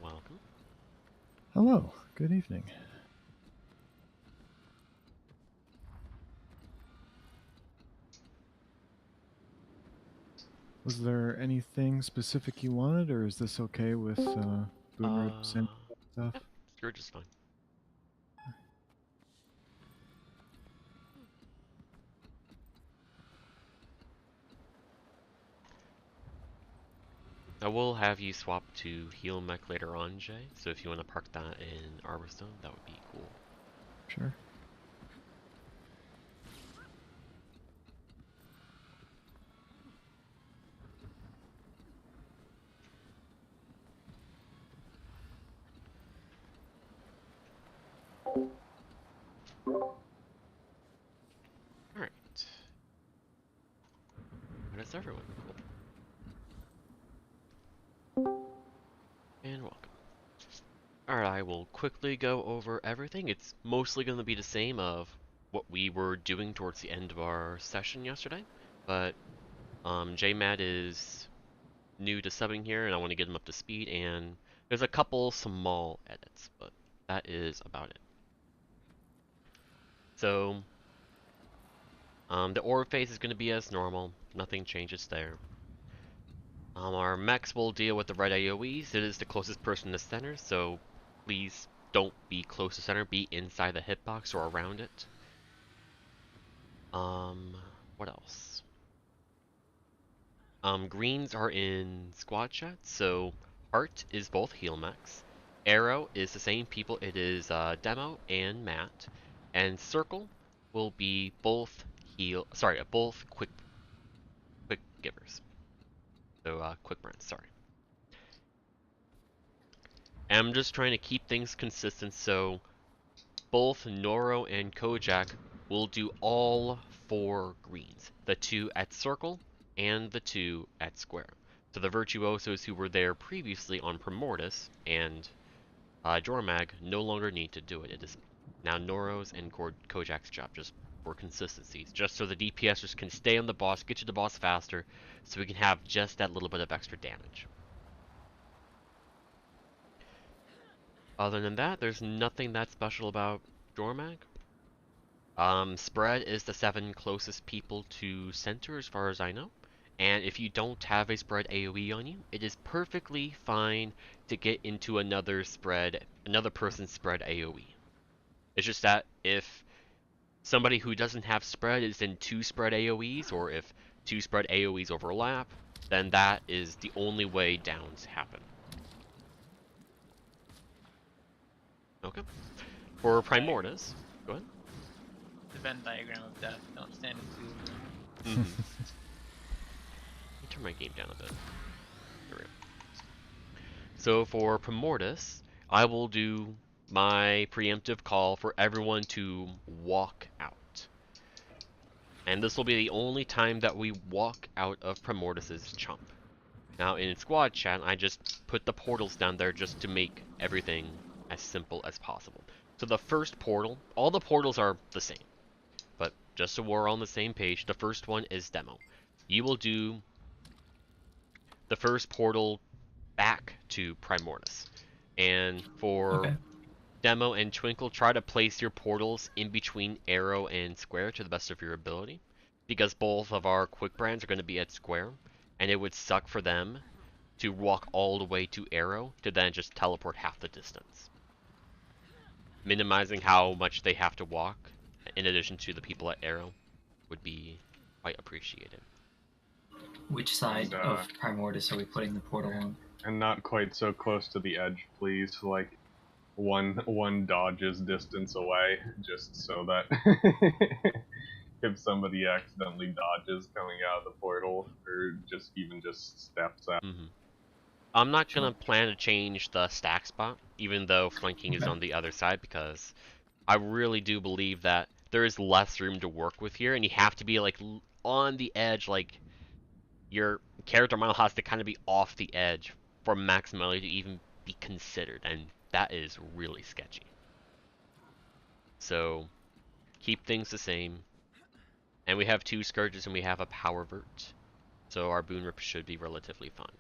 Welcome. Hello, good evening. Was there anything specific you wanted, or is this okay with Boomer sending stuff? Yeah, you're just fine. I will have you swap to heal mech later on, Jay. So if you want to park that in Arborstone, that would be cool. Sure. Alright. How does everyone? Cool. And welcome. Alright, I will quickly go over everything. It's mostly going to be the same of what we were doing towards the end of our session yesterday. But JMAD is new to subbing here, and I want to get him up to speed, and there's a couple small edits, but that is about it. So, the orb phase is going to be as normal. Nothing changes there. Our mechs will deal with the red AoEs. It is the closest person to center, so please don't be close to center. Be inside the hitbox or around it. What else? Greens are in squad chat, so Heart is both heal mechs. Arrow is the same people. It is Demo and Matt. And Circle will be both both quick givers. So quick brands, sorry. And I'm just trying to keep things consistent, so both Noro and Kojak will do all 4 greens. The 2 at Circle and the 2 at Square. So the Virtuosos who were there previously on Primordius and Jormag no longer need to do it. It is now Noro's and Kojak's job, just for consistency. Just so the DPSers can stay on the boss, get to the boss faster, so we can have just that little bit of extra damage. Other than that, there's nothing that special about Jormag. Spread is the 7 closest people to center as far as I know. And if you don't have a spread AoE on you, it is perfectly fine to get into another person's spread AoE. It's just that if somebody who doesn't have spread is in 2 spread AoEs, or if 2 spread AoEs overlap, then that is the only way downs happen. Okay. For Primordius, go ahead. The Venn diagram of death. Don't stand in 2. Let me turn my game down a bit. There we go. So for Primordius, I will do my preemptive call for everyone to walk out. And this will be the only time that we walk out of Primordius's chump. Now in squad chat, I just put the portals down there just to make everything as simple as possible. So the first portal, all the portals are the same. But just so we're on the same page, the first one is Demo. You will do the first portal back to Primordius. And for Demo and Twinkle, try to place your portals in between Arrow and Square to the best of your ability. Because both of our quick brands are going to be at Square. And it would suck for them to walk all the way to Arrow to then just teleport half the distance. Minimizing how much they have to walk, in addition to the people at Arrow, would be quite appreciated. Which side And, of Primordius are we putting the portal on? And not quite so close to the edge, please. Like one dodge's distance away, just so that if somebody accidentally dodges coming out of the portal, or just steps out. Mm-hmm. I'm not Sure. gonna plan to change the stack spot, even though flanking is Okay. on the other side, because I really do believe that there is less room to work with here, and you have to be like on the edge, like your character model has to kind of be off the edge for maximality to even be considered, and that is really sketchy. So keep things the same, and we have 2 Scourges and we have a Power Vert, so our Boon Rip should be relatively fine.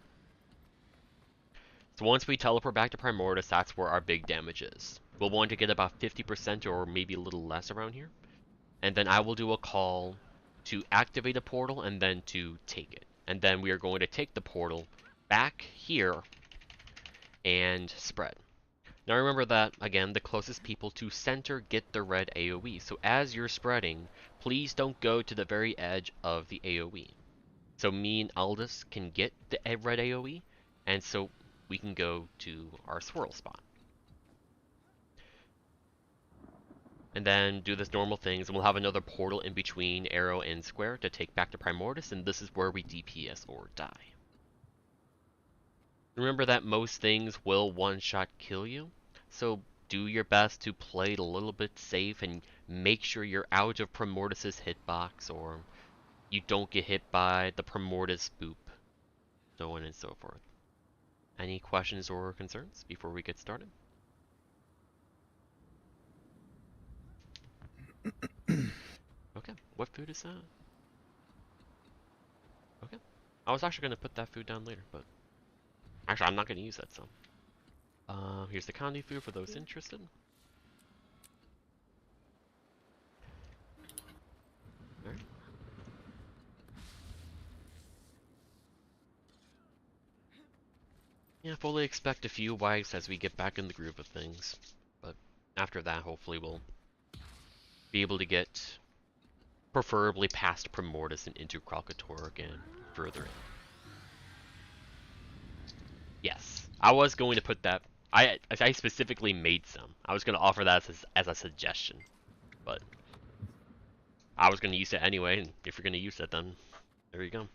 So once we teleport back to Primordius, that's where our big damage is. We'll want to get about 50% or maybe a little less around here. And then I will do a call to activate a portal and then to take it. And then we are going to take the portal back here and spread. Now remember that, again, the closest people to center get the red AoE. So as you're spreading, please don't go to the very edge of the AoE. So me and Aldous can get the red AoE, and so we can go to our swirl spot. And then do this normal things, and we'll have another portal in between arrow and square to take back to Primordius, and this is where we DPS or die. Remember that most things will one-shot kill you, so do your best to play it a little bit safe and make sure you're out of Primordius' hitbox, or you don't get hit by the Primordius boop, so on and so forth. Any questions or concerns before we get started? Okay, what food is that? Okay. I was actually going to put that food down later, but actually I'm not going to use that, so. Here's the candy food for those interested. Alright. Yeah, fully expect a few wipes as we get back in the groove of things, but after that hopefully we'll be able to get preferably past Primordius and into Kralkatorg and further in. Yes, I was going to put that. I specifically made some. I was going to offer that as a suggestion, but I was going to use it anyway, and if you're going to use it, then there you go.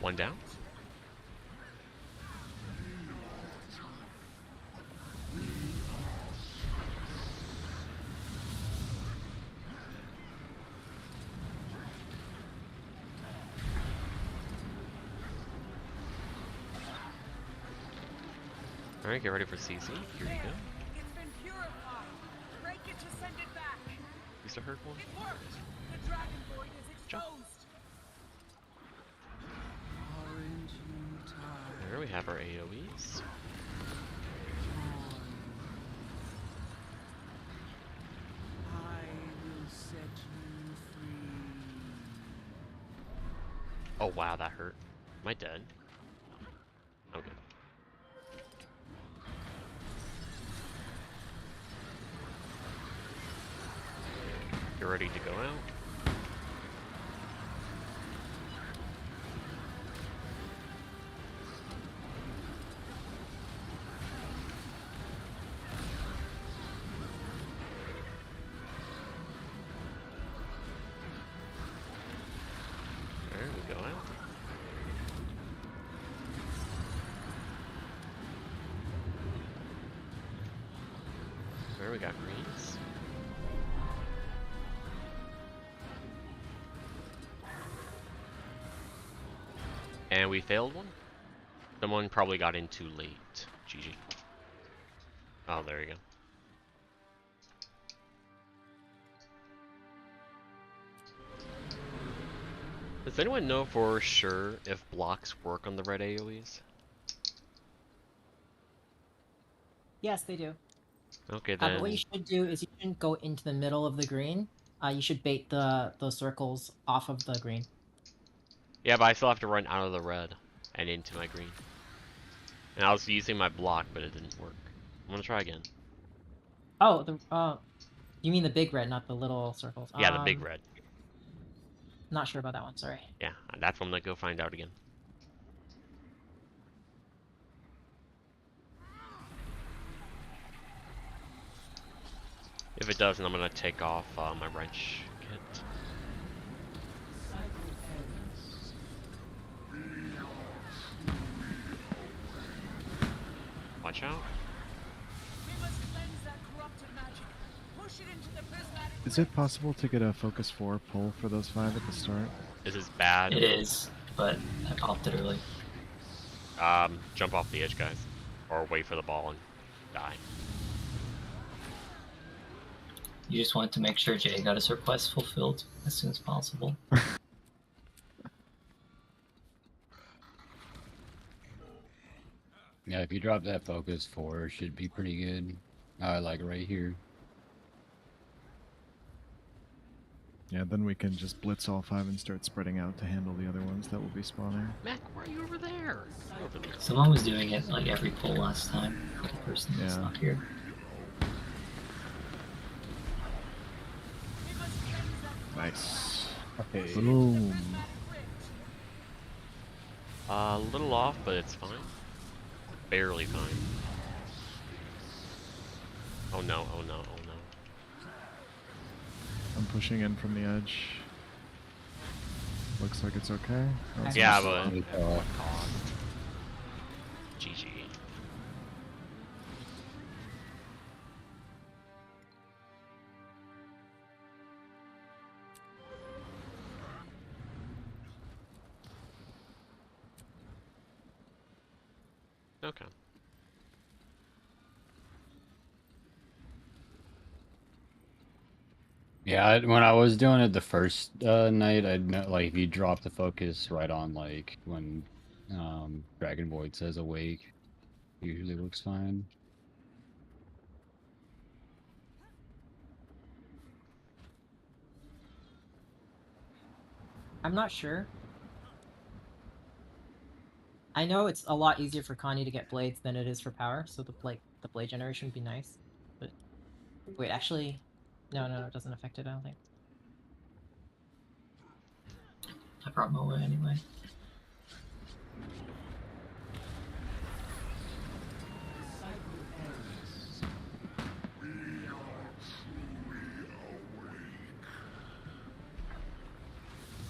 One down. Alright, get ready for CC. Here you go. It's been purified. Break it to send it back. Use the hurt one. It worked. The dragon void is Jump. exposed. There we have our AoEs. Oh wow, that hurt. Am I dead? I'm good. Get ready to go out. There we go out. There we got greens. And we failed one. Someone probably got in too late. GG. Oh, there you go. Does anyone know for sure if blocks work on the red AoEs? Yes, they do. Okay, But what then. you should do is you shouldn't go into the middle of the green. You should bait those circles off of the green. Yeah, but I still have to run out of the red and into my green. And I was using my block, but it didn't work. I'm gonna try again. Oh, you mean the big red, not the little circles. Yeah, the big red. Not sure about that one. Sorry. Yeah, that's what I'm gonna go find out again. If it doesn't, I'm gonna take off my wrench kit. Watch out. We must cleanse that corrupted magic. Push it into the prismatic Is it possible to get a focus 4 pull for those 5 at the start? This is bad. It is, but I popped it early. Jump off the edge, guys. Or wait for the ball and die. You just wanted to make sure Jay got his request fulfilled as soon as possible. Yeah, if you drop that focus 4, it should be pretty good. Like right here. Yeah, then we can just blitz all 5 and start spreading out to handle the other ones that will be spawning. Mac, why are you over there? You're over there. Someone was doing it like every pull last time. The person that's Yeah. not here. We must cleanse that Nice. Okay. Boom. prismatic rift. A little off, but it's fine. Barely fine. Oh no, oh no, oh no. I'm pushing in from the edge. Looks like it's okay. Oh, it's Yeah, not. but Okay. at what cost? GG. Okay. Yeah, when I was doing it the first night, I'd know, like if you drop the focus right on like when Dragon Void says awake, usually works fine. I'm not sure. I know it's a lot easier for Connie to get blades than it is for power, so the blade generation would be nice. But wait, actually, no, it doesn't affect it. I don't think. I brought my way anyway.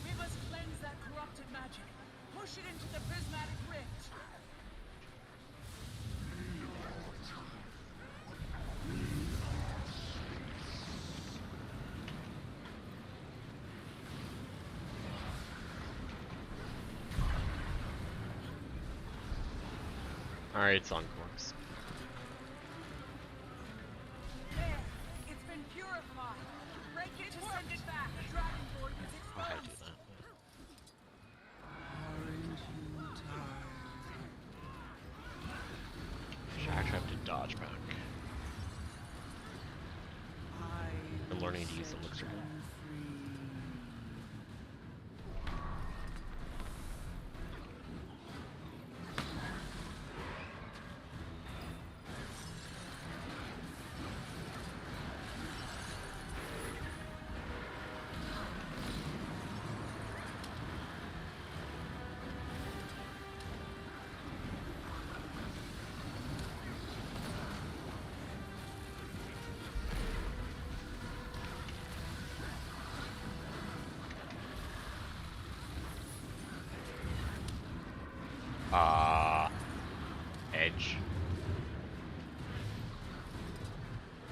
We must cleanse that corrupted magic. Push it into the prismatic rift. Alright, it's on course. There, it's been purified. Break it to send it back. The dragon void is How do I do exposed. that? Should actually have to dodge back. I'm learning to use the elixir. Edge.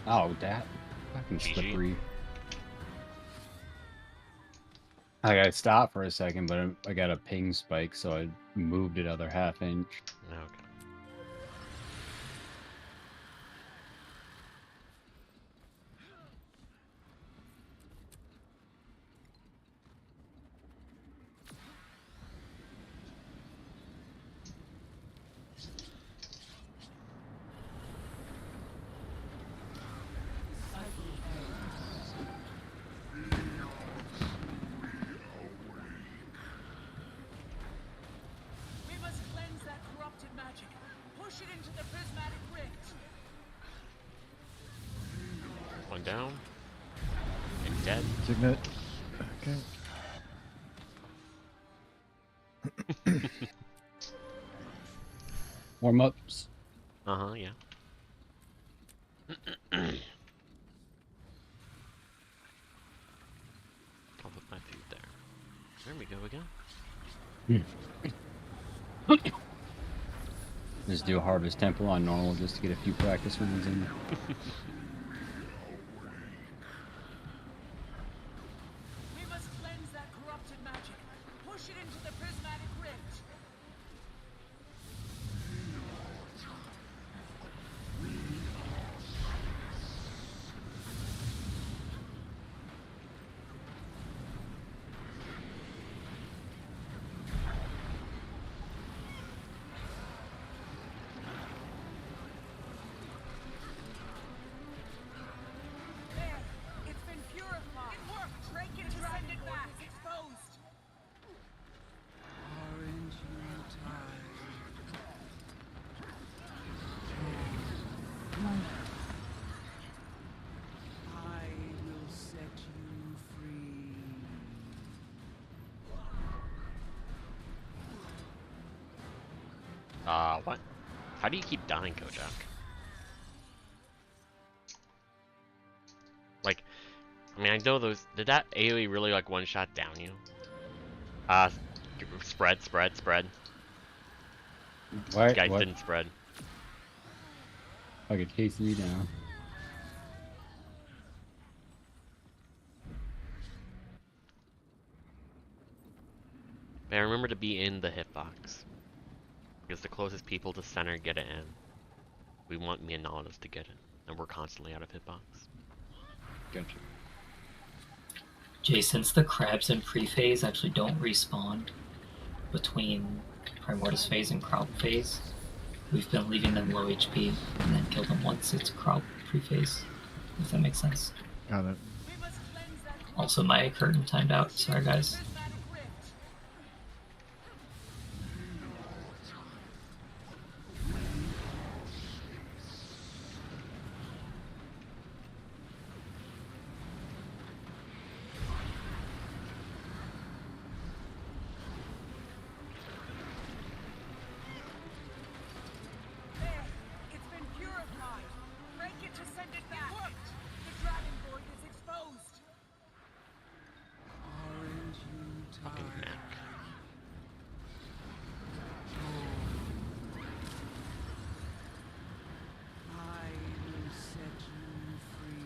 Oh, that fucking GG. slippery. I got stopped for a second, but I got a ping spike, so I moved it other half inch. Okay. down. And dead. Signet. Okay. Warm ups. Uh-huh, yeah. I'll put my food there. There we go again. Just do a Harvest Temple on normal just to get a few practice runs in. We must cleanse that corrupted magic. Push it into the prismatic rift. There, it's been purified. It worked. Break it to send it back. It's exposed. Aren't you tired? I will set you free. What? How do you keep dying, Kojak? Like, I mean, I know those. Did that AoE really like one-shot down you? Spread. What? Guys What? didn't spread. Fucking chasing me down. But remember to be in the hitbox. Because the closest people to center get it in. We want Mianalis to get it. And we're constantly out of hitbox. Gotcha. Jay, since the crabs in pre-phase actually don't respawn between Primordius phase and crop phase, we've been leaving them low HP and then kill them once it's crop pre-phase. If that makes sense. Got it. We must cleanse that Also, my curtain timed out. Sorry, guys. prismatic rift. There, it's been purified. Break it to send it back. It worked. The dragon void is exposed. Aren't you Fucking tired? Mac. I will set you free.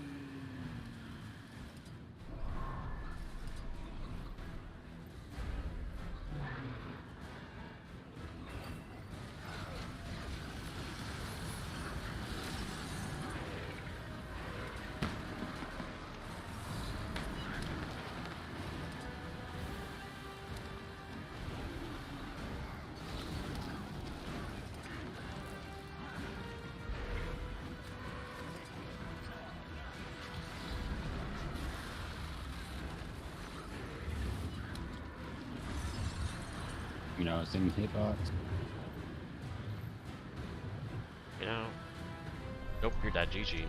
You know, it's in hitbox. You know? Nope, you're dead. GG.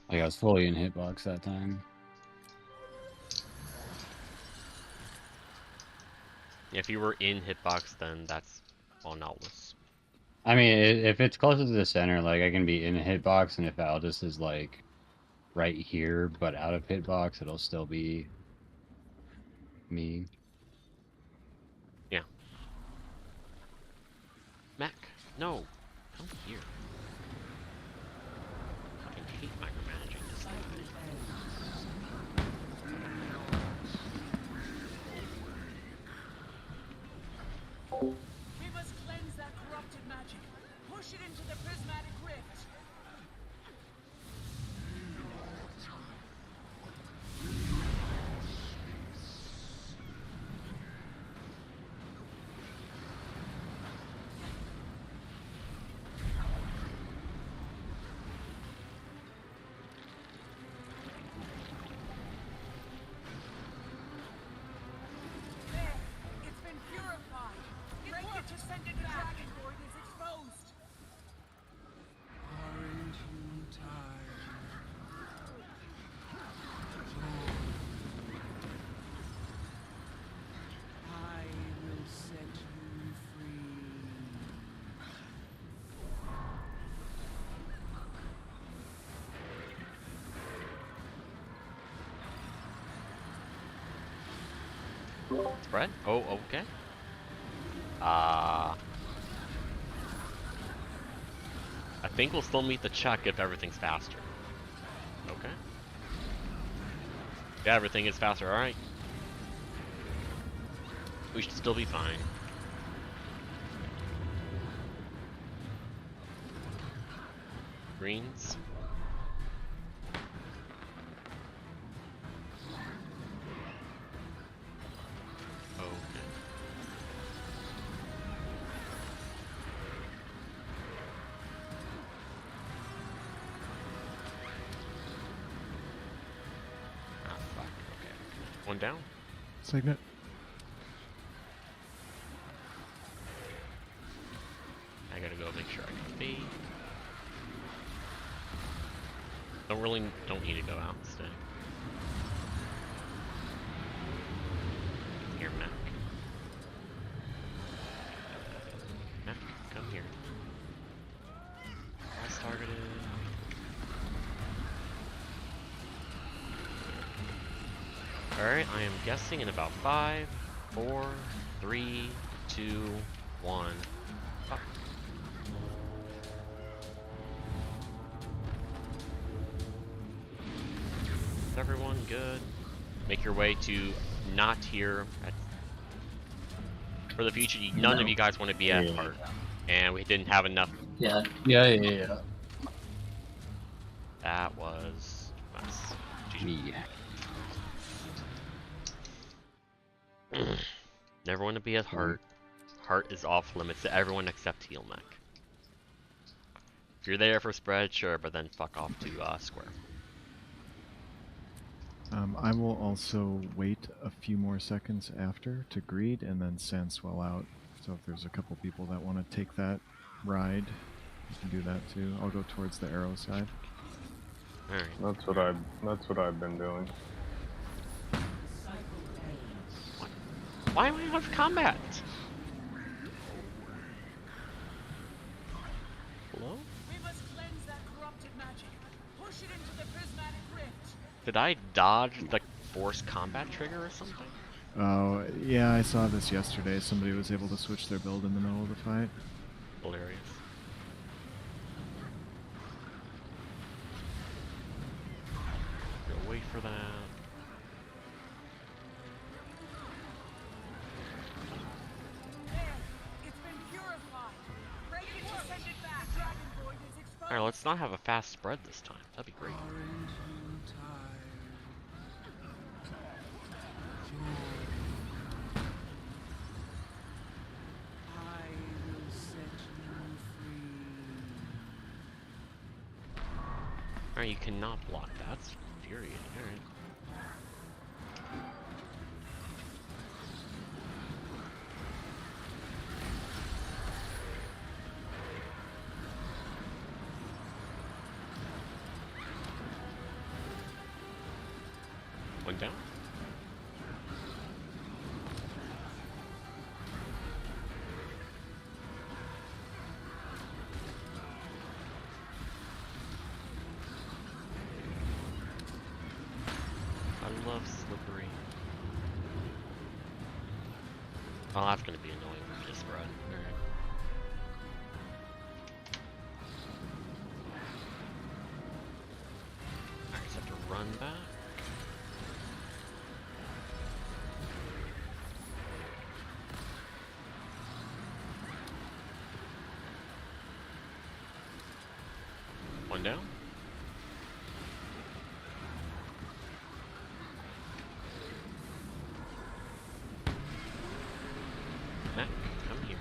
Like I was fully in hitbox that time. If you were in hitbox, then that's all Nautilus. I mean, if it's closer to the center, like I can be in a hitbox, and if Aldous is like right here but out of hitbox, it'll still be me. Yeah. Mac, no. Come here. I hate micromanaging this thing. We must cleanse that corrupted magic. Push it into the prismatic rift. Spread? Oh, okay. I think we'll still meet the check if everything's faster. Okay. Yeah, everything is faster, alright. We should still be fine. Greens. Okay. Ah, fuck. Okay. One down. Signet. I gotta go make sure I can fade. Don't need to go out and stay. Here, Mac. Mac, come here. Last targeted. Alright, I am guessing in about 5, 4, 3, 2, 1. Fuck. Is everyone good? Make your way to not here. For the future, none of you guys want to be at heart. And we didn't have enough. Yeah. Yeah. That was nice. GG. Never want to be at heart. Heart is off limits to everyone except heel mech. If you're there for spread, sure, but then fuck off to square. I will also wait a few more seconds after to greed and then sand swell out. So if there's a couple people that want to take that ride, you can do that too. I'll go towards the arrow side. Alright. That's what I've been doing. Why am I out of combat? Hello? We must cleanse that corrupted magic. Push it into the prismatic rift. Did I dodge the force combat trigger or something? Oh, yeah, I saw this yesterday. Somebody was able to switch their build in the middle of the fight. Hilarious. Go wait for that. There, it's been purified. Break it to send it back. Dragon Void is exposed. Alright, let's not have a fast spread this time. That'd be great. Alright, you cannot block that. That's infuriating. Alright. One down. I love slippery. Oh, that's gonna be annoying when we just run. Alright. Alright, just have to run back. One down. Mac, come here.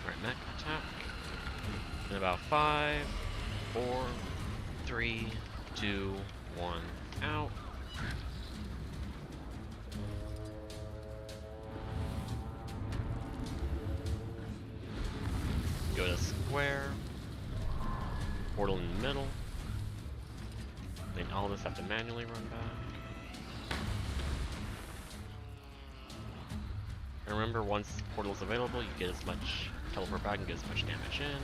Alright, Mac, attack. In about 5, 4, 3, 2, 1, out. Go to square. Portal in the middle. Then all this have to manually run back. And remember, once portal's available, you get as much teleport back and get as much damage in.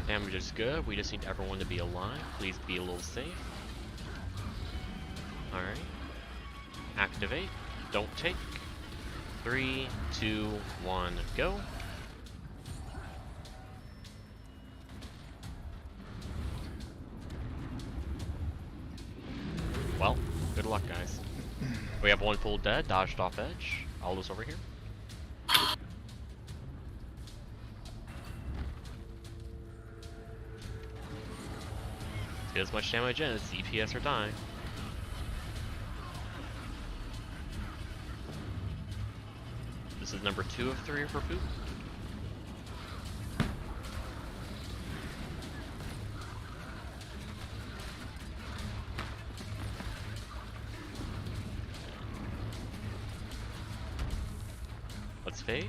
Damage is good. We just need everyone to be alive. Please be a little safe. Alright. Activate. Don't take. 3, 2, 1, go. Well, good luck, guys. We have one full dead, dodged off edge. Aldo's over here. Let's get as much damage in as DPS or die. This is number 2 of 3 for poop. Let's phase.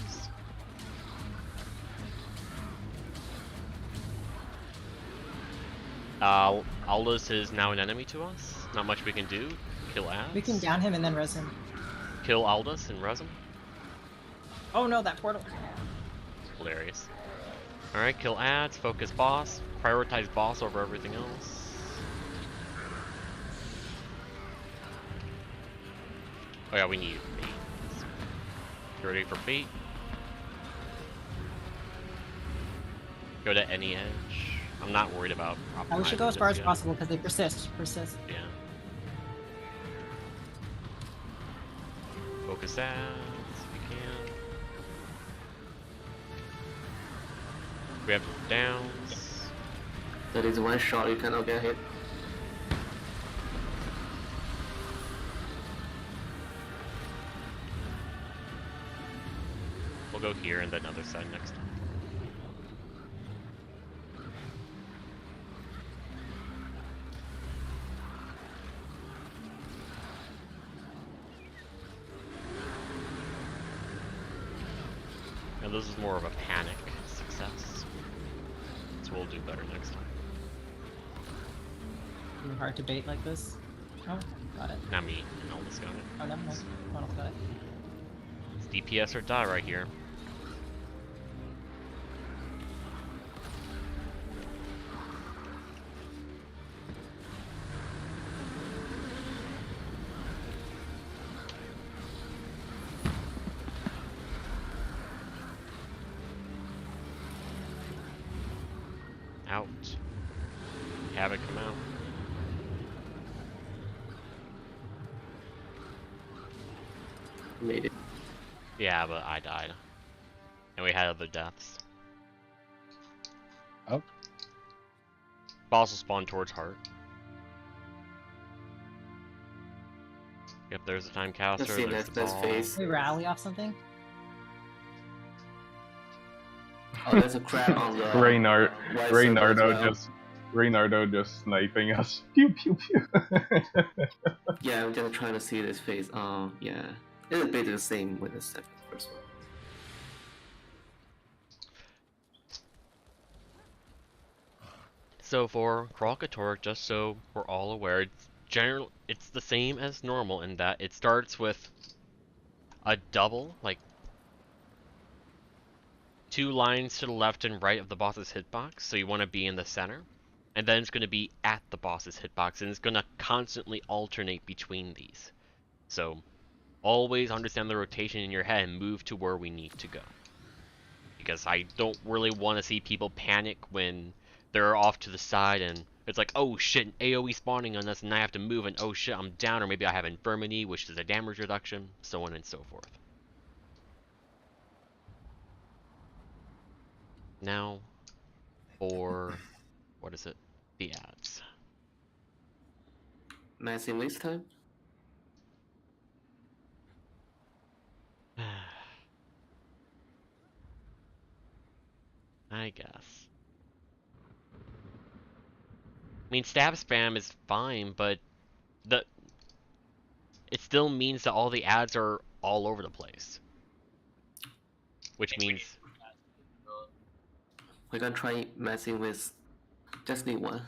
Aldous is now an enemy to us. Not much we can do. Kill ads. We can down him and then res him. Kill Aldous and res him. Oh no, that portal. Hilarious. Alright, kill ads, focus boss, prioritize boss over everything else. Oh yeah, we need bait. Get ready for bait. Go to any edge. I'm not worried about optimizing. We should go as far this as yet. possible because they persist. Yeah. Focus ads if you can. We have downs. That is one shot you cannot get hit. We'll go here and then other side next time. And this is more of a panic success. So we'll do better next time. Hard to bait like this. Oh, got it. Not me. Almost got it. Oh, never mind. Almost got it. It's DPS or die right here. Out. Have it come out. Made it. Yeah, but I died. And we had other deaths. Oh. Boss will spawn towards heart. Yep, there's a time caster. Let's see, There's the let's ball. face. Can we rally off something? Oh, there's a crab on the Reynard, right circle as well. Reynardo just sniping us. Pew pew pew. Yeah, I'm just trying to see this face. Yeah. It's a bit the same with the first one. So for Kralkatork, just so we're all aware, it's the same as normal in that it starts with a double, like 2 lines to the left and right of the boss's hitbox, so you want to be in the center. And then it's going to be at the boss's hitbox, and it's going to constantly alternate between these. So always understand the rotation in your head and move to where we need to go. Because I don't really want to see people panic when they're off to the side and it's like, oh shit, an AoE spawning on us and I have to move and oh shit, I'm down, or maybe I have infirmity, which is a damage reduction, so on and so forth. Now, for, what is it? The ads. Massive this time? I guess. I mean, stab spam is fine, but it still means that all the ads are all over the place. Which means... We're gonna try messing with just need one.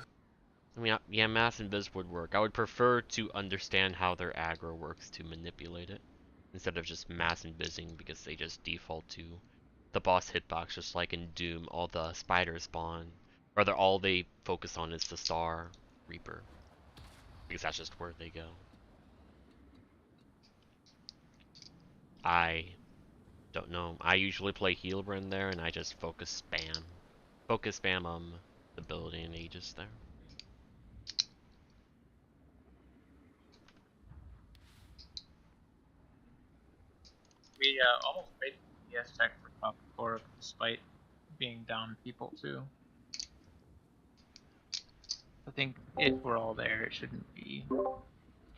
I mean, yeah, mass invis would work. I would prefer to understand how their aggro works to manipulate it, instead of just mass invising because they just default to the boss hitbox, just like in Doom, all the spiders spawn Rather, all they focus on is the Star Reaper. Because that's just where they go. I don't know. I usually play Healbrand there, and I just focus spam the ability and Aegis there. We almost made PS tech for top 4 despite being down people too. I think if we're all there, it shouldn't be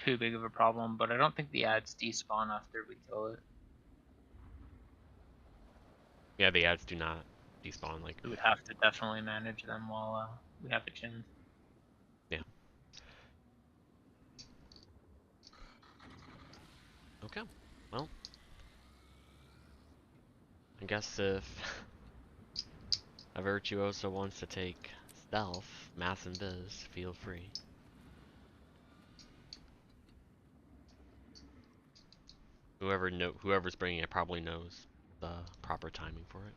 too big of a problem, but I don't think the ads despawn after we kill it. Yeah, the ads do not despawn. Like, We would have to definitely manage them while we have the chin. yeah. Okay. Well, I guess if a Virtuoso wants to take stealth, mass and biz, feel free. Whoever's bringing it probably knows the proper timing for it.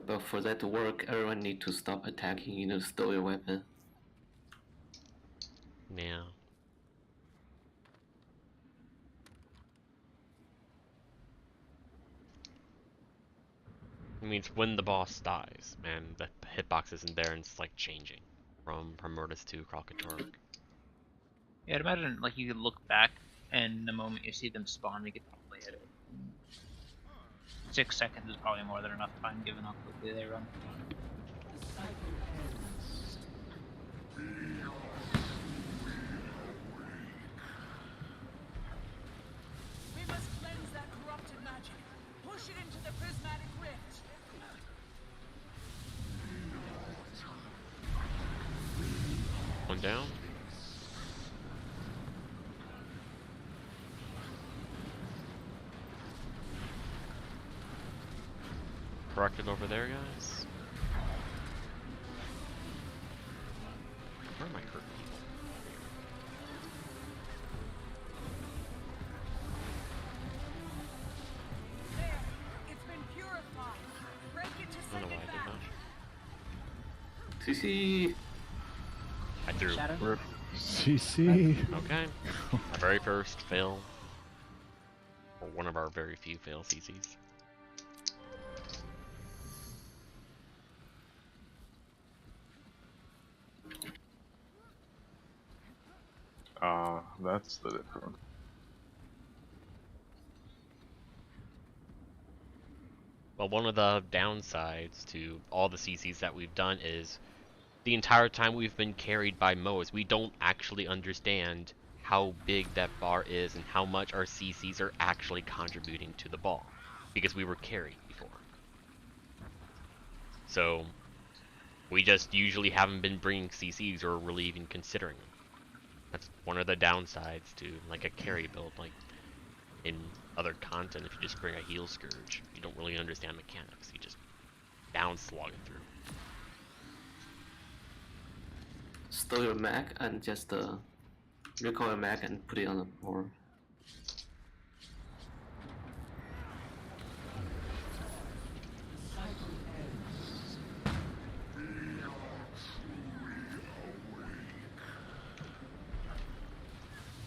But for that to work, everyone need to stop attacking, you know, steal your weapon. Yeah. It means when the boss dies, and the hitbox isn't there, and it's like changing from Mortis to Kralkatorg. Yeah, I'd imagine like you could look back, and the moment you see them spawn, we could probably hit it. 6 seconds is probably more than enough time given how quickly they run. We must cleanse that corrupted magic. Push it into the prismatic rift. One down. Corrected over there, guys. Where am I hurt people? There, it's been purified. Break it to I don't send know why it I back. did that. CC! I threw. Shadow? CC. Okay. Our very first fail. Or one of our very few fail CCs. That's the difference. Well, one of the downsides to all the CCs that we've done is the entire time we've been carried by Moas, we don't actually understand how big that bar is and how much our CCs are actually contributing to the ball, because we were carried before. So we just usually haven't been bringing CCs or really even considering them. That's one of the downsides to like a carry build. Like in other content, if you just bring a heal scourge, you don't really understand mechanics. You just down slog it through. Steal your mag and just recall your mag and put it on the board.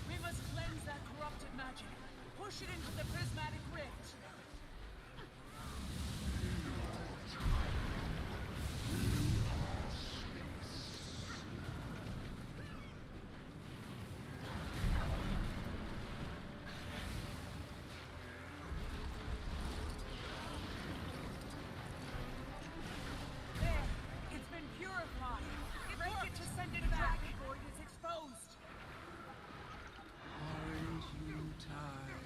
We must cleanse that corrupted magic. Push it into the prismatic rift. There, it's been purified. Break it to send it back. The dragon void is exposed. Aren't you tired?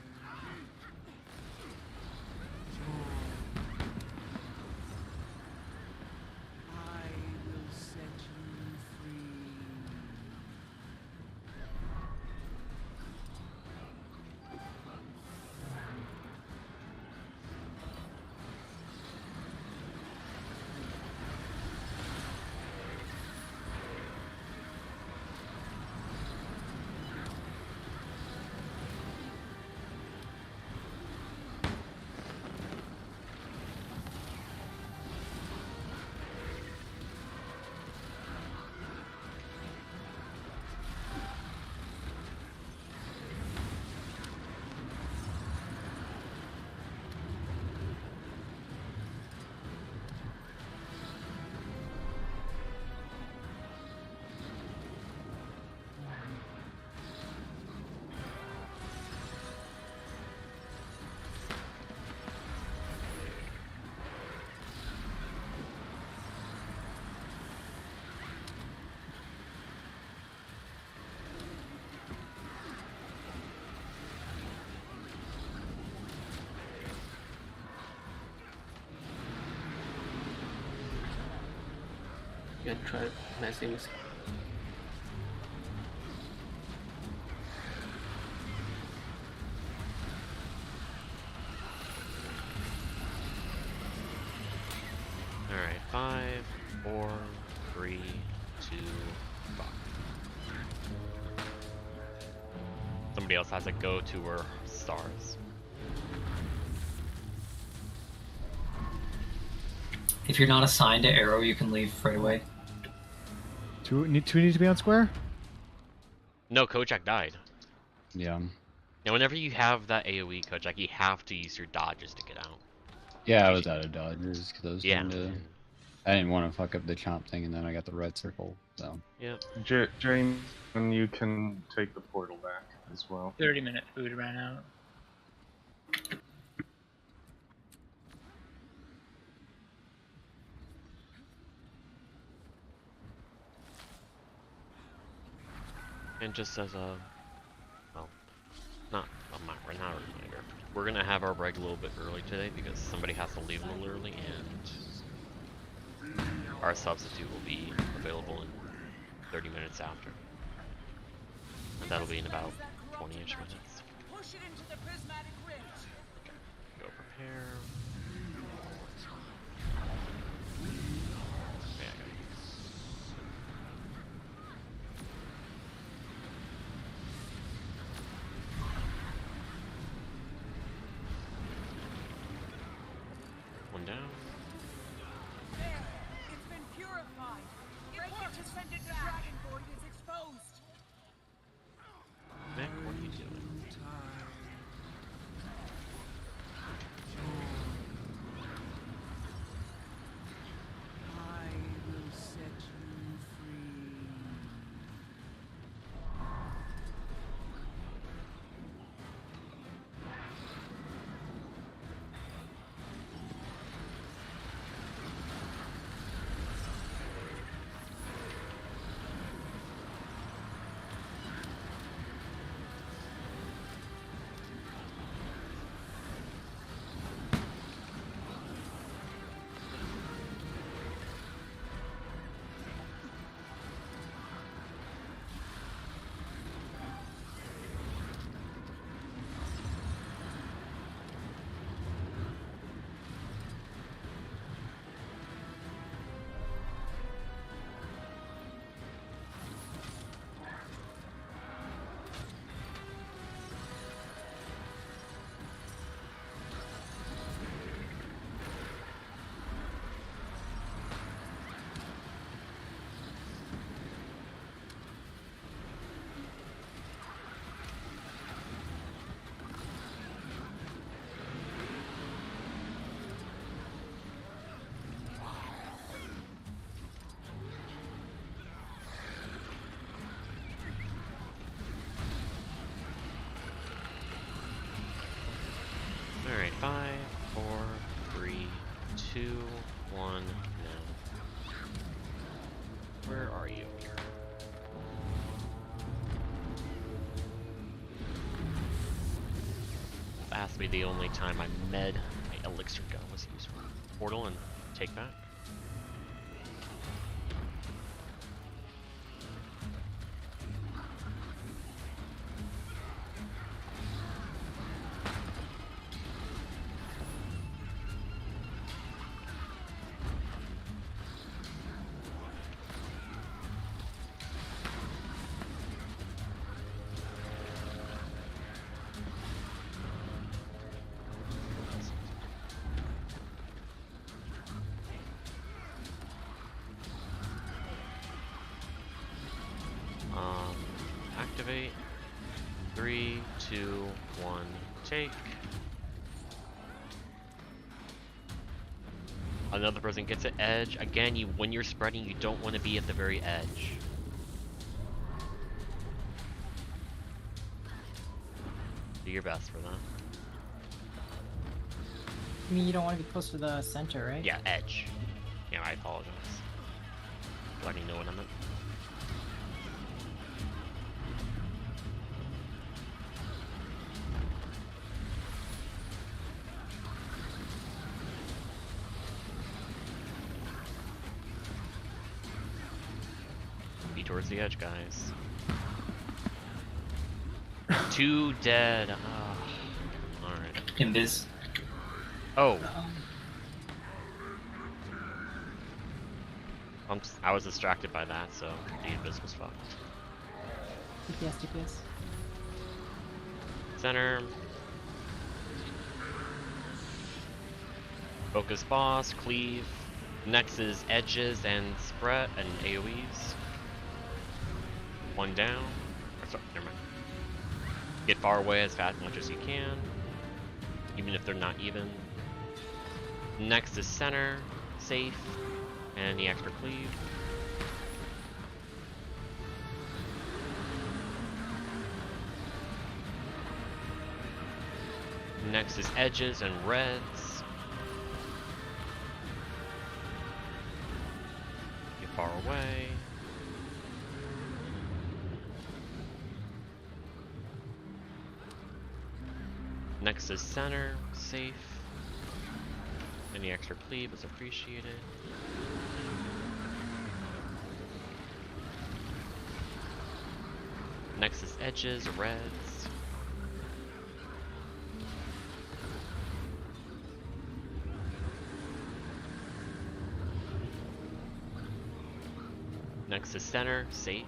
Yeah, try messing with. Alright, 5, 4, 3, 2, 5. Somebody else has to go to where stars. If you're not assigned to arrow, you can leave right away. Two need to be on square? No, Kojak died. Yeah. Now, whenever you have that AoE, Kojak, you have to use your dodges to get out. Yeah, I was out of dodges because I was Yeah. trying to. I didn't want to fuck up the chomp thing, and then I got the red circle. So. Yep. Jane, you can take the portal back as well. 30-minute food ran out. And just as a, well, not a reminder, we're gonna have our break a little bit early today because somebody has to leave a little early, and our substitute will be available in 30 minutes after, and that'll be in about 20-ish minutes. Push it into the prismatic ridge. Go prepare. Yeah, I got it. One down. There. It's been purified. Break it to send it back. The dragon void is exposed. Nick, what are you doing? I will set you free. Alright, 5, 4, 3, 2, 1, now. Where are you here? That has to be the only time my elixir gun was used for. Portal and take back. Activate. 3, 2, 1, take. Another person gets an edge. Again, when you're spreading, you don't want to be at the very edge. Do your best for that. I mean, you don't want to be close to the center, right? Yeah, edge. Yeah, I apologize. I didn't know what I meant. towards the edge, guys. 2 dead. Oh. Alright. Invis. Oh. I was distracted by that, so the invis was fucked. DPS, DPS. Center. Focus boss, cleave. Next is edges and spread and AoEs. 1 down. Or, sorry, never mind. Get far away as much as you can, even if they're not even. Next is center, safe, and the extra cleave. Next is edges and reds. Get far away. Next is center, safe. Any extra cleave is appreciated. Next is edges, reds. Next is center, safe.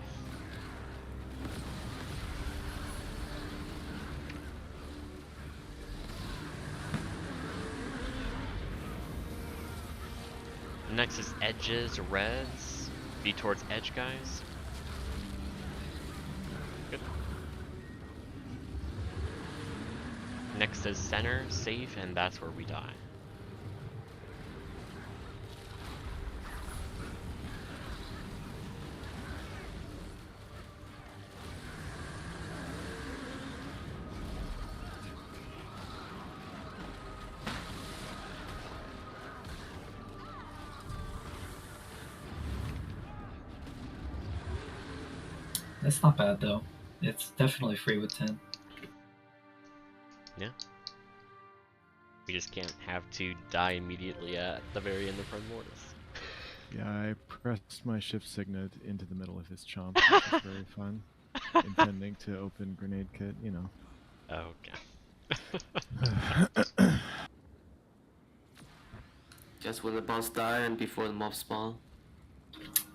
Next is edges, reds. Be towards edge, guys. Good. Next is center, safe, and that's where we die. That's not bad though. It's definitely free with 10. Yeah. We just can't have to die immediately at the very end of Primordius. Yeah, I pressed my shift signet into the middle of his chomp, which is very fun. Intending to open grenade kit, you know. Okay. Just when the boss die and before the mob spawn.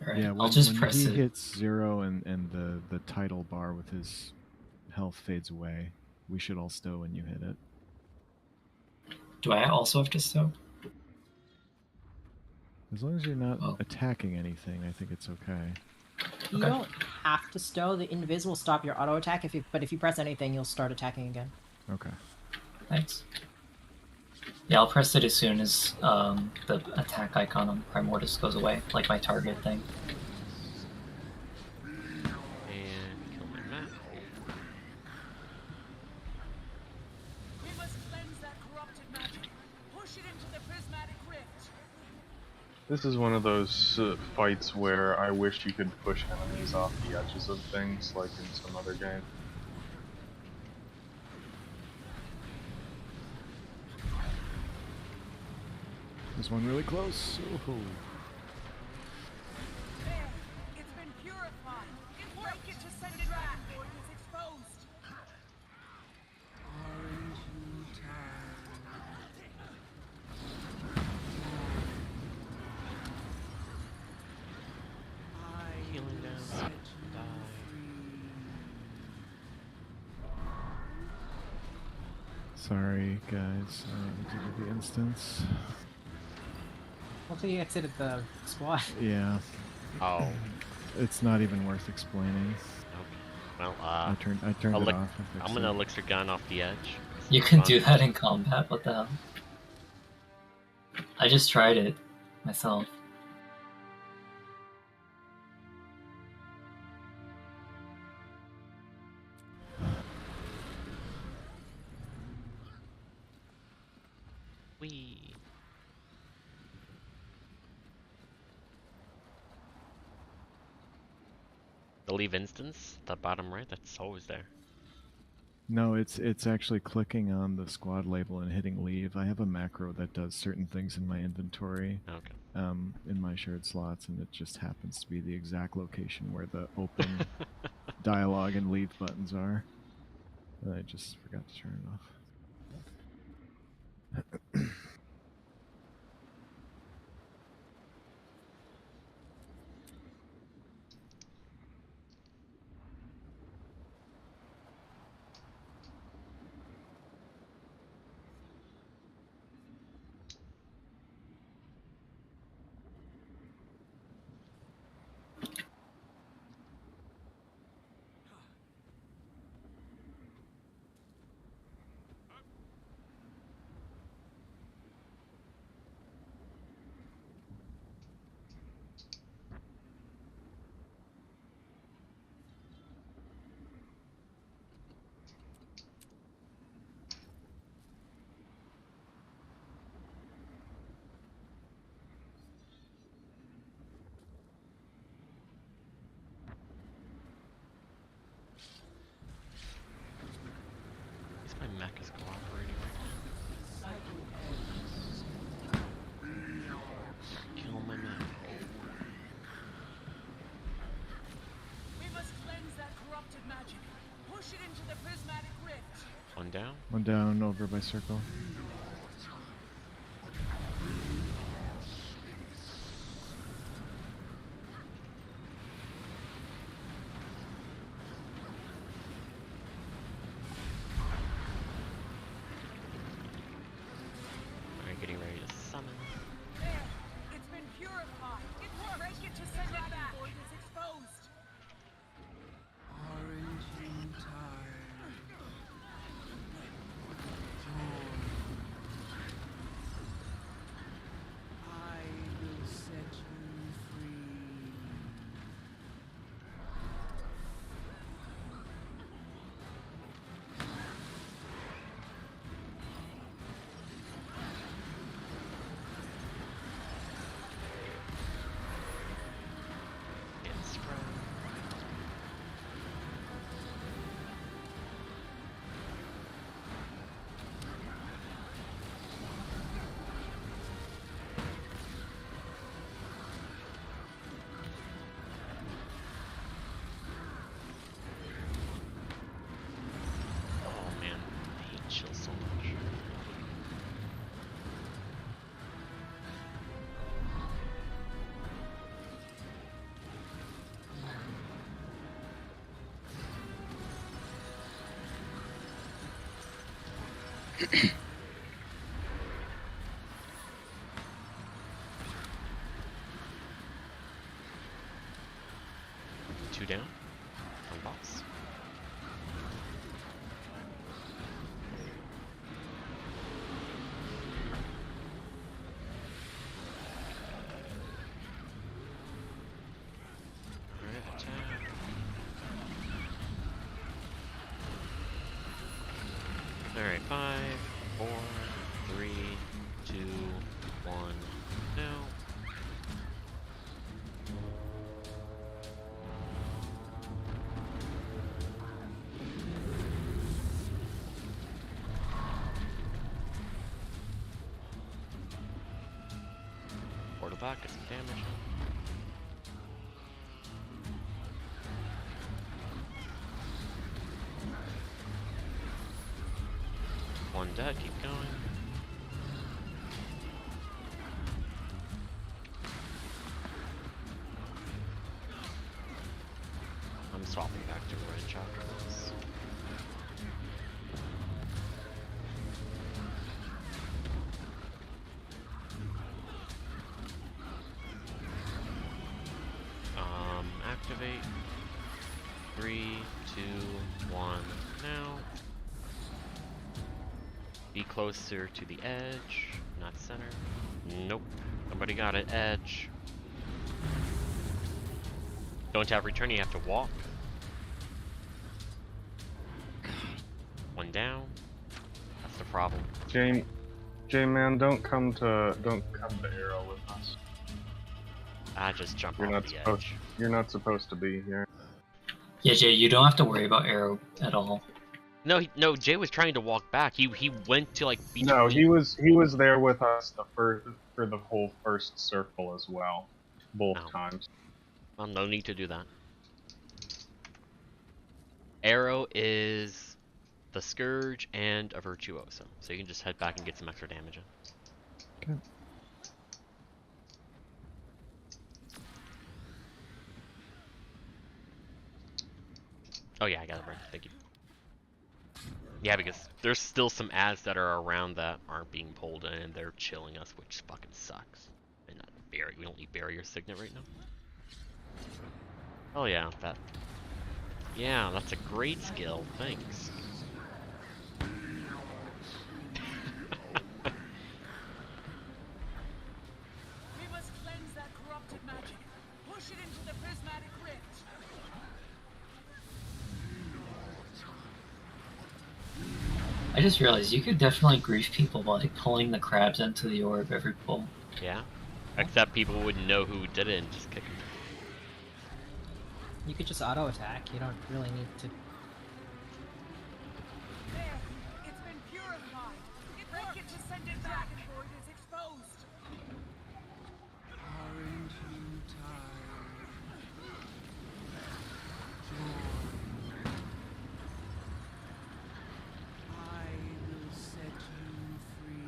Alright, Yeah, I'll just when press he it. hits 0 and the title bar with his health fades away, we should all stow when you hit it. Do I also have to stow? As long as you're not Oh. attacking anything, I think it's okay. You Okay. don't have to stow. The invis will stop your auto attack, but if you press anything, you'll start attacking again. Okay. Thanks. Yeah, I'll press it as soon as the attack icon on Primordius goes away, like my target thing. And kill my map. We must cleanse that corrupted magic. Push it into the prismatic rift. This is one of those fights where I wish you could push enemies off the edges of things, like in some other game. There's one really close. Ooh. There, it's been purified. Break it to send it back, or it is exposed. Aren't you tired? Healing down. Set Die. Sorry, guys. I did the instance. Hopefully you exited the squad. Yeah. Oh. It's not even worth explaining. Okay. Well, I turned it off. I I'm fixed gonna it. elixir gun off the edge. You can do that in combat, what the hell? I just tried it myself. Wee. The leave instance, the bottom right, that's always there. No, it's actually clicking on the squad label and hitting leave. I have a macro that does certain things in my inventory, Okay. in my shared slots, and it just happens to be the exact location where the open dialogue and leave buttons are. And I just forgot to turn it off. At least my mech is cooperating right now. Kill my mech. We must cleanse that corrupted magic. Push it into the prismatic rift. One down. One down over by circle. Alright, getting ready to summon. There. It's been purified. It worked. Break it to send it back. Void is exposed. Origin time. I will set you free. Getting spread. Oh man, I hate chill so much. Two down. One box. Alright, attack. Alright, 5, 4, 3, 2, 1, now. Portal back, get some damage. One dead, keep going. I'm swapping back to range after this. Activate. 3, 2, 1, now. Be closer to the edge, not center. Nope. Nobody got an edge. Don't have return, you have to walk. One down. That's the problem. J-Man, don't come to Arrow with us. I just jump You're off not the supposed. edge. You're not supposed to be here. Yeah, Jay, you don't have to worry about Arrow at all. No, Jay was trying to walk back. He went to like between. No, he was there with us for the whole first circle as well, both Oh. times. Well, no need to do that. Arrow is the Scourge and a Virtuoso, so you can just head back and get some extra damage in. Okay. Oh yeah, I got it right. Thank you. Yeah, because there's still some ads that are around that aren't being pulled in, and they're chilling us, which fucking sucks. And not barrier. We don't need barrier signet right now. Oh yeah, that. Yeah, that's a great skill. Thanks. We must cleanse that corrupted magic. Push it into the prismatic rift. I just realized you could definitely grief people by pulling the crabs into the orb every pull. Yeah. Except people wouldn't know who did it and just kick them. You could just auto attack. You don't really need to. There, it's been purified. Break it to send it back. The void is exposed. Aren't you tired? I will set you free.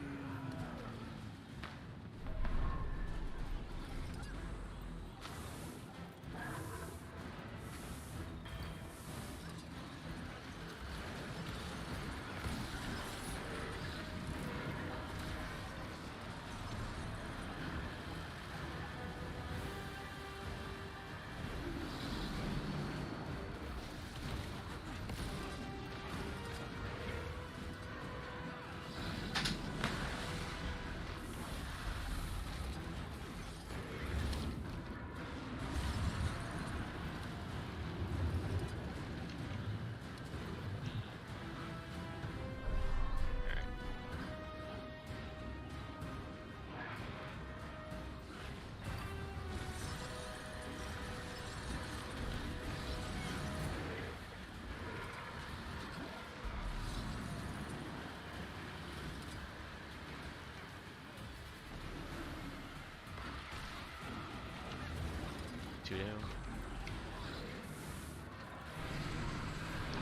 Two down.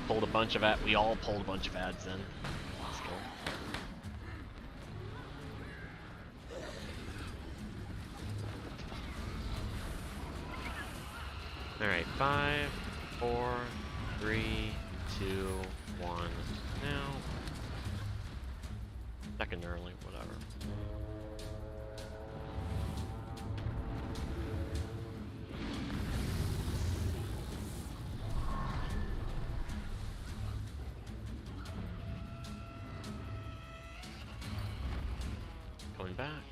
Pulled a bunch of we all pulled a bunch of ads in. Let's go. Alright, 5, 4, 3, 2, 1. Now. Second early, whatever. Going back.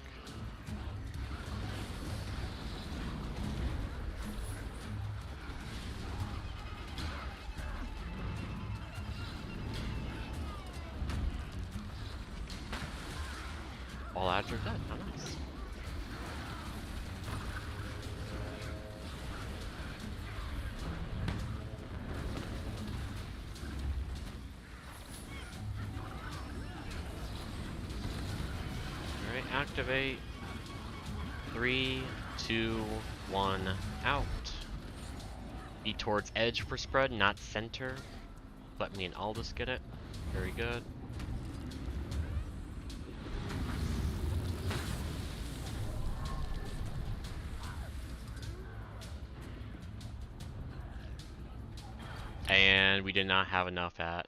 All ads are dead. How nice. Alright, activate. 3, 2, 1, out. Be towards edge for spread, not center. Let me and Aldous get it. Very good. And we did not have enough at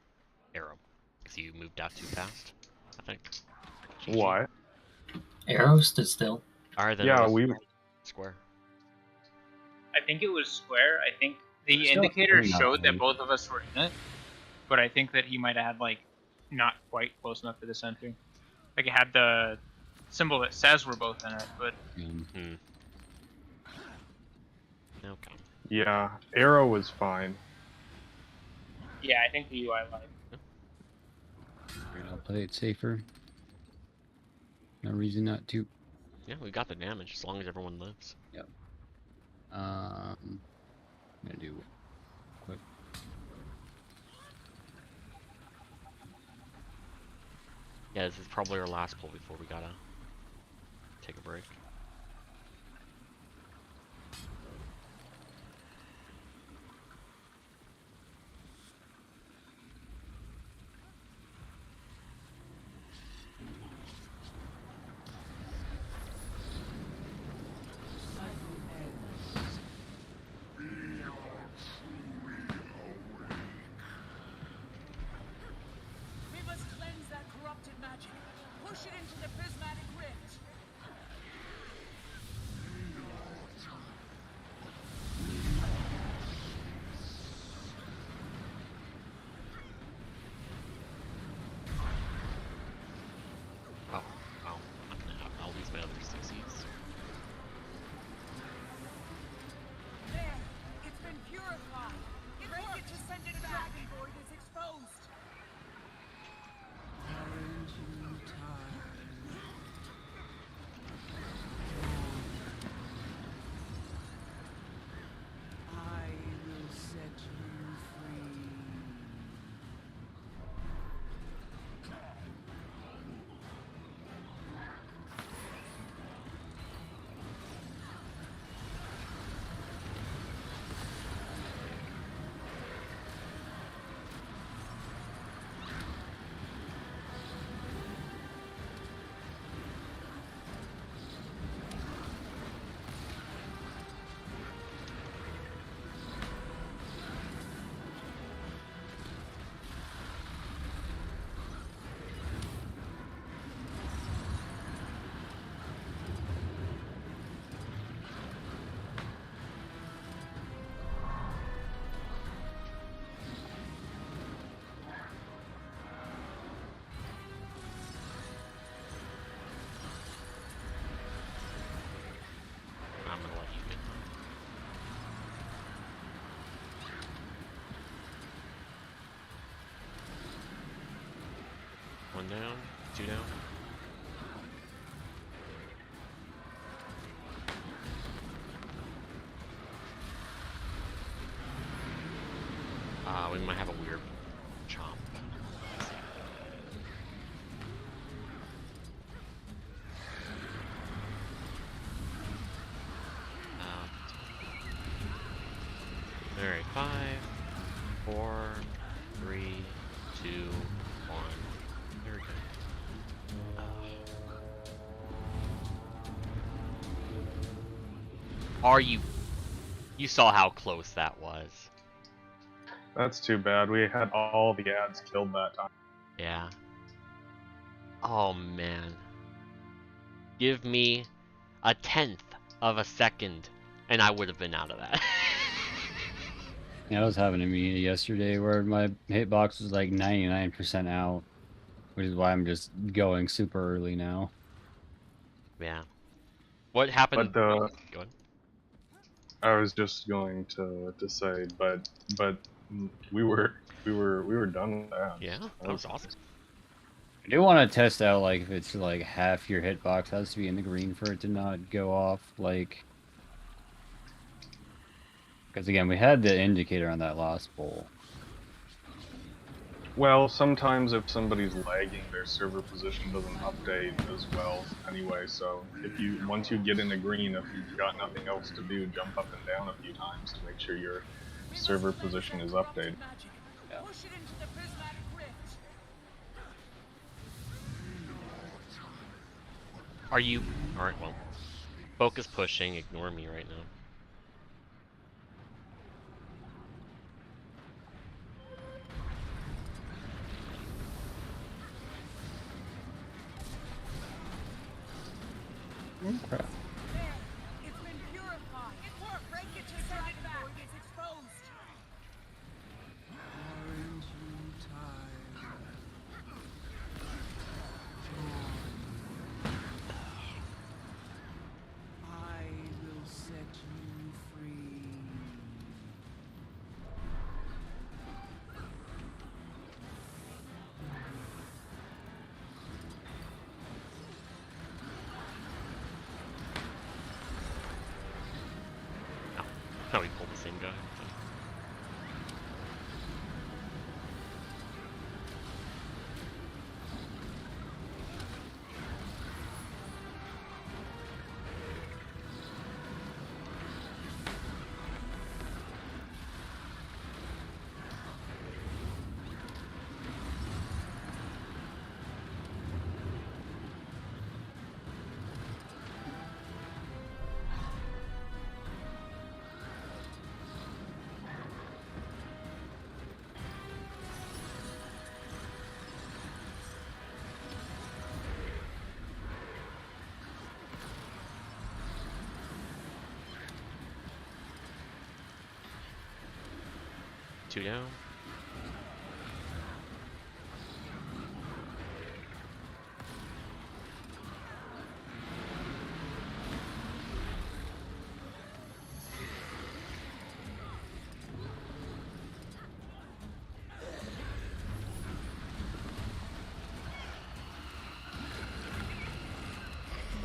Arrow, because you moved out too fast, I think. GG. What? Arrow stood still. Alright, then Yeah, it was we. square. I think it was square. I think the Still indicator three, not showed that three. both of us were in it, but I think that he might have had like not quite close enough to the center. Like it had the symbol that says we're both in it, but Hmm. Okay. Yeah, Arrow was fine. yeah, I think the UI lied. Alright, I'll play it safer. No reason not to. Yeah, we got the damage as long as everyone lives. I'm gonna do quick. Yeah, this is probably our last pull before we gotta take a break. We must cleanse that corrupted magic. Push it into the prismatic rift. Oh, wow. I'll use my other CCs. There, it's been purified. Break it to send it back. The dragon void is exposed. Aren't you tired? I will set you free. I'm gonna let you get them. One down, two down. We might have a weird chomp. Let's see. Alright, 5, 4, 3, 2, 1. There we go. Are you... You saw how close that was. That's too bad. We had all the ads killed that time. Yeah. Oh, man. Give me a 1/10 of a second, and I would have been out of that. Yeah, that was happening to me yesterday where my hitbox was like 99% out, which is why I'm just going super early now. Yeah. What happened? But Go on. I was just going to say, but we were done with that. Yeah, that was awesome. I do want to test out like if it's like half your hitbox has to be in the green for it to not go off, like, because again we had the indicator on that last bowl. Well, sometimes if somebody's lagging, their server position doesn't update as well anyway, so if you once you get in the green, if you've got nothing else to do, jump up and down a few times to make sure your server position is updated. Yeah. Push it into the prismatic rift. Are you... Alright, well. Focus pushing, ignore me right now. Okay. There, it's been purified. It worked. Break it to send it back. Void is exposed. Aren't you tired? I will set you free. Oh, we pulled the same guy. 2 down.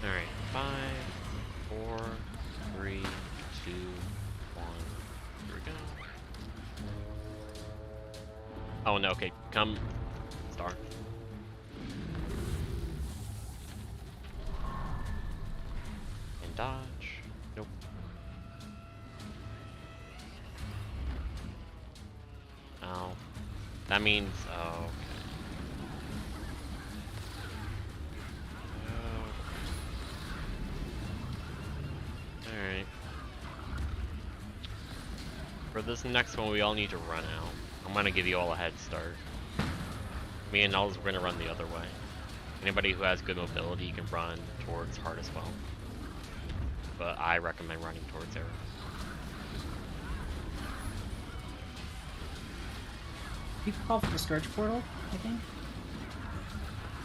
Alright, 5, 4, 3, 2, 1. Here we go. Oh no, okay, come. Star. And dodge. Nope. Oh. That means. Oh, okay. Alright. For this next one, we all need to run out. I'm gonna give you all a head start. Me and Nels, we're gonna run the other way. Anybody who has good mobility can run towards hard as well. But I recommend running towards arrow. You can call for the Scourge portal, I think.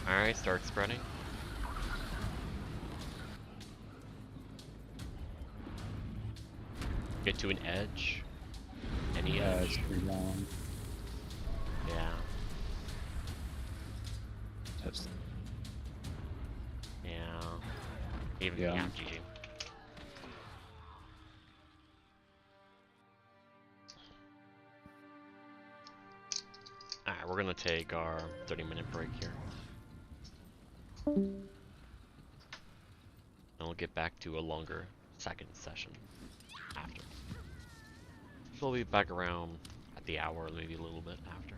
Alright, start spreading. Get to an edge. Any Yeah, edge. it's too long. Yeah. That's Yeah. Even Yeah. yeah, GG. Alright, we're gonna take our 30-minute break here. And we'll get back to a longer second session after. So we'll be back around at the hour, maybe a little bit after.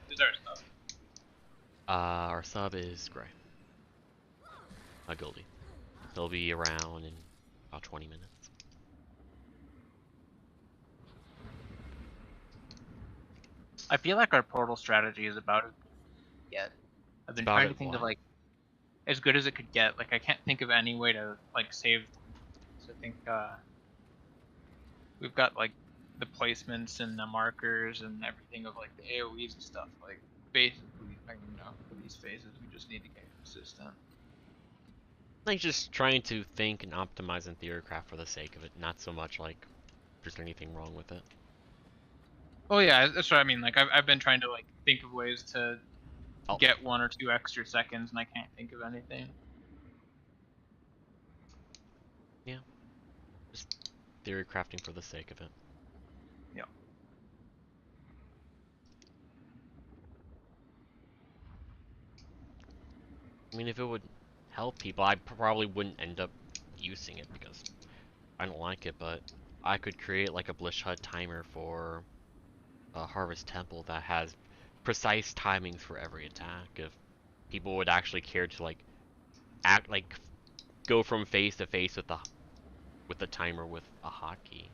Who's our sub? Our sub is Gray. A Goldie. He'll be around in about 20 minutes. I feel like our portal strategy is about as good yet. I've been About trying it to think of what? like as good as it could get. Like I can't think of any way to like save. So I think we've got like the placements and the markers and everything of like the AoEs and stuff. Like basically, I mean, for these phases, we just need to get consistent. Like just trying to think and optimize in Theorycraft for the sake of it, not so much like there's anything wrong with it. Oh yeah, that's what I mean. Like I've been trying to like think of ways to Oh. get 1 or 2 extra seconds, and I can't think of anything. Yeah. Just theory crafting for the sake of it. Yeah. I mean, if it would help people, I probably wouldn't end up using it because I don't like it, but I could create like a Blish Hut timer for a Harvest Temple that has precise timings for every attack. If people would actually care to like act like go from face to face with the timer with a hotkey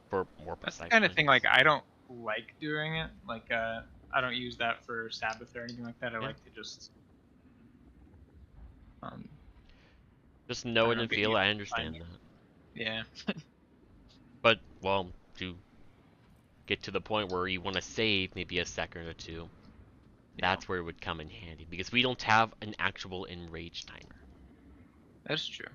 for more That's the precise kind of thing. Like timings. I don't like doing it. Like I don't use that for Sabbath or anything like that. I Yeah. like to just Just know I it don't know, and get feel you it, I understand timing. that. Yeah. But, well, to get to the point where you want to save maybe a second or two, that's where it would come in handy. Because we don't have an actual enrage timer. That's true.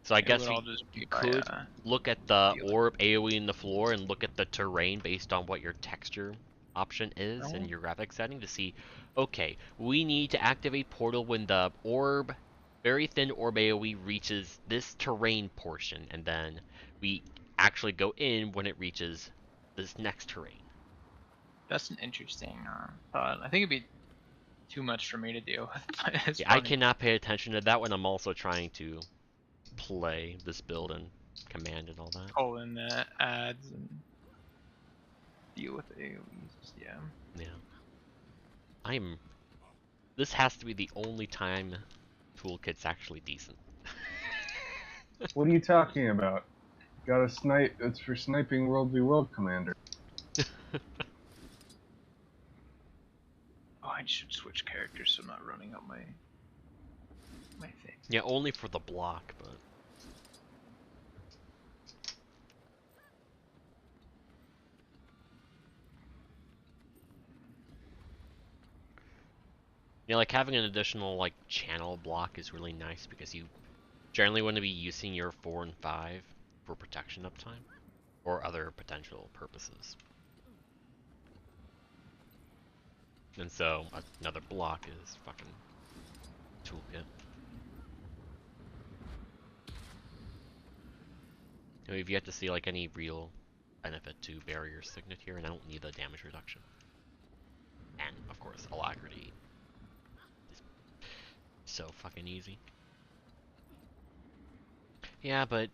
So I It guess would all just you be by, could look at the feeling. orb AoE in the floor and look at the terrain based on what your texture option is and Oh. your graphics setting to see, okay, we need to activate portal when the orb, very thin orb AoE reaches this terrain portion, and then we actually go in when it reaches this next terrain. That's an interesting thought. I think it'd be too much for me to deal with. But it's Yeah, I funny. cannot pay attention to that when I'm also trying to play this build and command and all that. Pull in the ads and deal with the AoEs. Yeah. Yeah. This has to be the only time Toolkit's actually decent. What are you talking about? Got a snipe. It's for sniping World v World Commander. Oh, I should switch characters so I'm not running up my thing. Yeah, only for the block, but Yeah, like having an additional like channel block is really nice because you generally want to be using your 4 and 5 for protection uptime or other potential purposes. And so another block is fucking toolkit. I mean, if you have to see like any real benefit to barrier signet here, and I don't need the damage reduction. And of course, alacrity is so fucking easy. Yeah, but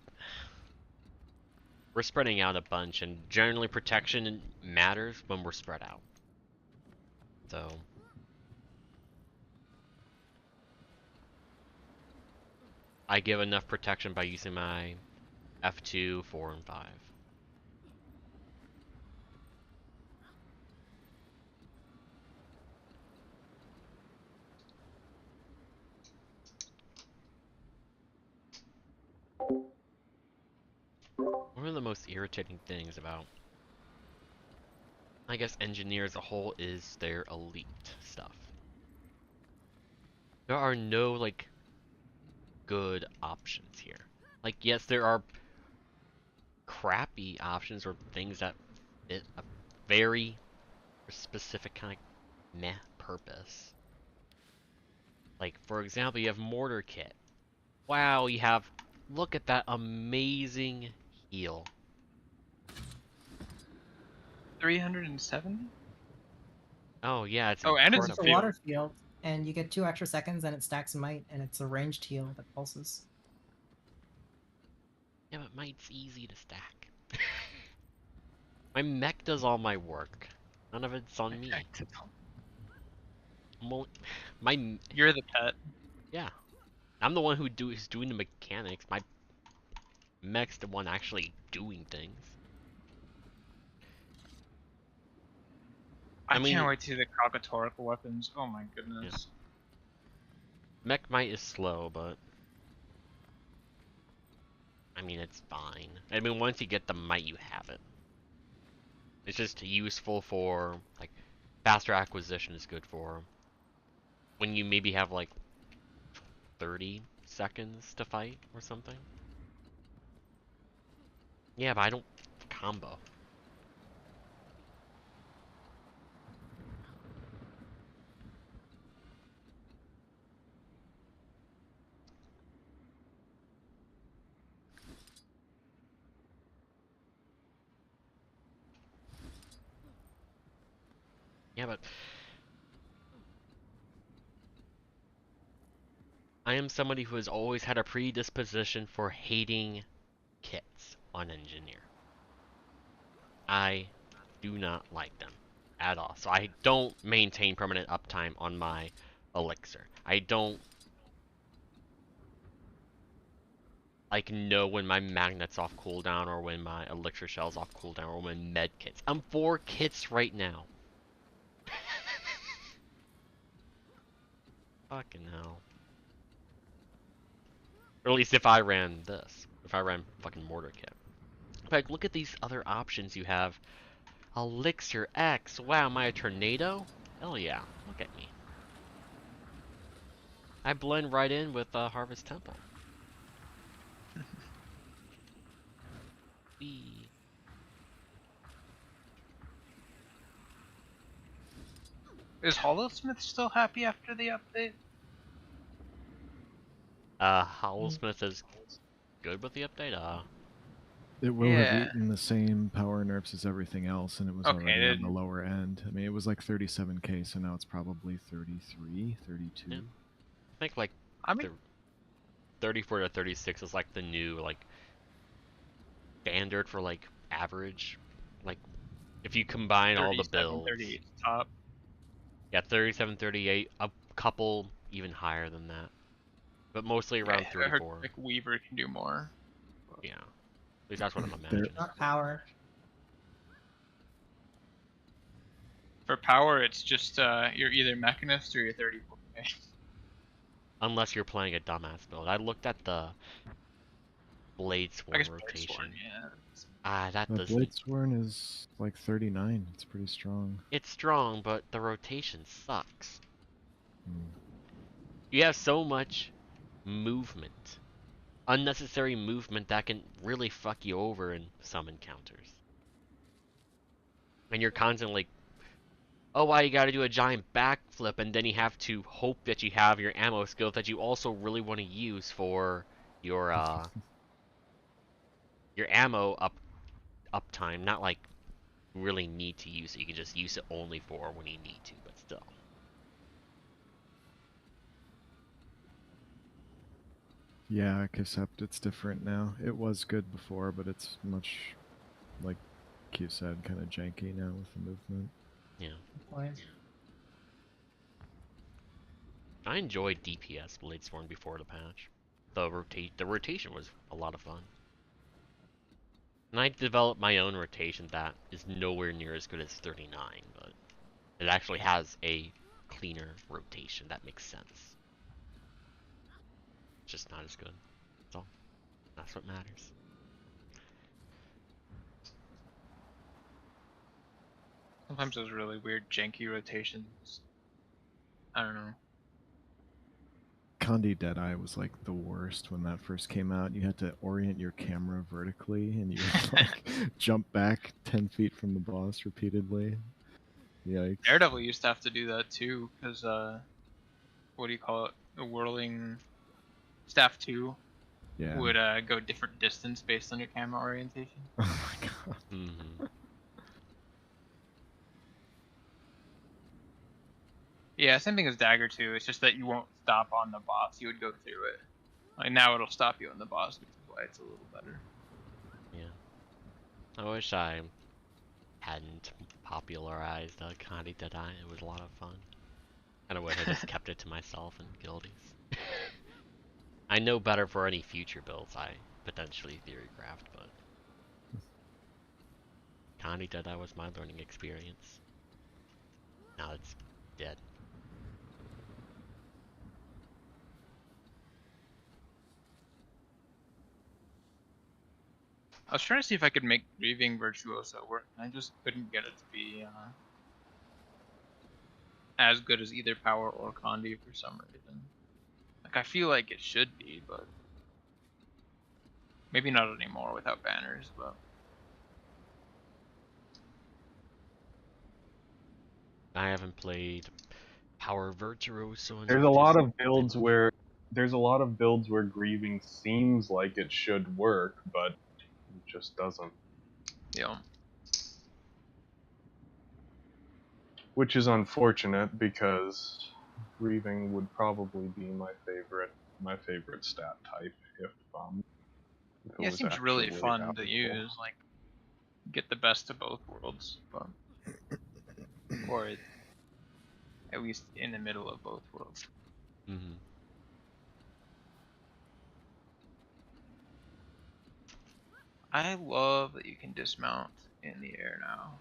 we're spreading out a bunch, and generally protection matters when we're spread out. So I give enough protection by using my F2, 4, and 5. One of the most irritating things about, I guess, engineers as a whole is their elite stuff. There are no, like, good options here. Like, yes, there are crappy options or things that fit a very specific kind of meh purpose. Like, for example, you have Mortar Kit. Wow, you have, look at that amazing heal. 307? Oh yeah, it's Oh, and it's It's a incredible. water field, and you get 2 extra seconds, and it stacks might, and it's a ranged heal that pulses. Yeah, but might's easy to stack. My mech does all my work. None of it's on me. My You're the pet. yeah, I'm the one who's doing the mechanics. My mech's the one actually doing things. I mean, can't wait to see the combinatorical weapons. Oh my goodness. Yeah. Mech might is slow, but I mean it's fine. I mean once you get the might, you have it. It's just useful for like faster acquisition is good for when you maybe have like 30 seconds to fight or something. Yeah, but I don't combo. Yeah, but I am somebody who has always had a predisposition for hating kits on engineer. I do not like them at all. So I don't maintain permanent uptime on my elixir. I don't like know when my magnet's off cooldown or when my elixir shell's off cooldown or when med kits. I'm 4 kits right now. Fucking hell. Or at least if I ran this. If I ran fucking Mortar Kit. Like, look at these other options you have. Elixir X. Wow, am I a tornado? Hell yeah. Look at me. I blend right in with Harvest Temple. Is Hollowsmith still happy after the update? Howlsmith is good with the update? It will have Yeah. eaten the same power nerfs as everything else, and it was Okay, already on the then- lower end. I mean, it was like 37k, so now it's probably 33, 32. Yeah. I think like I mean, 34 to 36 is like the new like standard for like average. Like if you combine all the 37, builds. 38 top. Yeah, 37, 38, a couple even higher than that. But mostly around I heard 34. like Weaver can do more. Yeah. At least that's what I'm imagining. Not power. For power, it's just you're either Mechanist or you're 34k. Unless you're playing a dumbass build. I looked at the Blade I guess Swarm rotation. Sworn, yeah. That The doesn't... Blade Sworn is like 39. It's pretty strong. It's strong, but the rotation sucks. You have so much movement, unnecessary movement that can really fuck you over in some encounters. And you're constantly like, oh, wow, you gotta do a giant backflip, and then you have to hope that you have your ammo skill that you also really want to use for your ammo uptime. Not like really need to use it. You can just use it only for when you need to, but still. Yeah, except it's different now. It was good before, but it's much, like Q said, kind of janky now with the movement. Yeah. I enjoyed DPS Bladesworn before the patch. The rotation was a lot of fun. And I developed my own rotation that is nowhere near as good as 39, but it actually has a cleaner rotation that makes sense. It's just not as good. That's all. That's what matters. Sometimes those really weird, janky rotations. I don't know. Condi Deadeye was like the worst when that first came out. You had to orient your camera vertically, and you would like jump back 10 feet from the boss repeatedly. Yikes. Daredevil used to have to do that too, because what do you call it? The whirling staff 2 Yeah. would go different distance based on your camera orientation. Oh my god. Mm-hmm. Yeah, same thing as Dagger 2. It's just that you won't stop on the boss. You would go through it. Like now it'll stop you on the boss, which is why it's a little better. Yeah. I wish I hadn't popularized Condi Deadeye. It was a lot of fun. And I wish I just kept it to myself and guildies. I know better for any future builds I potentially theorycraft, but Condi Deadeye was my learning experience. Now it's dead. I was trying to see if I could make Grieving Virtuoso work, and I just couldn't get it to be as good as either Power or Condi for some reason. Like, I feel like it should be, but maybe not anymore without banners, but... I haven't played Power Virtuoso. There's a lot of builds where Grieving seems like it should work, but it just doesn't. Yeah. Which is unfortunate because Grieving would probably be my favorite stat type if it Yeah, it was seems really actually fun to valuable. use, like, get the best of both worlds, but... or at least in the middle of both worlds. Mm-hmm. I love that you can dismount in the air now.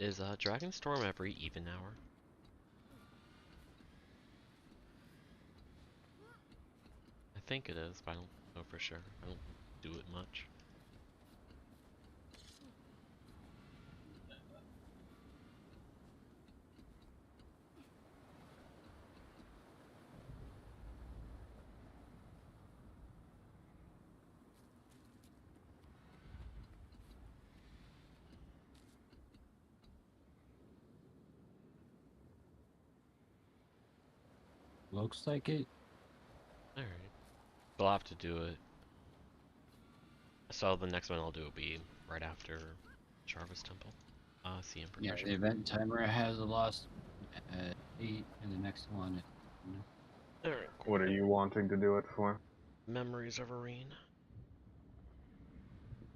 Is Dragon Storm every even hour? I think it is, but I don't know for sure. I don't do it much. Looks like it. Alright. But I'll have to do it. So the next one I'll do will be right after Jarvis Temple. CM Yeah, progression. the event timer has a loss at 8, and the next one. Alright. What are you wanting to do it for? Memories of Arene.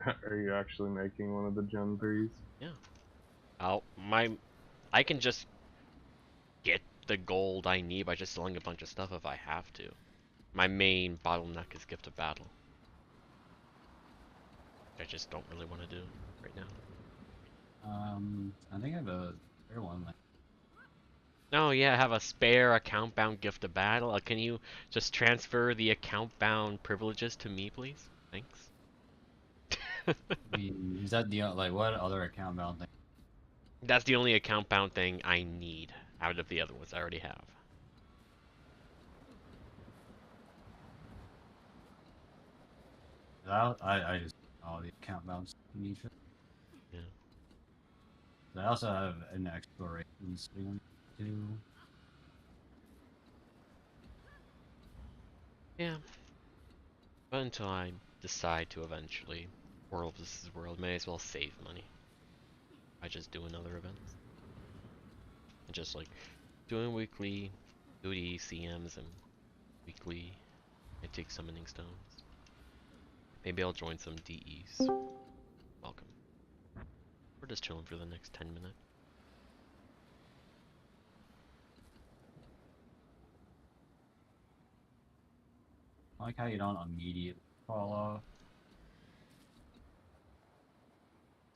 Are you actually making one of the Gen 3s? Yeah. I can just get the gold I need by just selling a bunch of stuff if I have to. My main bottleneck is Gift of Battle. I just don't really want to do right now. I think I have a fair one. Oh yeah, I have a spare account-bound Gift of Battle. Can you just transfer the account-bound privileges to me, please? Thanks. Is that the like what other account bound thing? That's the only account-bound thing I need out of the other ones I already have. I just all the account bounds you need. Yeah. I also have an exploration thing too. Yeah. But until I decide to eventually World vs. World, may as well save money. I just do another event. And just like doing weekly duty CMs and weekly antique summoning stones. Maybe I'll join some DEs. Welcome. We're just chilling for the next 10 minutes. I like how you don't immediately fall off.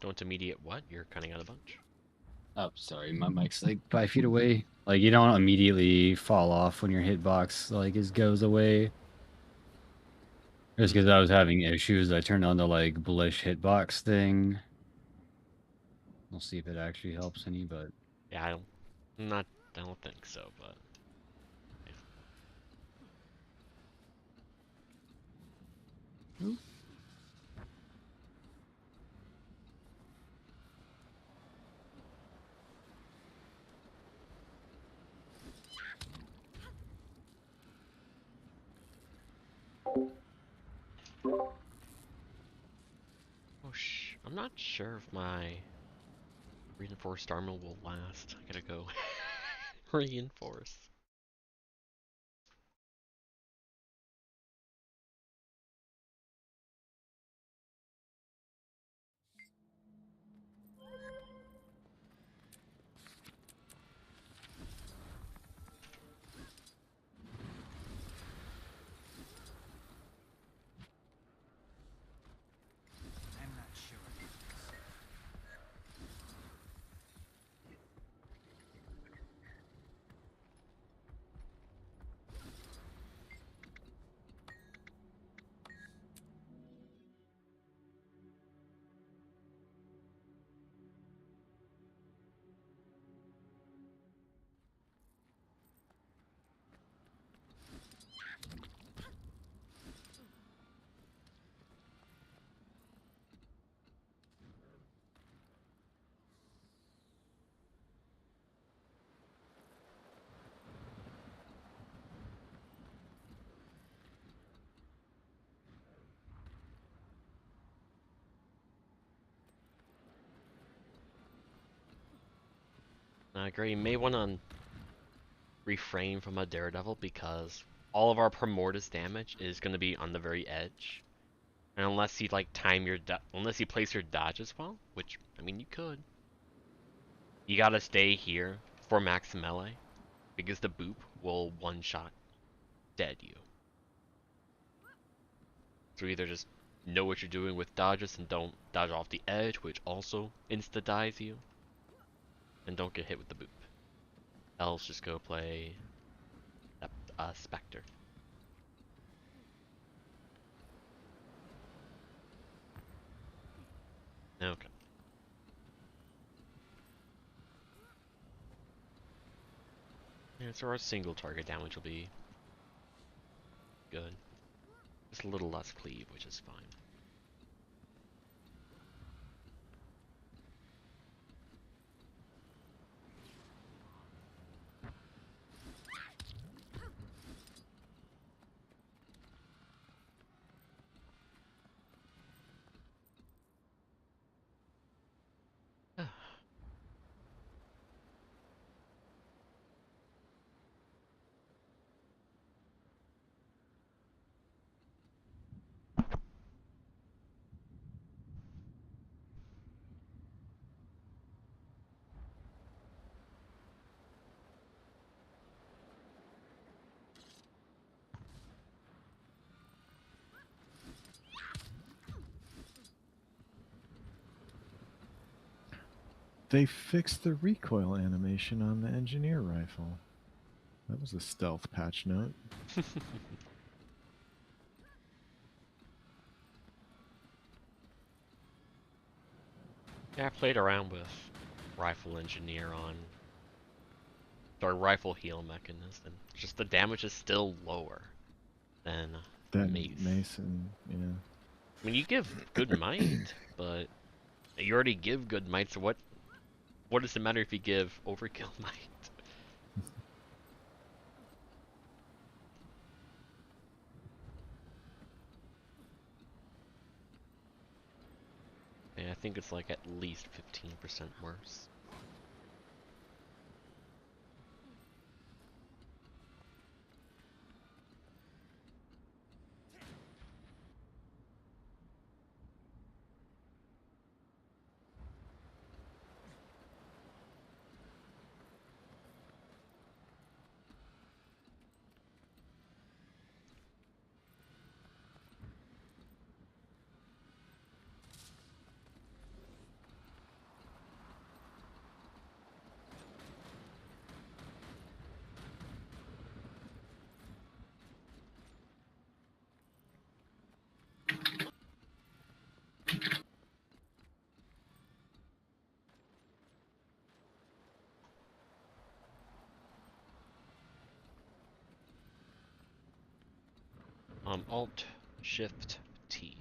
Don't immediate what? You're cutting out a bunch. Oh, sorry, my mic's like 5 feet away. Like you don't immediately fall off when your hitbox like goes away. Just because I was having issues, I turned on the like bullish hitbox thing. We'll see if it actually helps any, but Yeah, I don't think so, but I'm not sure if my reinforced armor will last. I gotta go reinforce. I'm not sure. I agree. You may want to refrain from a Daredevil because all of our Primordus damage is going to be on the very edge. And unless you like unless you place your dodges well, which I mean you could, you gotta stay here for max melee because the boop will one-shot dead you. So either just know what you're doing with dodges and don't dodge off the edge, which also insta-dies you. and don't get hit with the boop. Else just go play Spectre. Okay. Yeah, so our single target damage will be good. Just a little less cleave, which is fine. They fixed the recoil animation on the engineer rifle. That was a stealth patch note. Yeah, I played around with rifle engineer on our rifle heal mechanism. Just the damage is still lower than mace. Mason, yeah. I mean, you give good might, but you already give good might, so what does it matter if you give overkill might? Yeah, I think it's like at least 15% worse. Alt Shift T.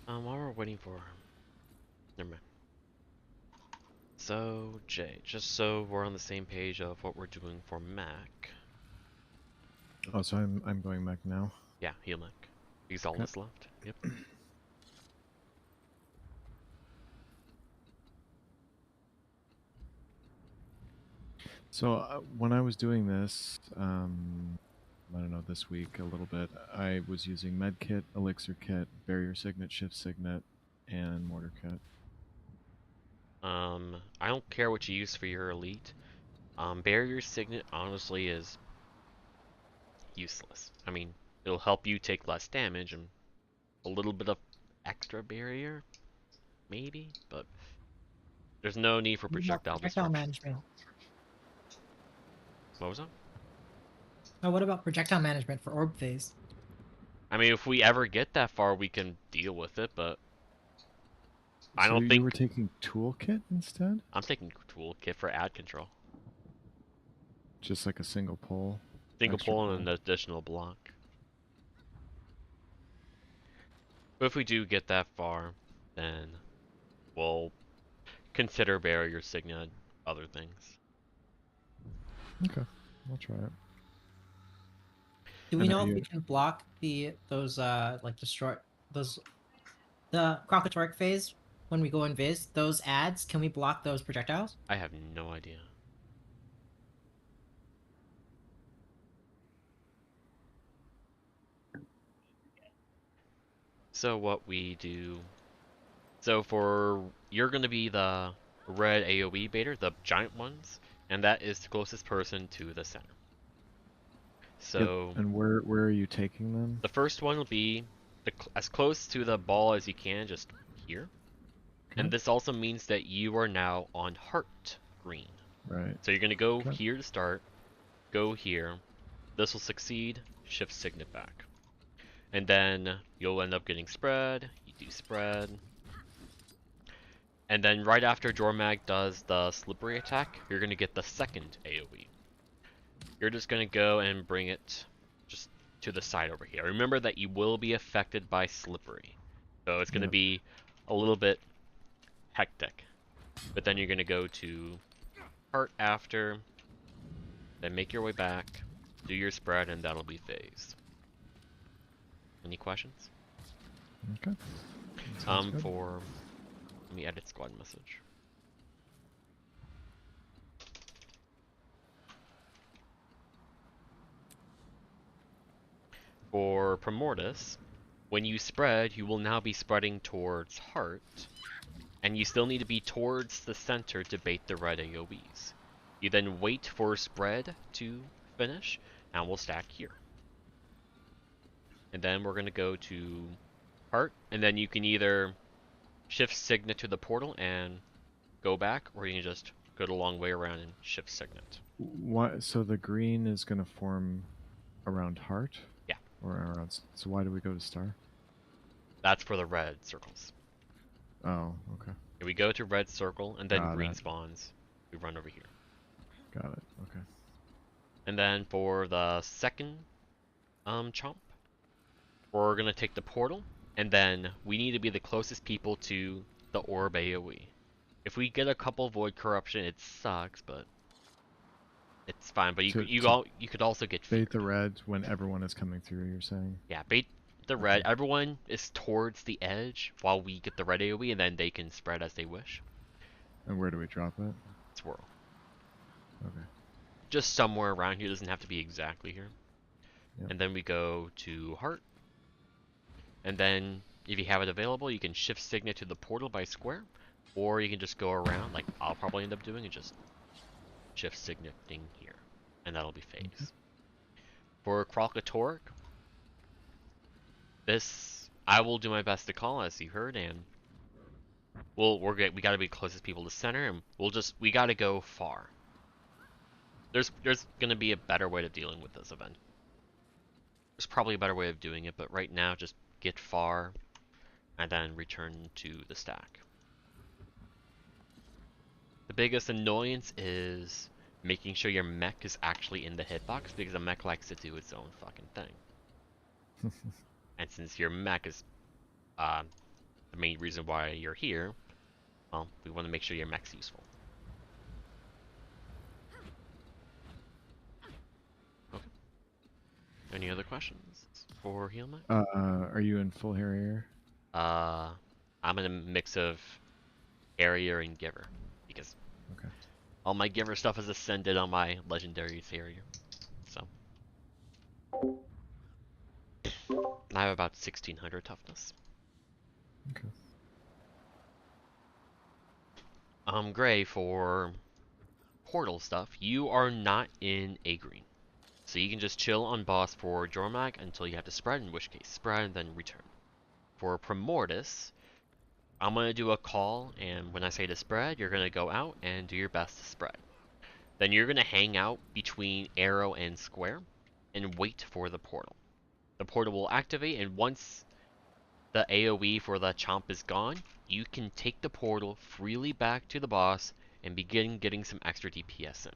While we're waiting for... Never mind. So, Jay, just so we're on the same page of what we're doing for Mac. Oh, so I'm going back now. Yeah, heal Mac. He's all that's left. Yep. So when I was doing this, I don't know, this week a little bit, I was using Medkit, Elixir Kit, Barrier Signet, Shift Signet, and Mortar Kit. I don't care what you use for your elite. Barrier Signet honestly is useless. I mean, it'll help you take less damage and a little bit of extra barrier, maybe, but there's no need for projectile disruption. management. What was that? Oh, what about projectile management for orb phase? I mean, if we ever get that far, we can deal with it, but I So don't you think... were taking Toolkit instead? I'm taking Toolkit for ad control. Just like a single pull? Single Extra pull and an additional block. But if we do get that far, then we'll consider Barrier Signet and other things. Okay, I'll try it. Do we And know are if you- we can block those the Crocotoric phase when we go invis? Those ads, can we block those projectiles? I have no idea. So what we do... So you're going to be the red AoE baiter, the giant ones, and that is the closest person to the center. So Yep. And where are you taking them? the first one will be as close to the ball as you can, just here. Okay. And this also means that you are now on heart green. Right. So you're going to go Okay. here to start, go here. This will succeed, shift Signet back. And then you'll end up getting spread, you do spread. And then right after Jormag does the slippery attack, you're going to get the second AoE. You're just going to go and bring it just to the side over here. Remember that you will be affected by slippery. So it's going to be a little bit hectic. But then you're going to go to heart after, then make your way back, do your spread, and that'll be phased. Any questions? Okay. Sounds good. Let me edit squad message. For Primordius, when you spread, you will now be spreading towards heart, and you still need to be towards the center to bait the red AoEs. You then wait for spread to finish, and we'll stack here. And then we're going to go to heart, and then you can either shift Signet to the portal and go back, or you can just go the long way around and shift Signet. Why? So the green is going to form around heart? Yeah. Or around... So why do we go to star? That's for the red circles. Oh, okay. We go to red circle, and then Got green it. spawns. We run over here. Got it. Okay. And then for the second chomp, we're going to take the portal, and then we need to be the closest people to the orb AoE. If we get a couple void corruption, it sucks, but it's fine. But you could also get bait the red when everyone is coming through, you're saying? Yeah, bait the red. Everyone is towards the edge while we get the red AoE, and then they can spread as they wish. And where do we drop it? Swirl. Okay. Just somewhere around here. Doesn't have to be exactly here. Yep. And then we go to heart. And then if you have it available, you can shift Signet to the portal by square, or you can just go around, like I'll probably end up doing, and just shift Signeting here, and that'll be phase. Okay. For Crocotoric, this I will do my best to call, as you heard, and we gotta be closest people to center, and we gotta go far. There's gonna be a better way of dealing with this event. There's probably a better way of doing it, but right now just get far and then return to the stack. The biggest annoyance is making sure your mech is actually in the hitbox, because the mech likes to do its own fucking thing. And since your mech is the main reason why you're here, well, we want to make sure your mech's useful. Okay. Any other questions for heal mech? Are you in full Harrier? I'm in a mix of Harrier and Giver, because Okay. all my Giver stuff is ascended on my legendary Harrier. So I have about 1600 toughness. Okay. Gray, for portal stuff, you are not in A green. So you can just chill on boss for Jormag until you have to spread, in which case spread and then return. For Primordus, I'm going to do a call, and when I say to spread, you're going to go out and do your best to spread. Then you're going to hang out between arrow and square and wait for the portal. The portal will activate, and once the AoE for the chomp is gone, you can take the portal freely back to the boss and begin getting some extra DPS in.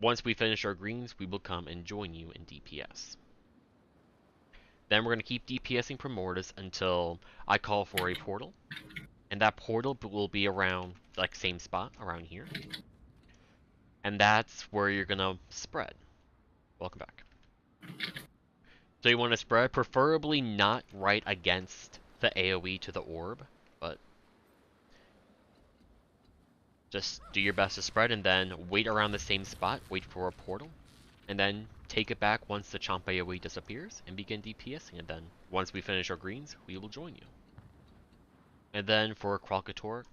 Once we finish our greens, we will come and join you in DPS. Then we're going to keep DPSing Primordus until I call for a portal. And that portal will be around, like, same spot, around here. And that's where you're going to spread. Welcome back. So you want to spread, preferably not right against the AoE to the orb, but just do your best to spread, and then wait around the same spot, wait for a portal, and then take it back once the chomp AoE disappears, and begin DPSing, and then once we finish our greens, we will join you. And then for Kralkatork,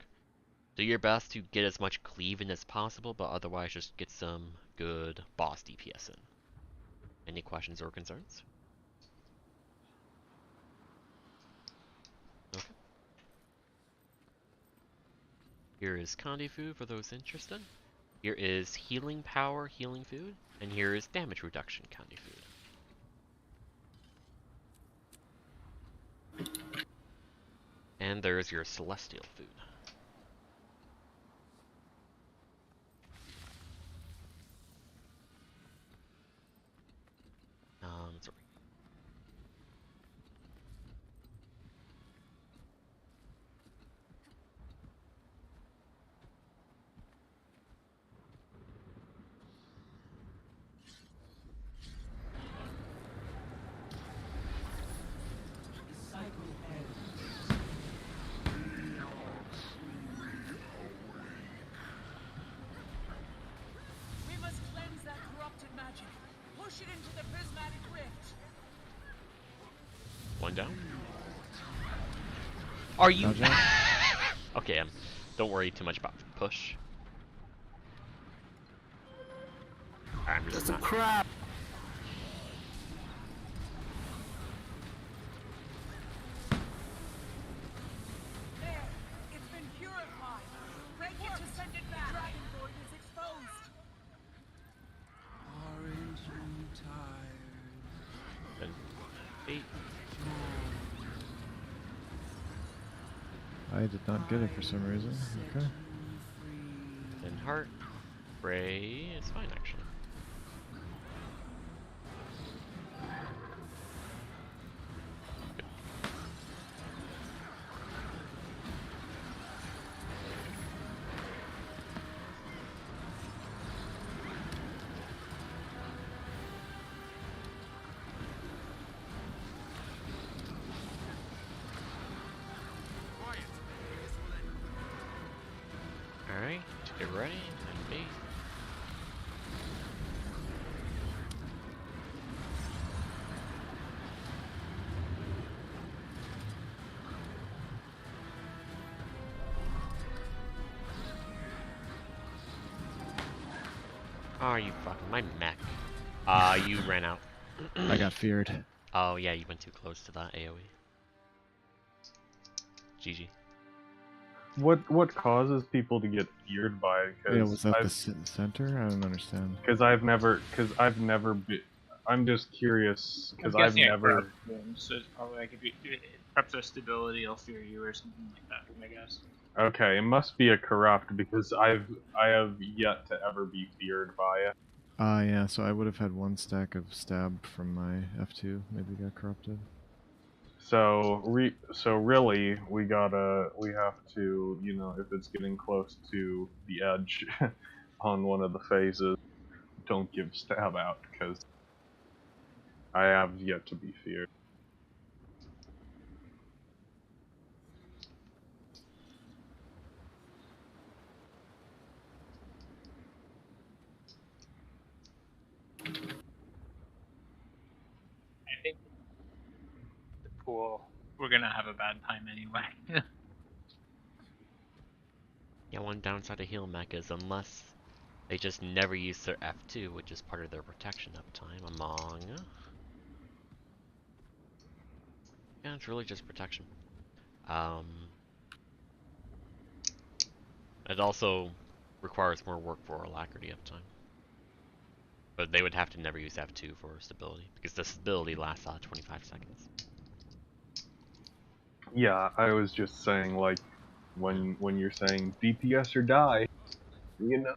do your best to get as much cleave in as possible, but otherwise just get some good boss DPS in. Any questions or concerns? Okay. Here is Kandi food for those interested. Here is healing power, healing food, and here is damage reduction, Kandi food. And there's your celestial food. Sorry. We must cleanse that corrupted magic. Push it into the prismatic rift. One down. Are you? Dodge out. Okay, don't worry too much about push. I'm just That's a not. crap. There, it's been purified. Break it to send it back. Dragon Void is exposed. Aren't you tired? Then 8. I did not get it for some reason. Okay. Then heart. Ray is fine actually. Alright, get ready and bait. Oh, you fucking my mech. You ran out. I got feared. Oh yeah, you went too close to that AoE. GG. What causes people to get feared by? Yeah, was that I've, the center? I don't understand. Because I've never been. I'm just curious because I'm I've guessing never. So it's probably like if you Perhaps the stability will fear you or something like that, I guess. Okay, it must be a corrupt because I have yet to ever be feared by it. Yeah, so I would have had 1 stack of stab from my F2, maybe got corrupted. So really we have to, you know, if it's getting close to the edge on one of the phases, don't give stab out because I have yet to be feared. I think the pool, we're gonna have a bad time anyway. Yeah, one downside of heal mech is unless they just never use their F2, which is part of their protection uptime among... Yeah, it's really just protection. It also requires more work for alacrity uptime. But they would have to never use F2 for stability, because the stability lasts 25 seconds. Yeah, I was just saying, like, when you're saying DPS or die, you know.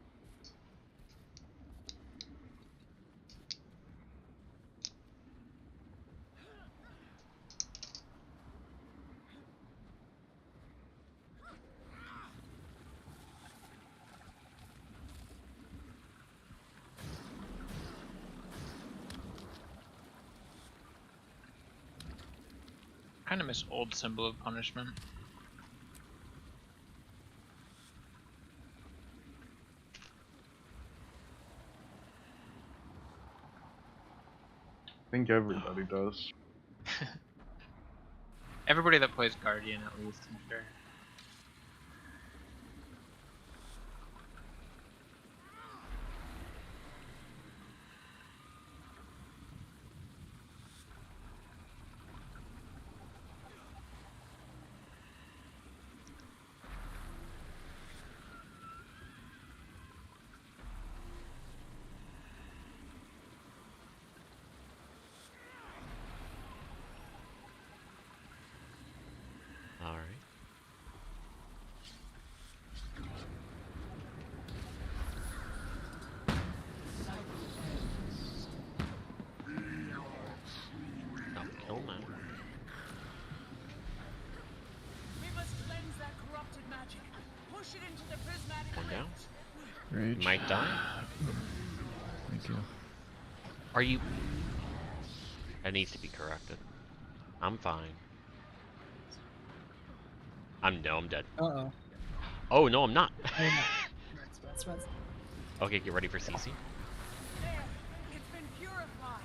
Kind of miss old Symbol of Punishment. I think everybody does. Everybody that plays Guardian, at least, I'm sure. Alright. I'll kill now. We must cleanse that corrupted magic. Push it into the prismatic One down. Rage. You might die. Thank you. Are you... That needs to be corrected. I'm fine. I'm dead. Uh-oh. Oh, no, I'm not. Reds. Okay, get ready for CC. There. It's been purified.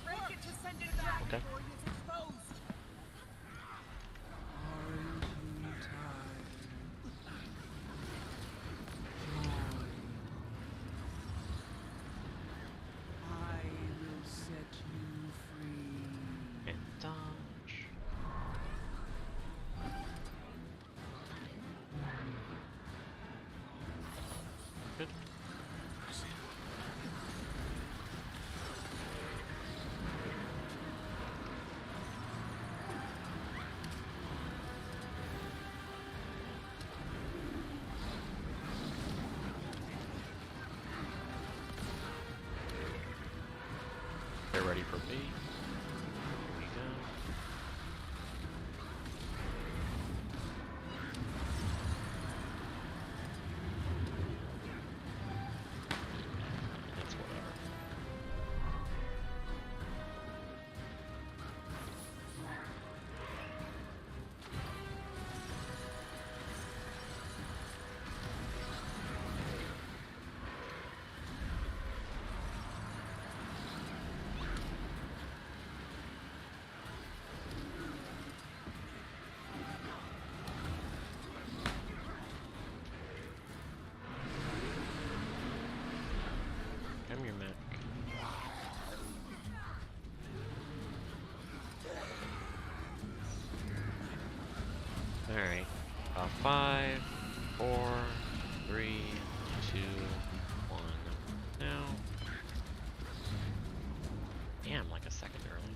Break it to send it back Okay. before it is exposed. Aren't you tired? I will set you free. And dodge. Good. They're ready for B. Here we go. It's whatever. Come here, Mac. Alright. 5, 4, 3, 2, 1. Now. Damn, like a second early.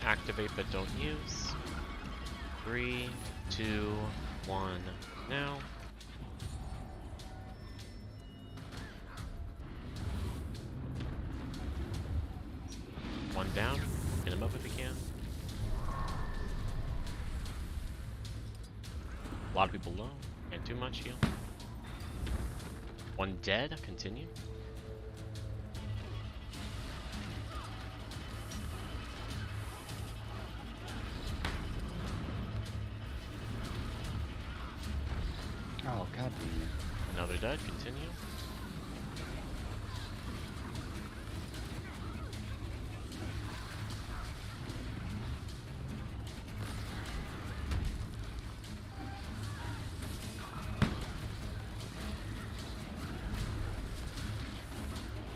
activate but don't use. 3, 2, 1, now. One down, hit him up if you can. A lot of people low, and too much heal. One dead, continue. Oh, god damn it. Another dead, continue.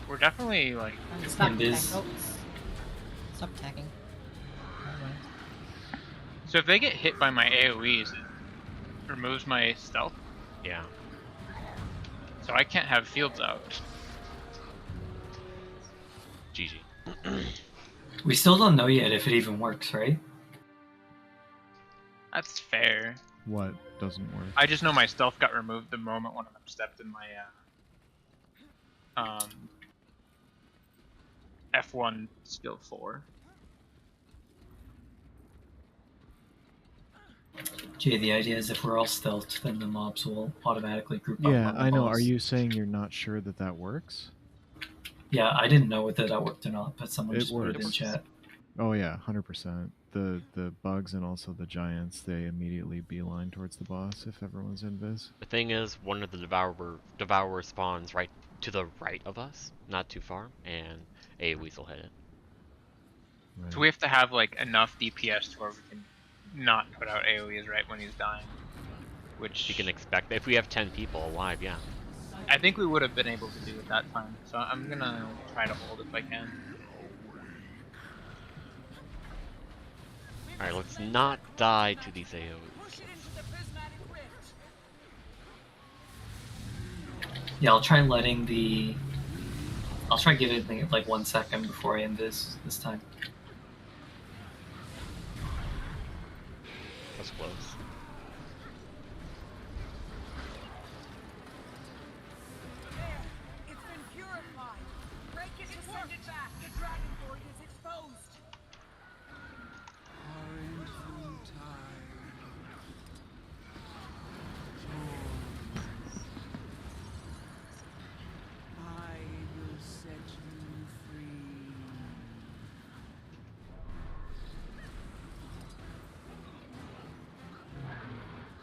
We're definitely like. Stop And attacking. this- Oh, stop attacking. Never mind. So if they get hit by my AoEs, it removes my stealth. Yeah. So I can't have fields out. GG. We still don't know yet if it even works, right? That's fair. What doesn't work? I just know my stealth got removed the moment one of them stepped in my F1 skill 4. Jay, the idea is if we're all stealthed, then the mobs will automatically group up. Yeah, on the I know. boss. Are you saying you're not sure that that works? Yeah, I didn't know whether that worked or not, but someone It just put it in works. chat. Oh yeah, 100%. The bugs and also the giants, they immediately beeline towards the boss if everyone's invis. The thing is, one of the devourer spawns right to the right of us, not too far, and AoEs will hit it. Right. So we have to have like enough DPS to where we can not put out AoEs right when he's dying. Which You can expect if we have 10 people alive, yeah. I think we would have been able to do at that time. So I'm gonna try to hold if I can. Alright, let's not die to these AoEs. Push it into the prismatic rift. Yeah, I'll try letting the. I'll try giving it like 1 second before I invis this time. That's close. There, it's been purified. Break it to send it back. The dragon void is exposed. Aren't you tired? I will set you free.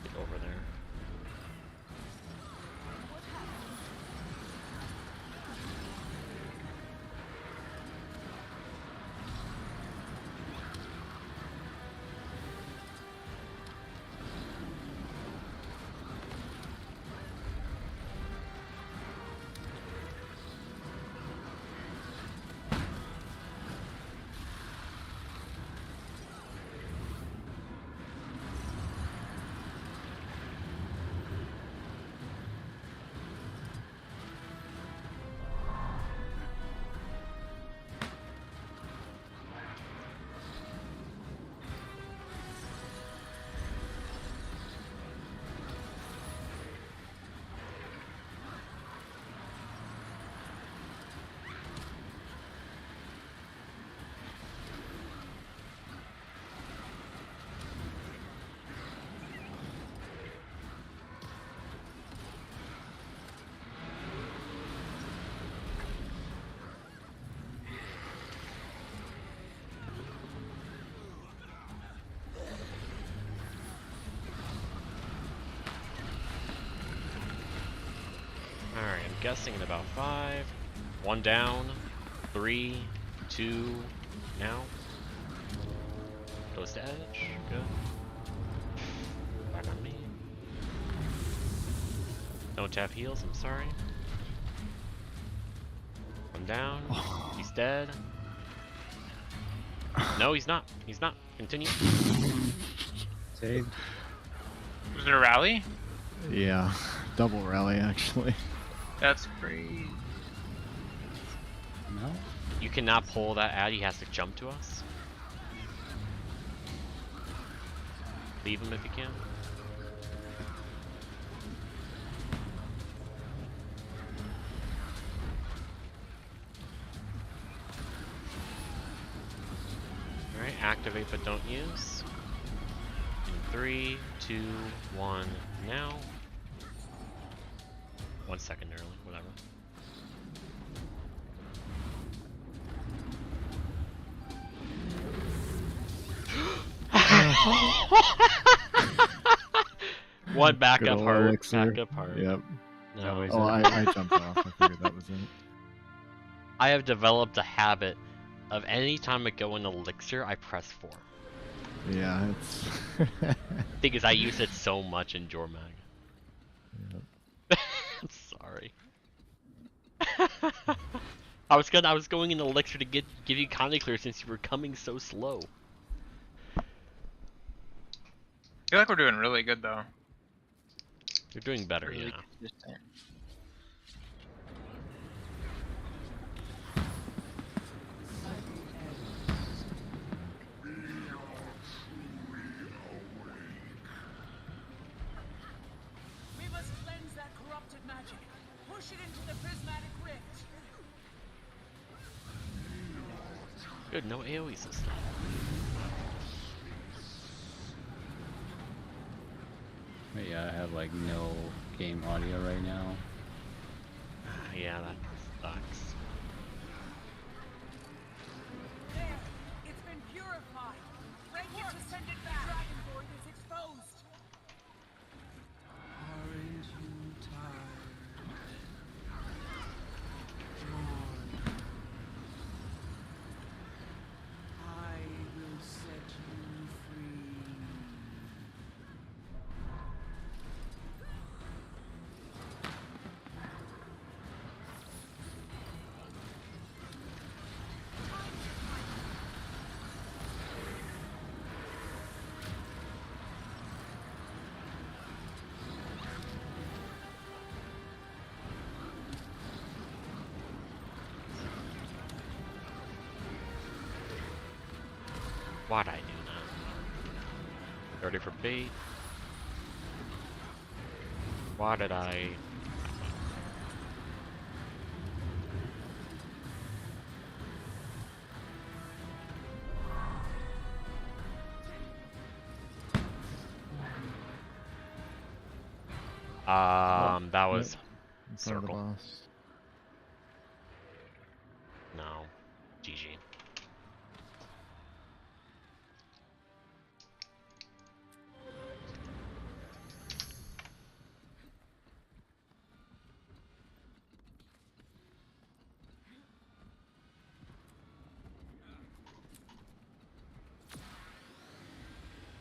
Get over there. Alright, I'm guessing in about 5. 1 down. 3, 2, now. Goes to edge. Good. Back on me. Don't tap heals, I'm sorry. 1 down. He's dead. No, he's not. He's not. Continue. Saved. Was it a rally? Yeah, double rally actually. That's crazy. No? You cannot pull that ad, he has to jump to us. Leave him if you can. Alright, activate but don't use. In 3, 2, 1, now. 1 second early, whatever. One backup old heart. elixir. Backup heart. Yep. No. Oh, I jumped off. I figured that was it. I have developed a habit of any time I go in elixir, I press 4. Yeah, it's. Thing is, I use it so much in Jormag. Yep. I'm sorry. I was going in elixir to give you Connie clear since you were coming so slow. I feel like we're doing really good though. You're doing better, Really yeah. consistent. We must cleanse that corrupted magic. Push it into the prismatic rift. Good, no AoE system. But yeah, I have like no game audio right now. Yeah, that sucks. There, it's been purified. Break it to send it back. Dragon Void is exposed. Aren't you tired? Come on. I will set you free. Why'd I do that? Ready for bait. Why did I? That was In front of the circle. boss. No, GG.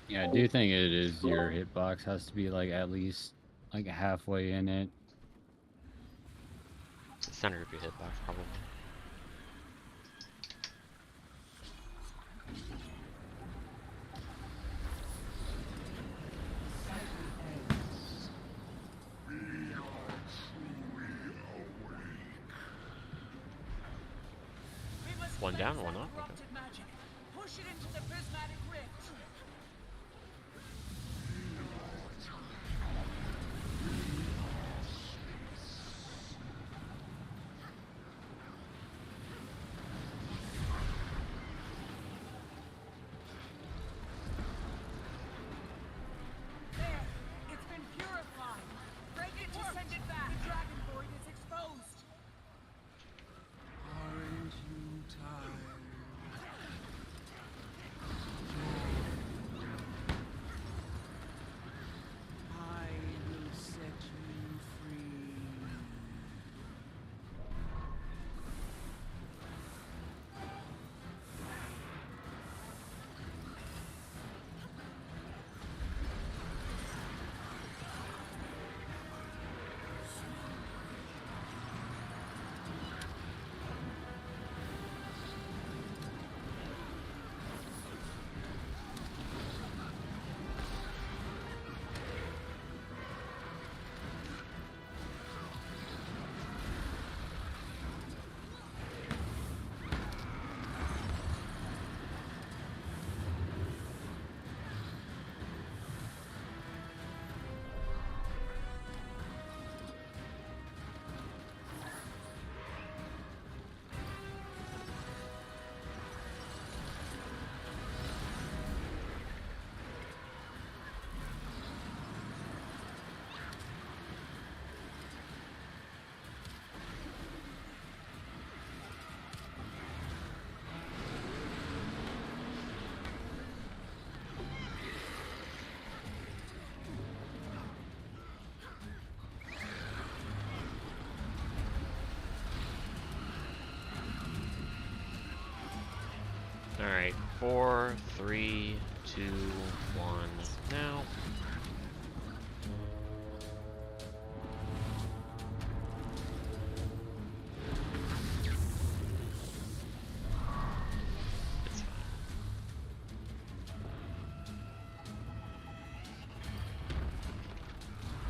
Yeah, I do think it is your hitbox has to be like at least like halfway in it. Center of your hitbox, probably. We must One down, cleanse one that up, okay. corrupted magic. Push it into the prismatic rift. There, it's been purified. Break it to send it back. The Dragon Void is exposed. Aren't you tired? 4, 3, 2, 1, now. It's fine.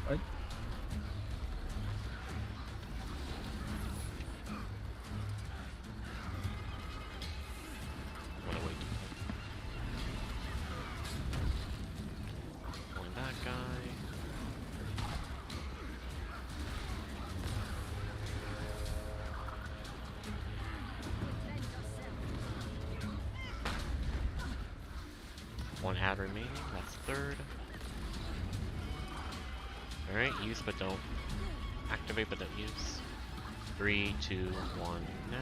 What? I'm gonna wait. Pulling that guy. One ad remaining, that's third. Alright, use but don't activate but don't use. 3, 2, 1, now.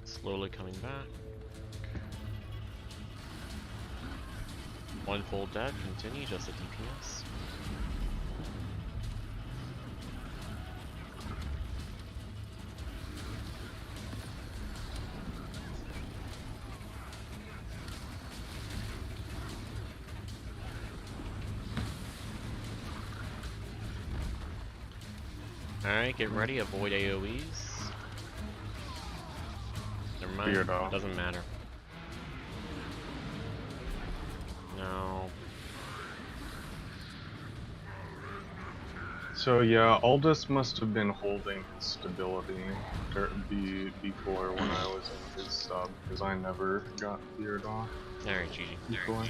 Slowly coming back. One full dead, continue, just a DPS. Alright, get ready, avoid AoEs. Never mind, Weirdo. doesn't matter. No. So yeah, Aldous must have been holding his stability before when I was in his sub, because I never got feared off Alright, GG. before.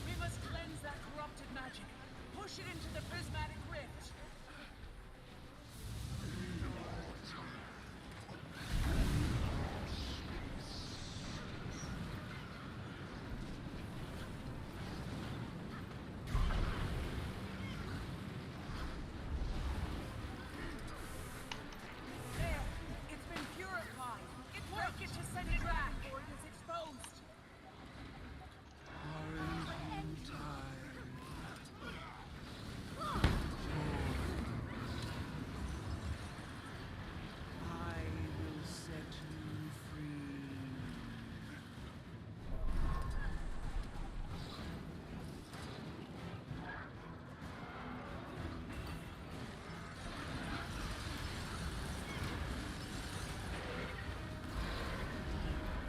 We must cleanse that corrupted magic. Push it into the prismatic rift. There, it's been purified. Break it to send it back, or it is exposed. Aren't you tired? I will set you free.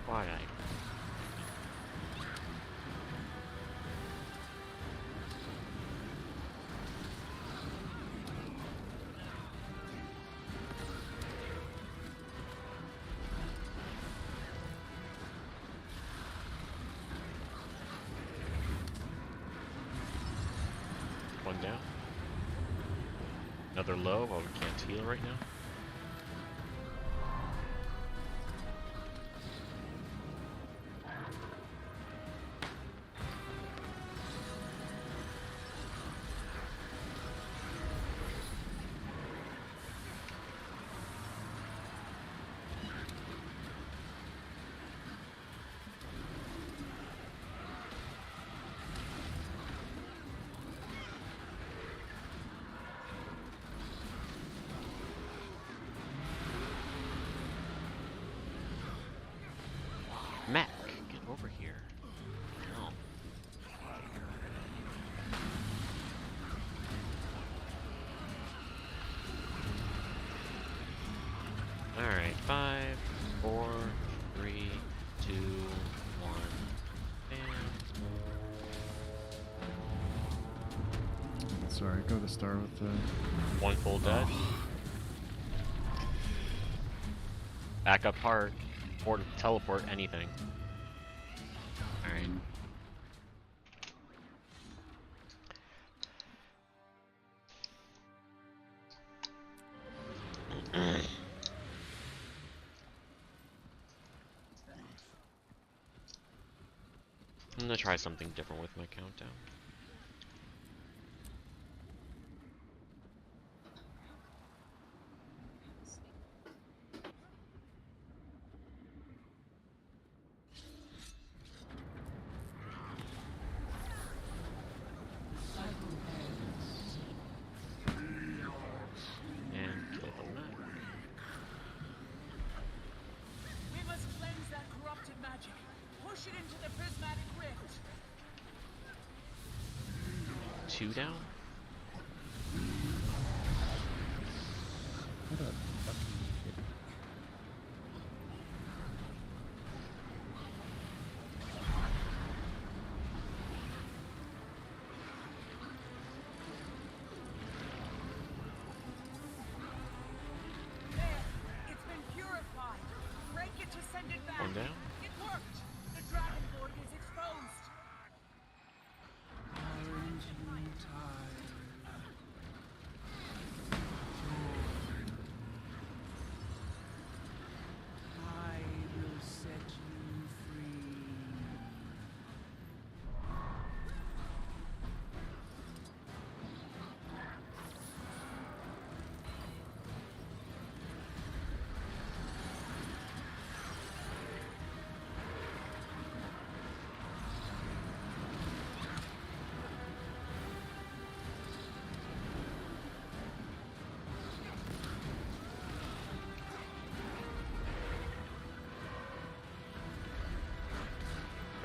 Why I? One down. Another low while we can't heal right now. Sorry, go to star with the... One full dead. Back up heart. Or teleport anything. Alright. I'm gonna try something different with my countdown. And kill the mech. We must cleanse that corrupted magic. Push it into the prismatic rift. 2 down? What a fucking shit. There, it's been purified. Break it to send it back. 1 down? It worked. The dragon void is exposed. Aren't you tired? I will set you free.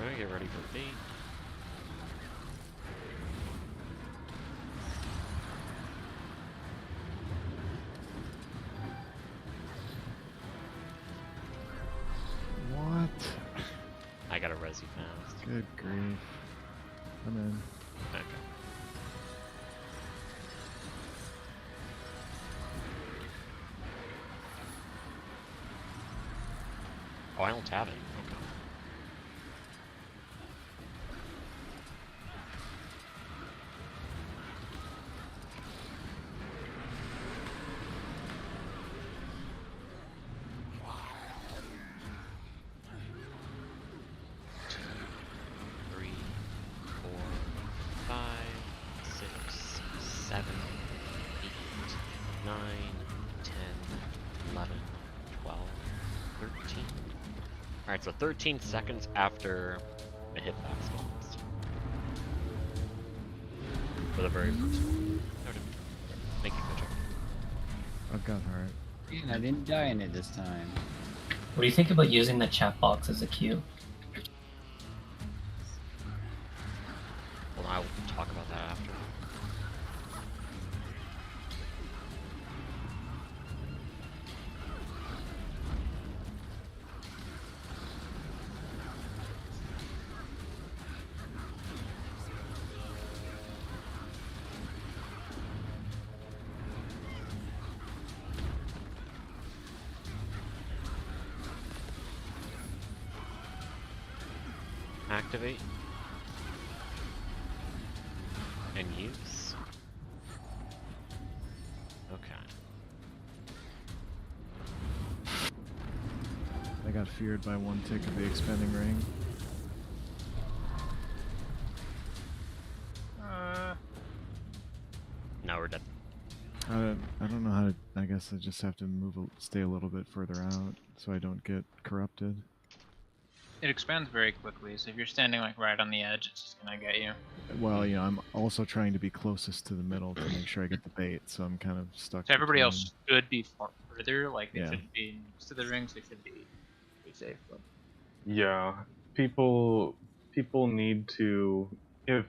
Alright, get ready for bait. What? I gotta res you fast. Good grief. I'm in. Okay. Oh, I don't have it. Okay. Three, 4, 5, 6, 7, 8, 9, 10, 11, 12, 13. Alright, so 13 seconds after the hitbox spawns. For the very first one. Noted. Thank you, Coach. I've got heart. Man, I didn't die in it this time. What do you think about using the chat box as a queue? Well, I will talk about that after. Activate and use. Okay. I got feared by one tick of the expending ring. Now we're dead. I don't know how to. I guess I just have to stay a little bit further out so I don't get corrupted. It expands very quickly, so if you're standing like right on the edge, it's just gonna get you. Well, you know, I'm also trying to be closest to the middle to make sure I get the bait, so I'm kind of stuck. So everybody between- else should be further, like they Yeah. shouldn't be next to the rings, they should be safe. But Yeah, people need to, if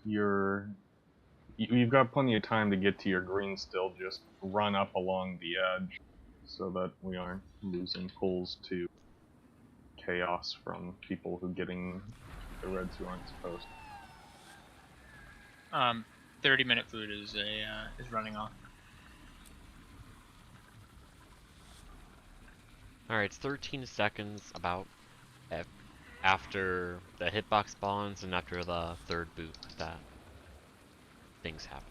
you've got plenty of time to get to your green still, just run up along the edge so that we aren't losing pulls to chaos from people who getting the reds who aren't supposed. 30-minute food is running off. Alright, it's 13 seconds about after the hitbox spawns and after the third boot that things happen.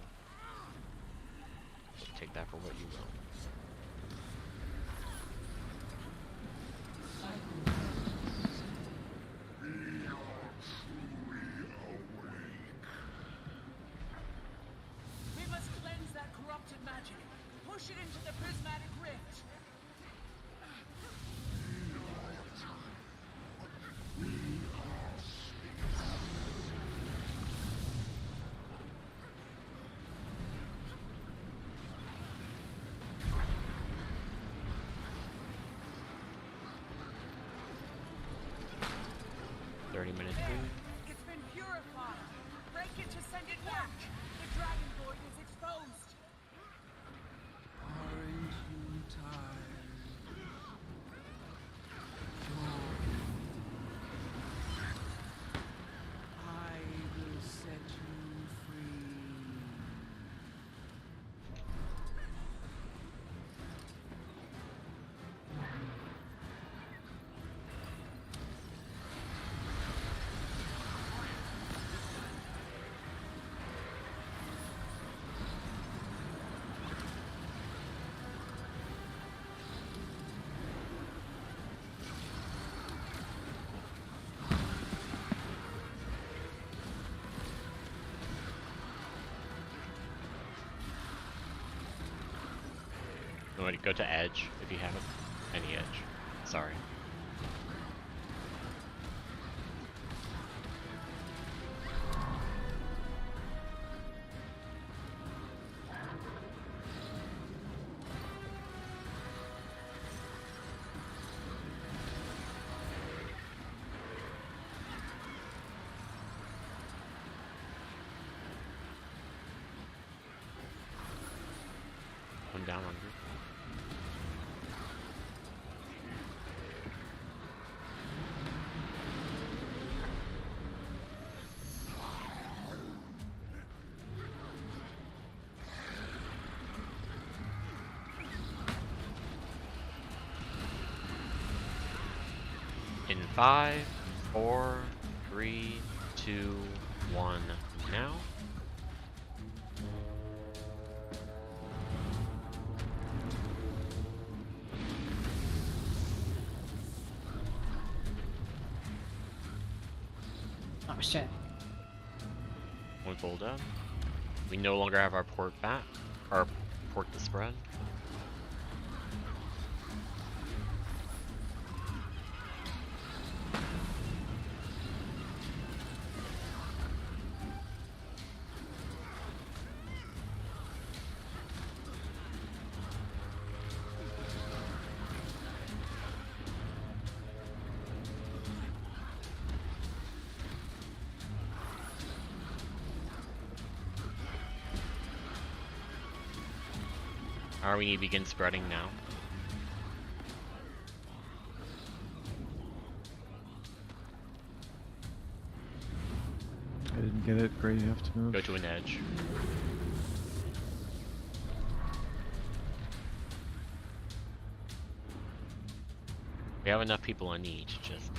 So take that for what you will. We must cleanse that corrupted magic. Push it into the prismatic rift. Minute food. It's been purified. Break it to send it back. The dragon void is exposed. Aren't you tired? I will set you free. You want to go to edge if you haven't. Any edge. Sorry. One down on group. In 5, 4, 3, 2, 1, now. Oh shit. One full down. We no longer have our port back. Our port to spread. Alright, we need to begin spreading now. I didn't get it. Great, you have to move. Go to an edge. We have enough people on each, just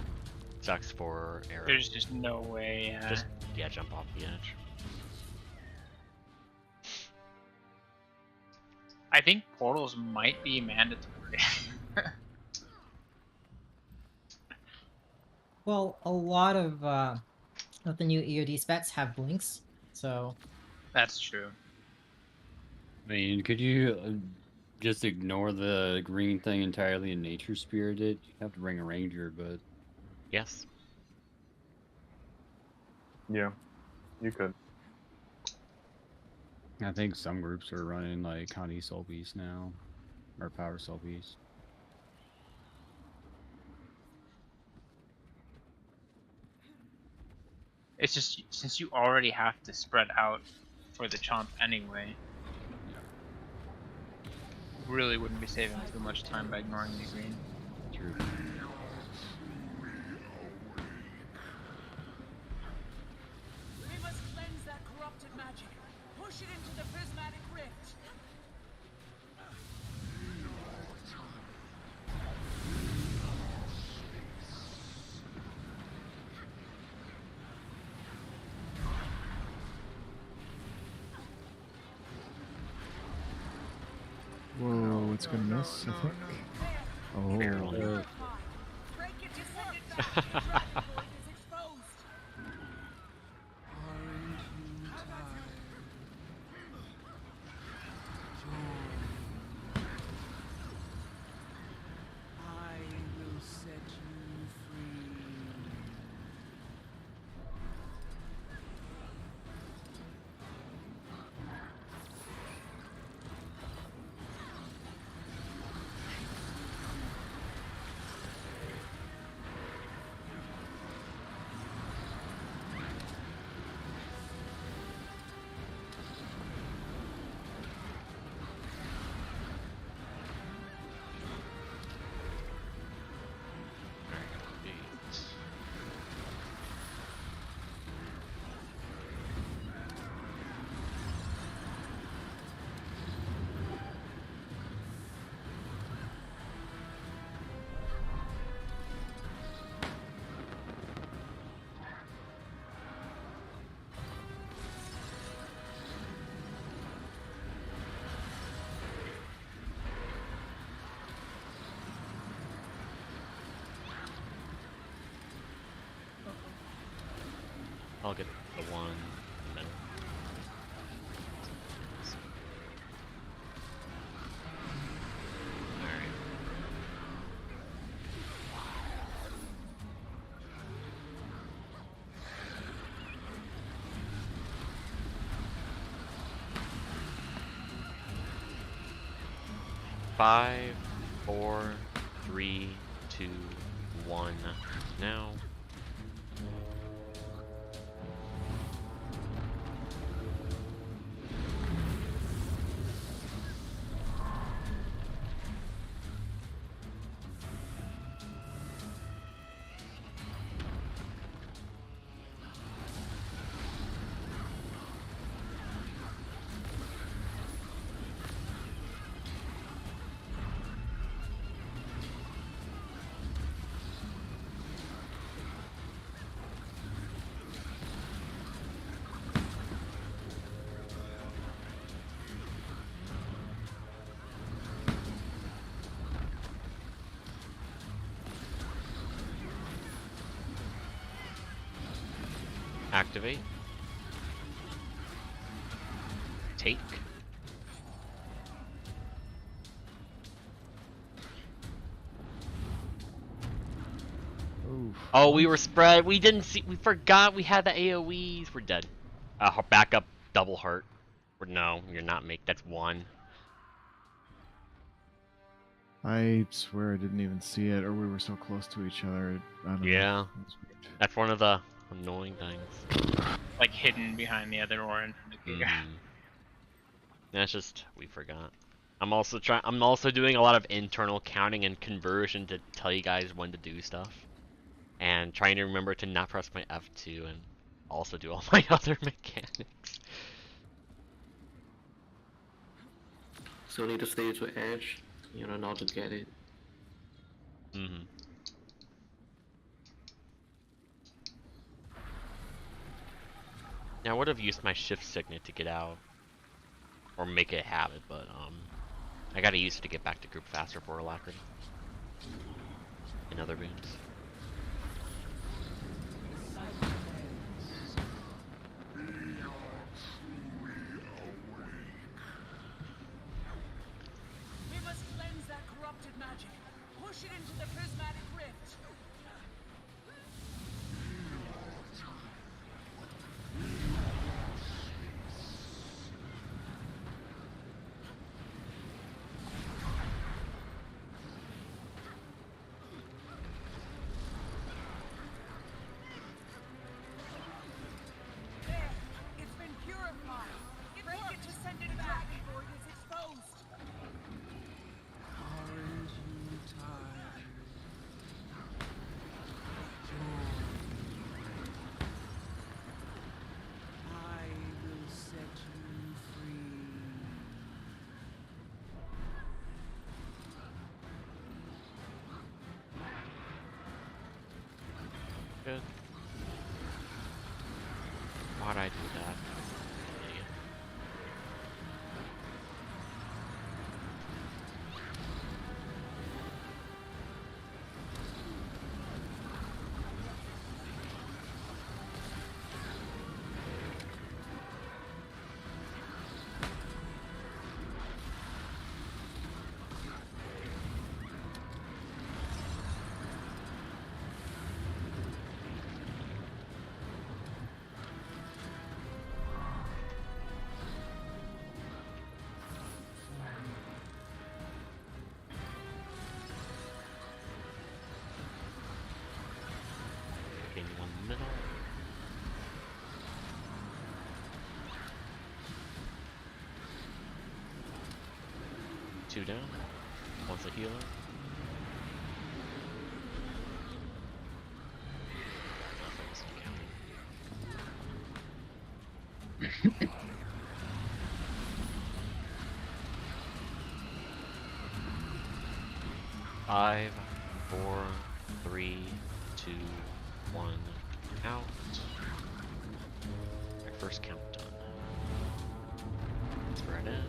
sucks for arrows. There's just no way. Just, yeah, jump off the edge. I think portals might be mandatory. Well, a lot of the new EOD specs have blinks, so That's true. I mean, could you just ignore the green thing entirely and nature spirit it? You have to bring a ranger, but Yes. Yeah, you could. I think some groups are running like Connie Soul Beast now, or Power Soul Beast. It's just since you already have to spread out for the chomp anyway. Really wouldn't be saving too much time by ignoring the green. True. We must cleanse that corrupted magic. it's gonna miss, I think. Oh. Barely. Break it to send it back. The dragon void is exposed. Aren't you tired? I will set you free. I'll get the one minute. Alright. Five, 4, 3, 2, 1. Now. Activate. Take. Oof. Oh, we were spread. We didn't see. We forgot we had the AoEs. We're dead. Back up. Double heart. Or no, you're not make. That's 1. I swear I didn't even see it, or we were so close to each other. I don't know. Yeah. It was weird. That's one of the annoying things. Like hidden behind the other orange indicator. That's just we forgot. I'm also doing a lot of internal counting and conversion to tell you guys when to do stuff, and trying to remember to not press my F2 and also do all my other mechanics. So you need to stay to edge, you know, not to get it. Now I would have used my shift signet to get out, or make it habit, but I gotta use it to get back to group faster for alacrity and other boons. We must cleanse that corrupted magic. Push it into the prismatic rift. There, it's been purified. Break it to send it back. The void is exposed. Aren't you tired? I will set you free. Good. Why'd I do that? Idiot. 2 down. Once a healer. Nothing's counting. 5, 4, 3, 2, 1, out. My first count done. Spread in.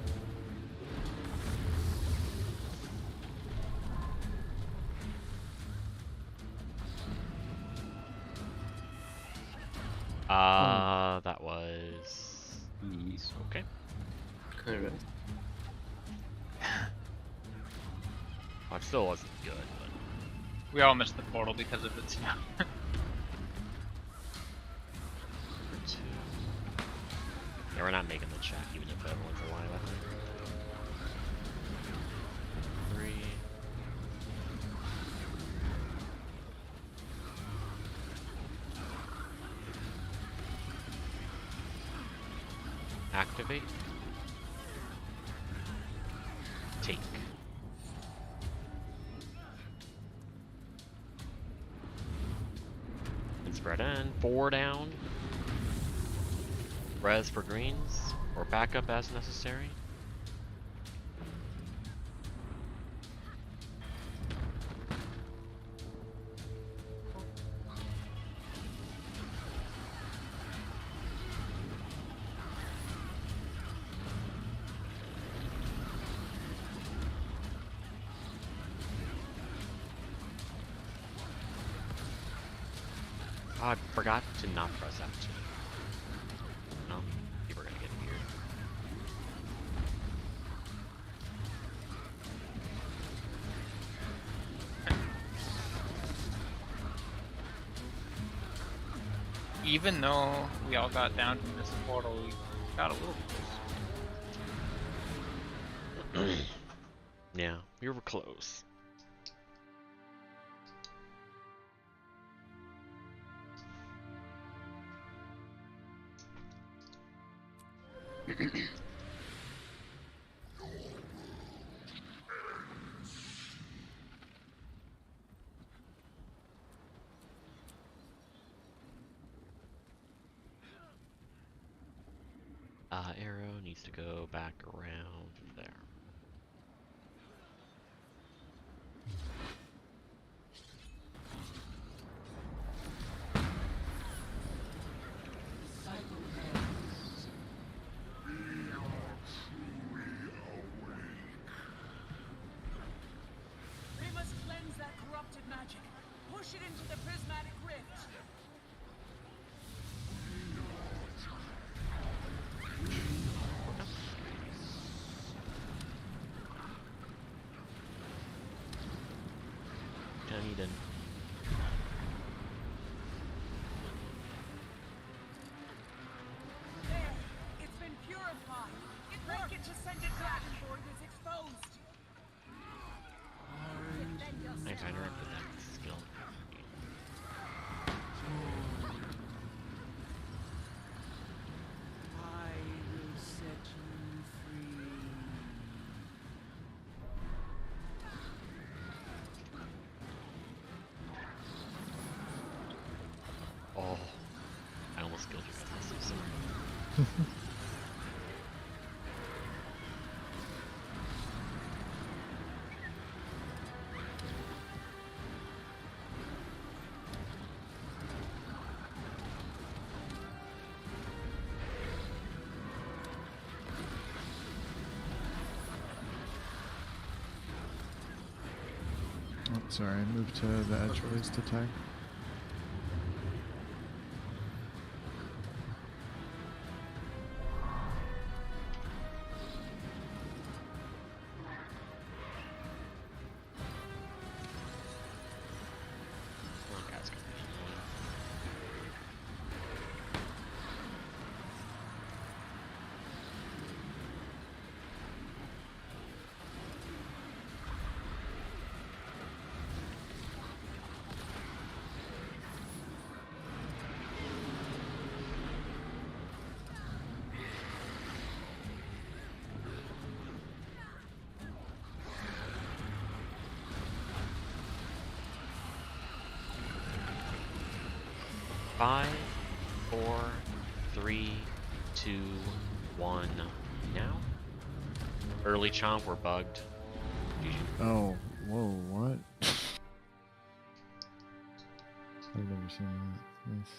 That was okay. Correct. Well, it still wasn't good, but We all missed the portal because of it. number 2. Yeah, we're not making the check, even if everyone's alive, I think. 3. Activate. Take. And spread in. 4 down. Res for greens, or backup as necessary. I forgot to not press F2. No, people are gonna get weird. Even though we all got down from this portal, we got a little close. Yeah, we were close. Arrow needs to go back around there. We must cleanse that corrupted magic. Push it into the prismatic rift. Eden. There, it's been purified. Break it to send it back. Void is exposed. Nice, I interrupted that skill. I will set you free. Oh, I almost killed you guys. I'm so sorry. Oh, sorry, I moved to the edge place to tag. Well, guys, come on. 5, 4, 3, 2, 1. Now. Early chomp, we're bugged. GG. Oh, whoa, what? I've never seen that. Nice.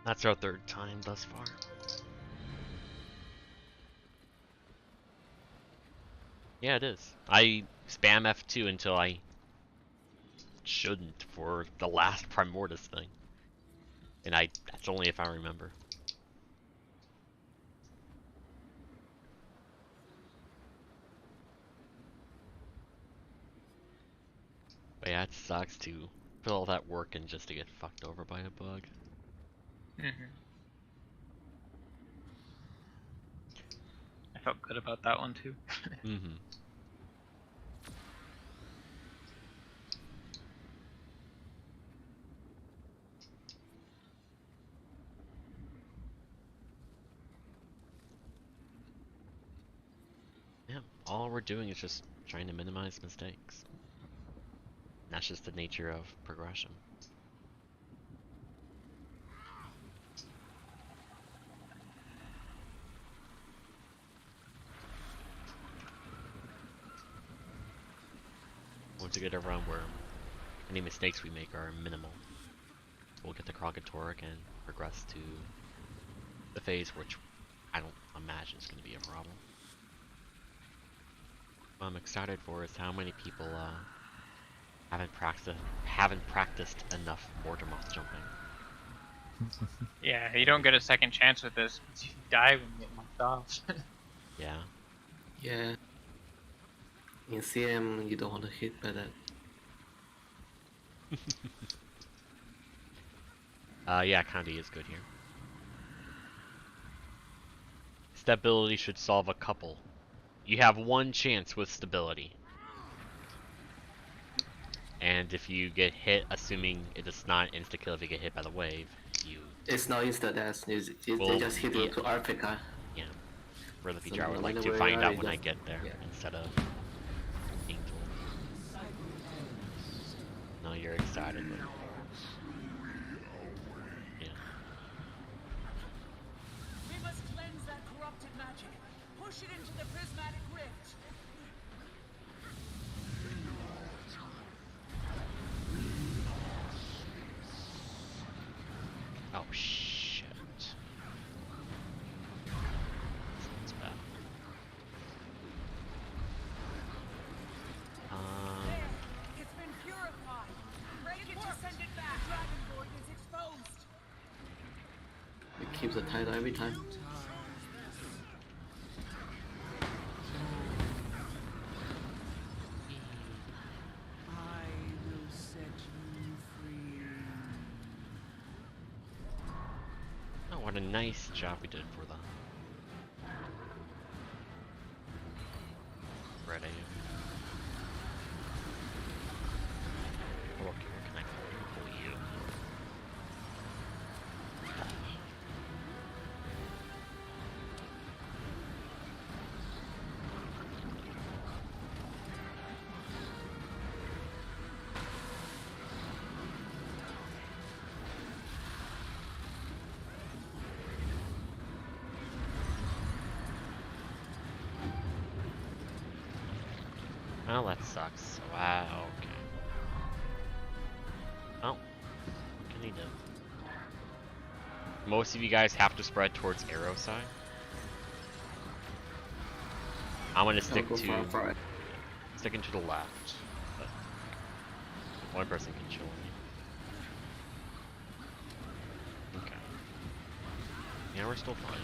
That's our third time thus far. Yeah, it is. I spam F2 until I shouldn't for the last Primordius thing. And that's only if I remember. But yeah, it sucks to put all that work in just to get fucked over by a bug. I felt good about that one too. Mm-hmm. Yeah, all we're doing is just trying to minimize mistakes. That's just the nature of progression. Once we get a run where any mistakes we make are minimal, we'll get the Krogatoric and progress to the phase, which I don't imagine is going to be a problem. What I'm excited for is how many people haven't practiced enough Mortimer's jumping. Yeah, you don't get a second chance with this. You die when you get knocked off. Yeah. Yeah. In CM, you don't want to hit by that. Yeah, Candy is good here. Stability should solve a couple. You have one chance with stability. And if you get hit, assuming it is not insta-kill if you get hit by the wave, you... It's not insta-death, they just hit you to RPK. Yeah. For the feature So I would like whenever to find you are, out when I just- get there, yeah. instead of being told. No, you're excited. But... yeah. We must cleanse that corrupted magic. Push it into the prismatic rift. Oh shit. Sounds bad. There, it's been purified. Break it to send it back. Dragon Void is exposed. It keeps the title every time. I will set you free. Oh, what a nice job we did for them. Ready. Oh, okay, where can I pull you? Well, that sucks. Wow, okay. Oh, what can he do? Most of you guys have to spread towards arrow side. I'm gonna stick go to far. sticking to the left. But one person can chill me. Okay. Yeah, we're still fine.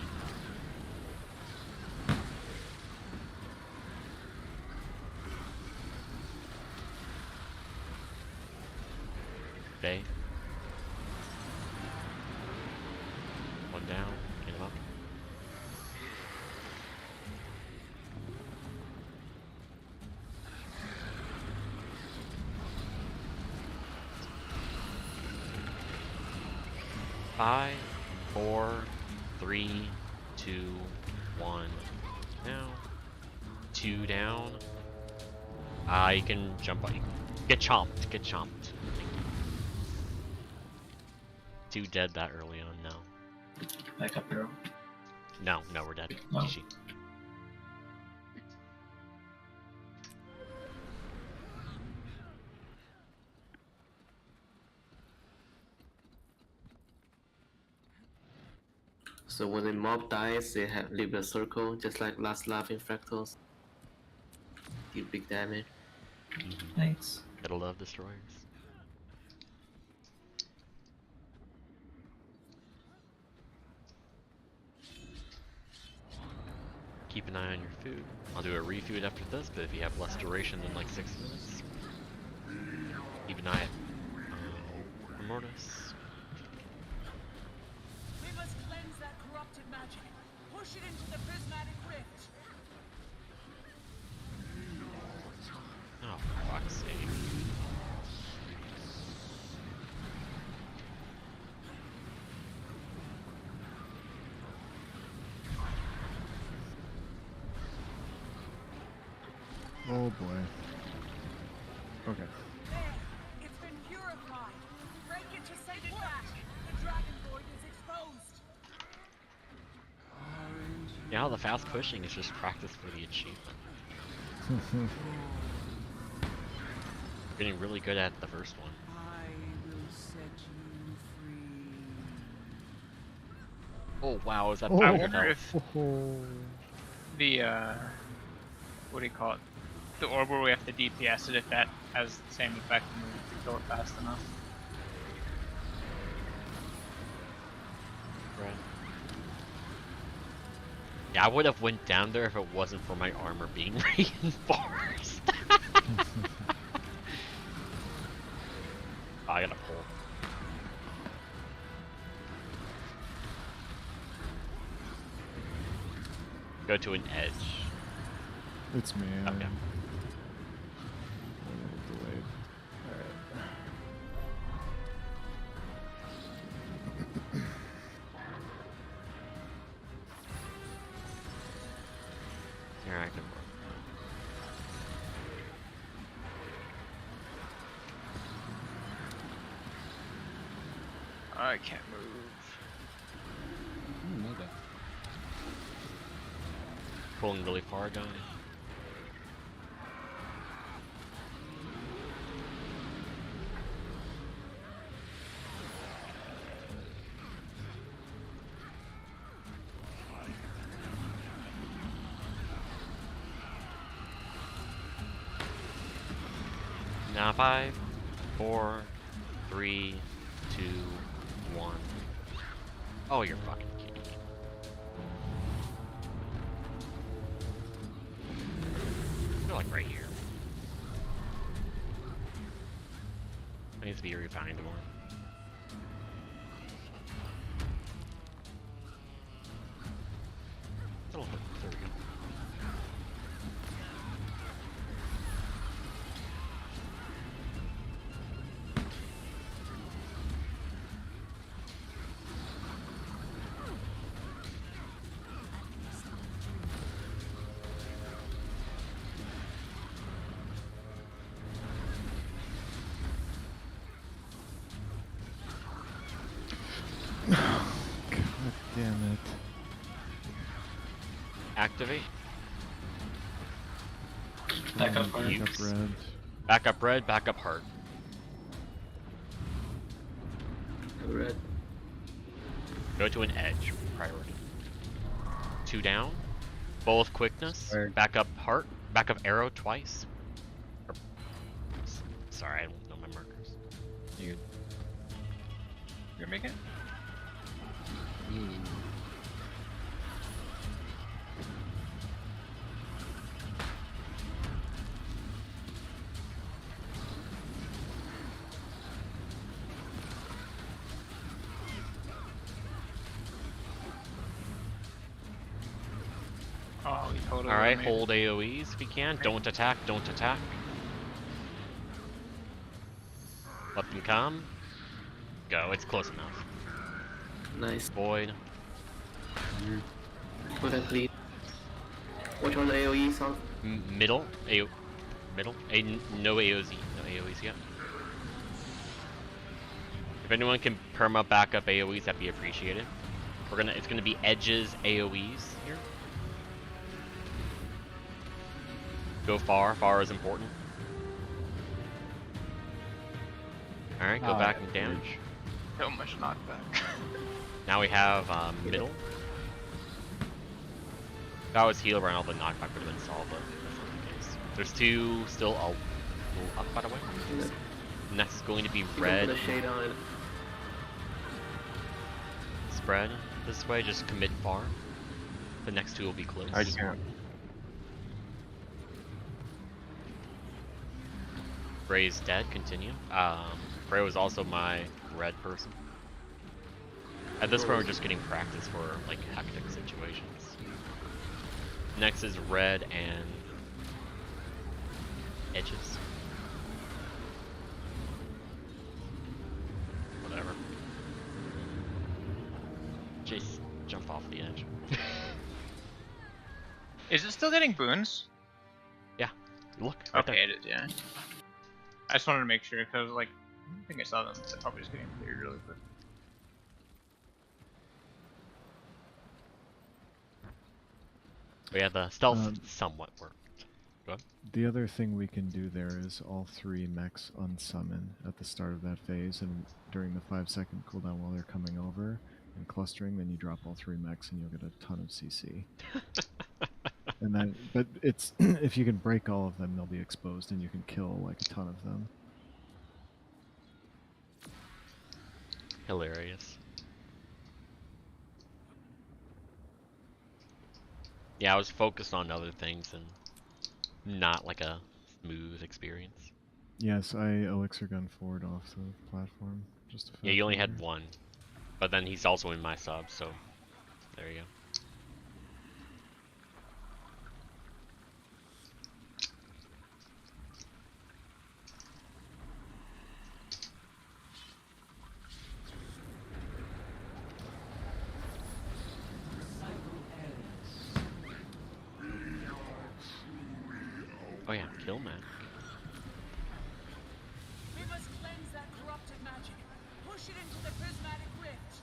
Okay. One down, get him up. Five, 4, 3, 2, 1. Now, 2 down. You can jump on. Get chomped. Get chomped. GW2 dead that early on? No. Backup hero. No, we're dead. No. GG. So when the mob dies, they have leave a circle, just like last laughing fractals. Deal big damage. Thanks. Gotta love destroyers. Keep an eye on your food. I'll do a refood after this, but if you have less duration than like 6 minutes, keep an eye at Mortis. We must cleanse that corrupted magic. Push it into the prismatic rift. Oh, for fuck's sake. Oh boy. Okay. There, it's been purified. Break it to send it back. The dragon void is exposed. Yeah, the fast pushing is just practice for the achievement. Getting really good at the first one. I will set you free. Oh wow, is that Oh. I power wonder health? if the what do you call it? The orb where we have to DPS it, if that has the same effect when we kill it fast enough. Right. Yeah, I would have went down there if it wasn't for my armor being reinforced. Oh, I gotta pull. Go to an edge. It's me. Okay. I'm a little delayed. Alright. Alright, good work. I can't move. Okay. Pulling really far, guys. Now 5, 4, 3, 2, 1. Oh, you're fucking kidding me. You're like right here. It needs to be refined more. A little bit. There we go. God damn it. Activate. Backup hard. You- Backup red. Back up red, back up heart. Red. Go to an edge. Priority. 2 down. Both quickness. Word. Back up heart. Back up arrow twice. Sorry, I don't know my markers. You You make it? Oh, we totally. Alright, made it. hold AoEs if you can. Don't attack, don't attack. Let them come. Go, it's close enough. Nice. Void. Put that bleed. Which one the AoE sound? Middle. Middle. No AOZ. No AoEs yet. If anyone can perma back up AoEs, that'd be appreciated. It's gonna be edges AoEs here. Go far. Far is important. All right, go back and damage. So much knockback. Now we have middle. If that was heal around, all the knockback would have been solved, but that's not the case. There's two still a little up, by the way. Next is going to be red. Put a shade on it. Spread this way, just commit far. The next two will be close. I can't. Frey's dead, continue. Frey was also my red person. At this point, we're just getting practice for like hectic situations. Next is red and edges. Whatever. Just jump off the edge. Is it still getting boons? Yeah. Look. Right Okay, it is. Yeah. I just wanted to make sure because like I think I saw them. They're probably just getting cleared really quick. But yeah, the stealth somewhat worked. Go ahead. The other thing we can do there is all 3 mechs unsummon at the start of that phase, and during the 5-second cooldown while they're coming over and clustering, then you drop all 3 mechs and you'll get a ton of CC. And then, but it's if you can break all of them, they'll be exposed, and you can kill like a ton of them. Hilarious. Yeah, I was focused on other things and not like a smooth experience. Yes, I elixir gun forward off the platform. Just Yeah, you only had one, but then he's also in my sub, so there you go. Oh yeah, kill Mac. We must cleanse that corrupted magic. Push it into the prismatic rift.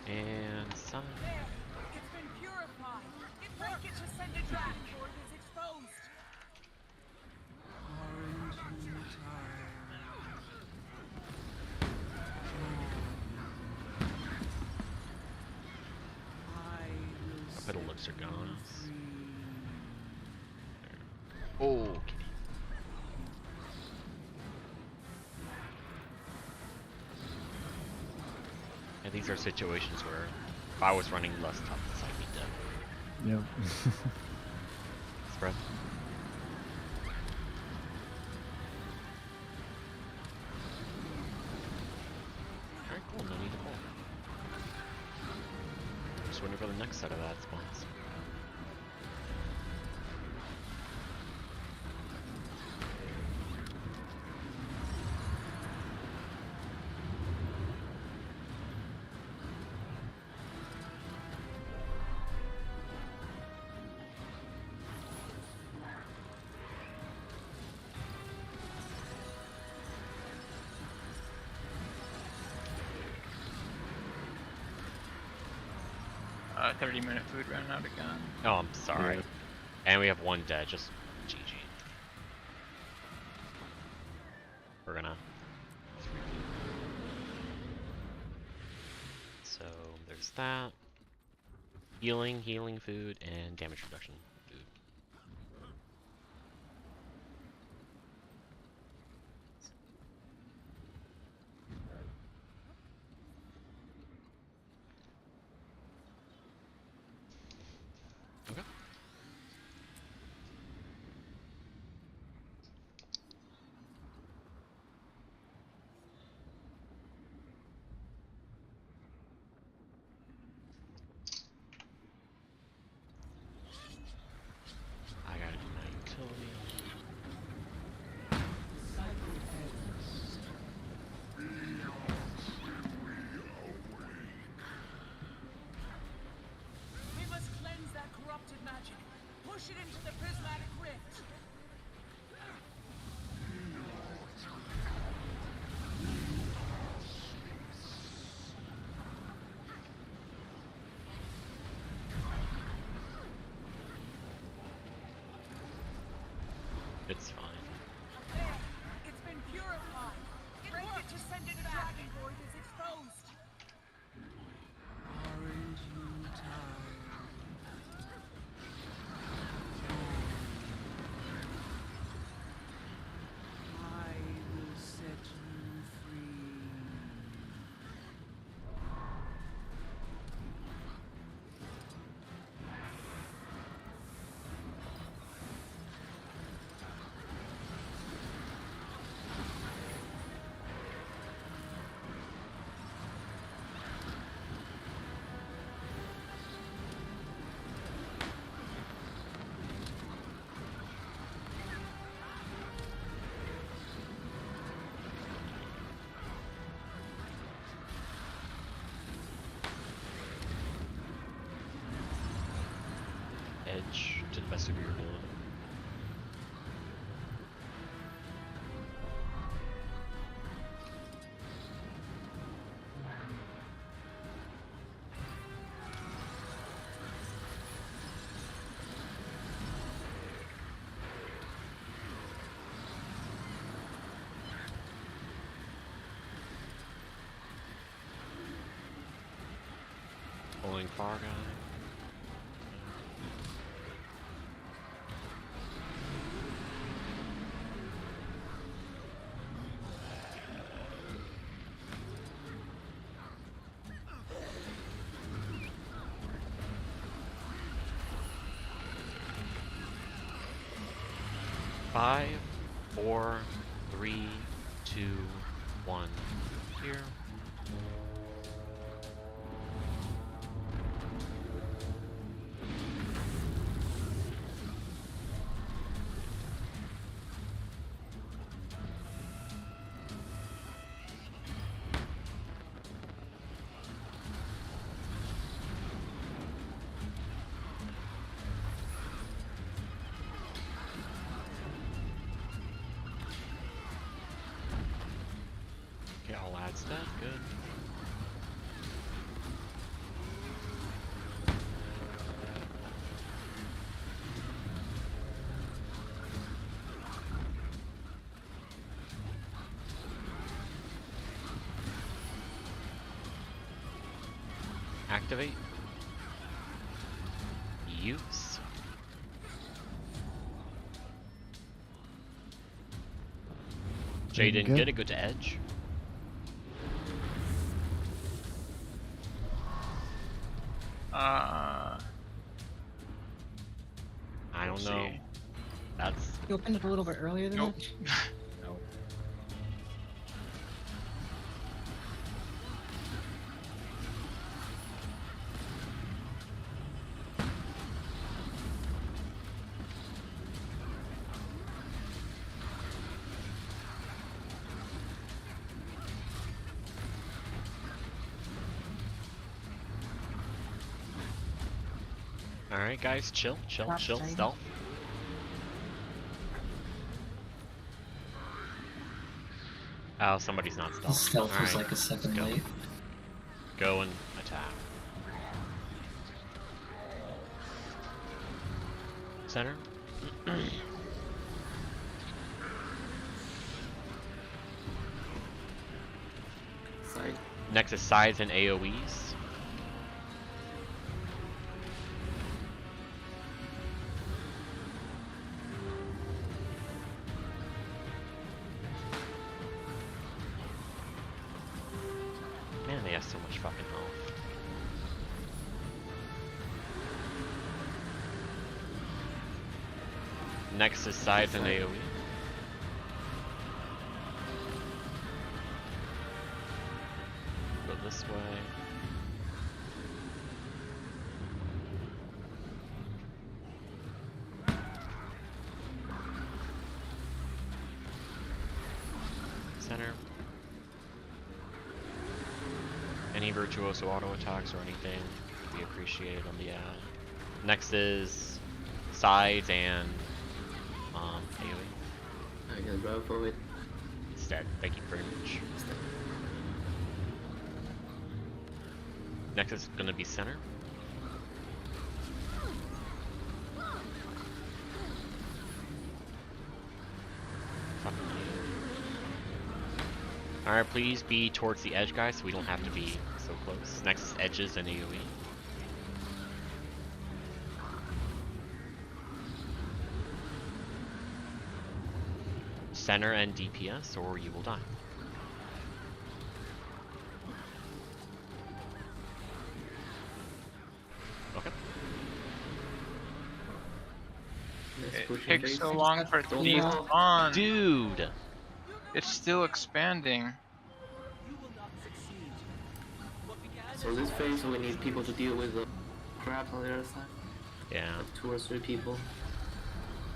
And some. There. It's been purified. Break it to send a dragon board is exposed. Quarantine time. I will Middle looks are gone. free. Oh, kitty. And these are situations where if I was running less toughness, I'd be dead. Yep. Spread. Alright, cool, no need to pull. Just waiting for the next set of that spawns. 30-minute food running out again. Oh, I'm sorry. Yeah. And we have one dead, just GG. We're gonna... So, there's that. Healing, healing food, and damage reduction food. Okay. to the best of your ability. Pulling far guy. 5, 4, 3, 2, 1. Here. Okay, all ads dead, good. Activate. Use. Jay didn't get it, go to edge. I don't know. That's You opened it a little bit earlier than Nope. that? No. alright guys, chill, chill, That's chill, fine. stealth. Oh, somebody's not The stealth. stealth was Alright, like a second go. late. Go and attack. Center. Side. Next is sides and AoEs. Man, they have so much fucking health. Next is sides and AoE. Go this way. Center. Any virtuoso auto attacks or anything we appreciate on the ad. Next is sides and AoE. I can grab for it. It's dead. Thank you very much. Next is gonna be center. Alright, please be towards the edge, guys, so we don't have to be so close. Next is edges and AoE. Center and DPS, or you will die. Okay. Let's It push takes face. so long for it to Don't be know. on. Dude! It's still expanding. You will not succeed. What began So this phase we need people to deal with the crabs on the other side. Yeah. Like 2 or 3 people.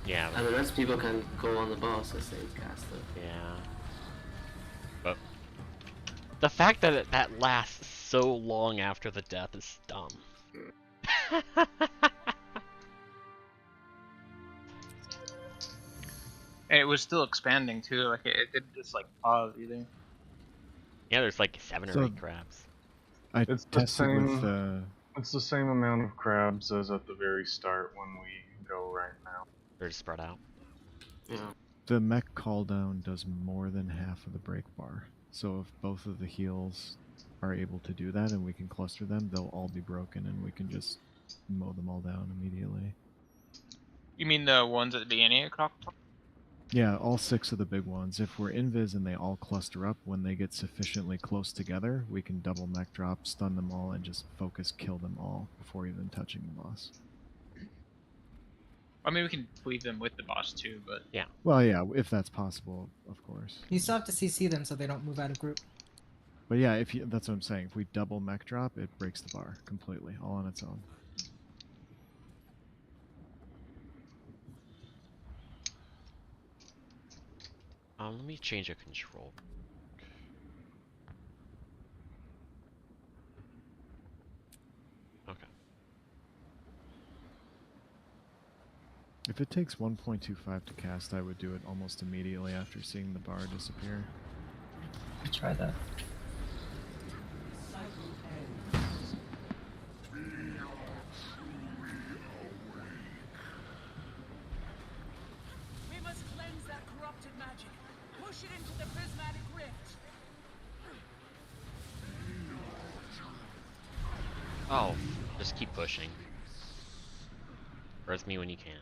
Yeah. And the rest people can go on the boss as they cast it. Yeah. But the fact that that lasts so long after the death is dumb. And it was still expanding too. Like it didn't just like pause either. Yeah, there's like 7 or So- 8 crabs. I It's the tested with same. It's the same amount of crabs as at the very start when we go right now. They're just spread out. Yeah. the mech call down does more than half of the break bar. So if both of the heals are able to do that and we can cluster them, they'll all be broken and we can just mow them all down immediately. You mean the ones at the beginning of Croc? Yeah, all 6 of the big ones. If we're invis and they all cluster up, when they get sufficiently close together, we can double mech drop, stun them all, and just focus kill them all before even touching the boss. I mean, we can leave them with the boss too, but Well, yeah, if that's possible, of course. You still have to CC them so they don't move out of group. But yeah, that's what I'm saying. If we double mech drop, it breaks the bar completely, all on its own. Let me change a control. Okay. If it takes 1.25 to cast, I would do it almost immediately after seeing the bar disappear. Try that. We must cleanse that corrupted magic. Push it into the prismatic rift. Oh, just keep pushing. Res me when you can.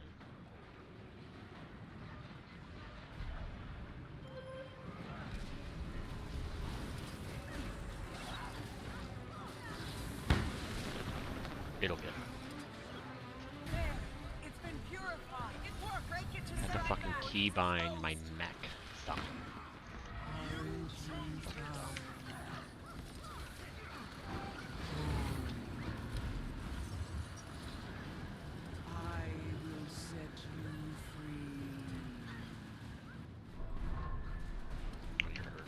It'll get. There, it's been purified. It worked. Break it to I have to seven fucking hours. keybind my mech. Stop. I will set you free. Oh, you're hurt.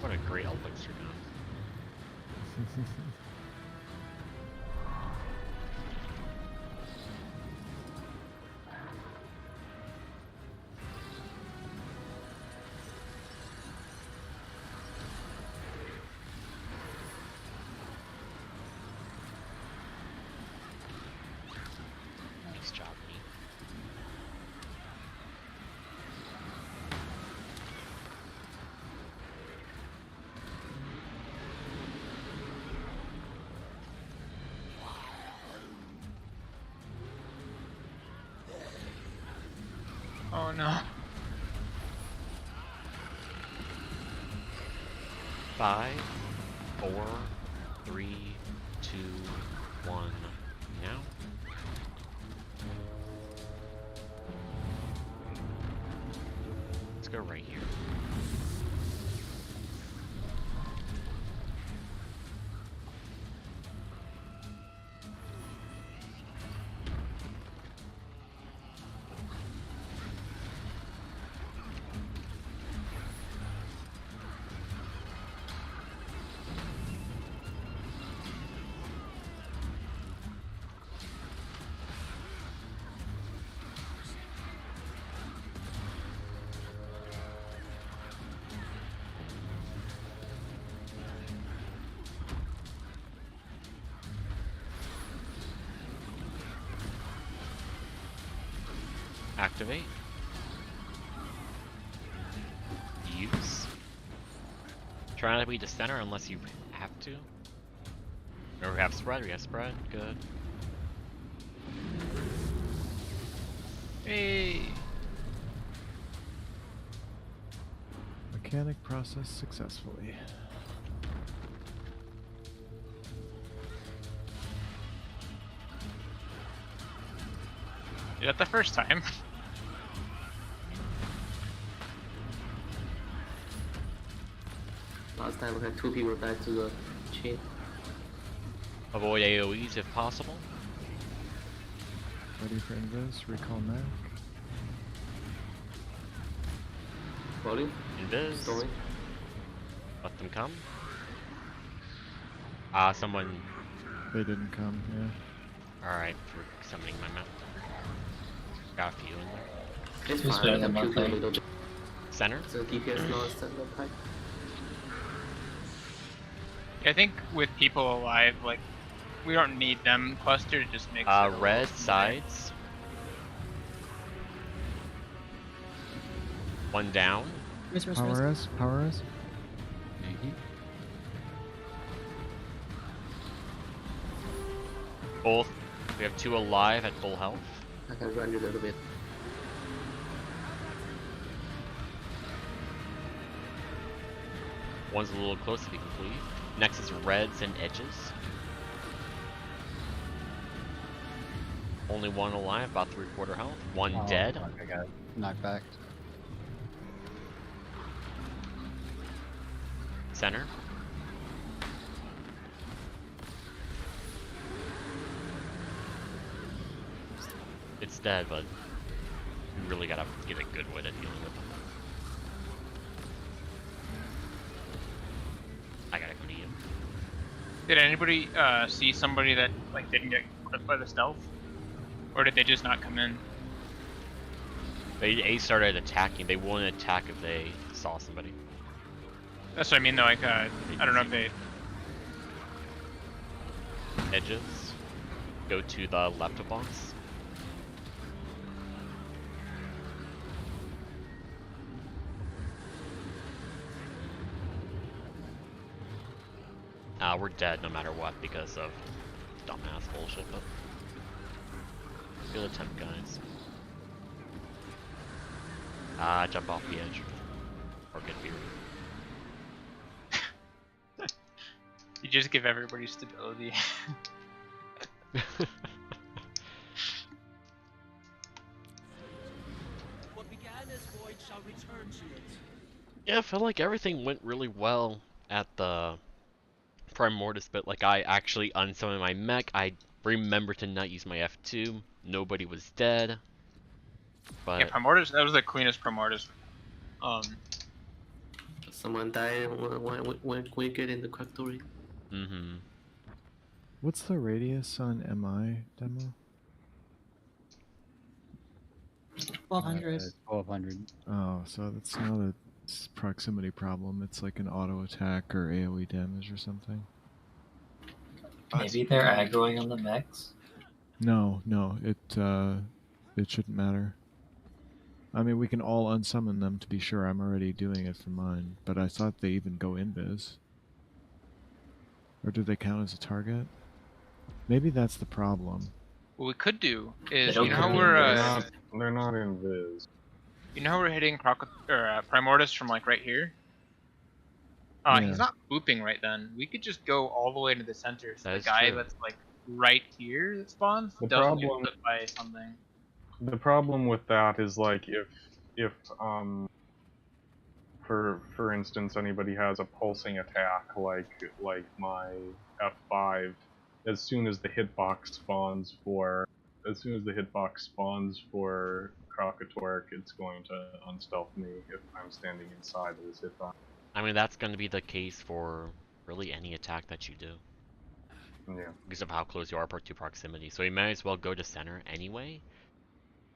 What a great elixir gun. Nice job, me. oh no. 5, 4, 3, 2, 1. Now. Let's go right here. Activate. Use. Try not to be the center unless you have to. Or we have spread, good. Hey. Mechanic process successfully. Is that the first time? Last time we had 2 people die to the chain. Avoid AoEs if possible. Ready for invis, recall mech. Volume? Invis. Story? Let them come. Someone. They didn't come, yeah. Alright, for summoning my mount. Got a few in there. It's Who's fine, better I than can nothing? a little bit. Center. So DPS not standard type. Yeah, I think with people alive, like, we don't need them clustered, it just makes it a little Red smoother. sides. One down. Riz. Power us, power us. Both. We have 2 alive at full health. I can run you a little bit. One's a little close to be complete. Next is reds and edges. Only one alive, about 3/4 health. One dead. Fuck, I got knocked back. Center. It's dead, but you really gotta get a good way to dealing with them. I gotta come to you. Did anybody see somebody that like didn't get clipped by the stealth? Or did they just not come in? They started attacking. They wouldn't attack if they saw somebody. That's what I mean though, like, I don't know if they... Edges. Go to the left of boss. We're dead no matter what because of dumbass bullshit, but good attempt, guys. Jump off the edge. Or get beer. You just give everybody stability. What began as void shall return to it. Yeah, I felt like everything went really well at the Primordius bit. Like, I actually unsummoned my mech. I remembered to not use my F2. Nobody was dead. But Yeah, Primordius, that was the cleanest Primordius. Someone died when we get in the factory. mm-hmm. What's the radius on MI demo? 1200. 1200. Oh, so that's not a proximity problem. It's like an auto attack or AoE damage or something. Maybe they're aggroing on the mechs. No, it shouldn't matter. I mean, we can all unsummon them to be sure. I'm already doing it for mine, but I thought they even go invis. Or do they count as a target? Maybe that's the problem. What we could do is, don't you know how come in we're They're not invis. you know how we're hitting Primordius from like right here? Yeah. He's not booping right then. We could just go all the way to the center. So That the is guy true. that's like right here that spawns The doesn't get problem- clipped by something. The problem with that is like if for instance anybody has a pulsing attack like my F5, as soon as the hitbox spawns for Krokatork, it's going to unstealth me if I'm standing inside of his hitbox. I mean, that's going to be the case for really any attack that you do. Yeah. Because of how close you are to proximity. So you might as well go to center anyway.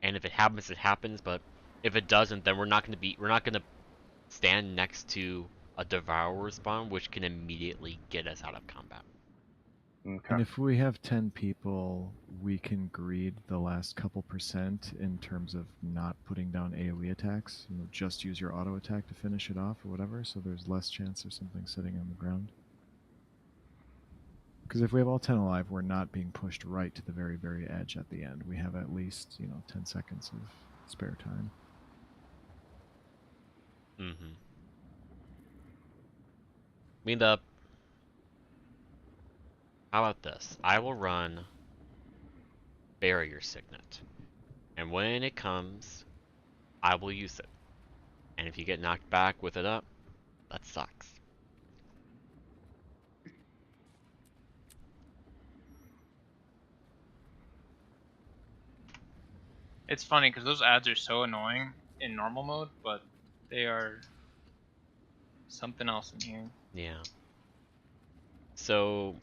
And if it happens, it happens. But if it doesn't, then we're not going to stand next to a Devourer spawn, which can immediately get us out of combat. Okay. And if we have 10 people, we can greed the last couple percent in terms of not putting down AoE attacks. You know, just use your auto attack to finish it off or whatever, so there's less chance of something sitting on the ground. Because if we have all 10 alive, we're not being pushed right to the very, very edge at the end. We have at least, 10 seconds of spare time. Mm-hmm. I mean, how about this? I will run Barrier Signet. And when it comes, I will use it. And if you get knocked back with it up, that sucks. It's funny because those ads are so annoying in normal mode, but they are something else in here. Yeah. So,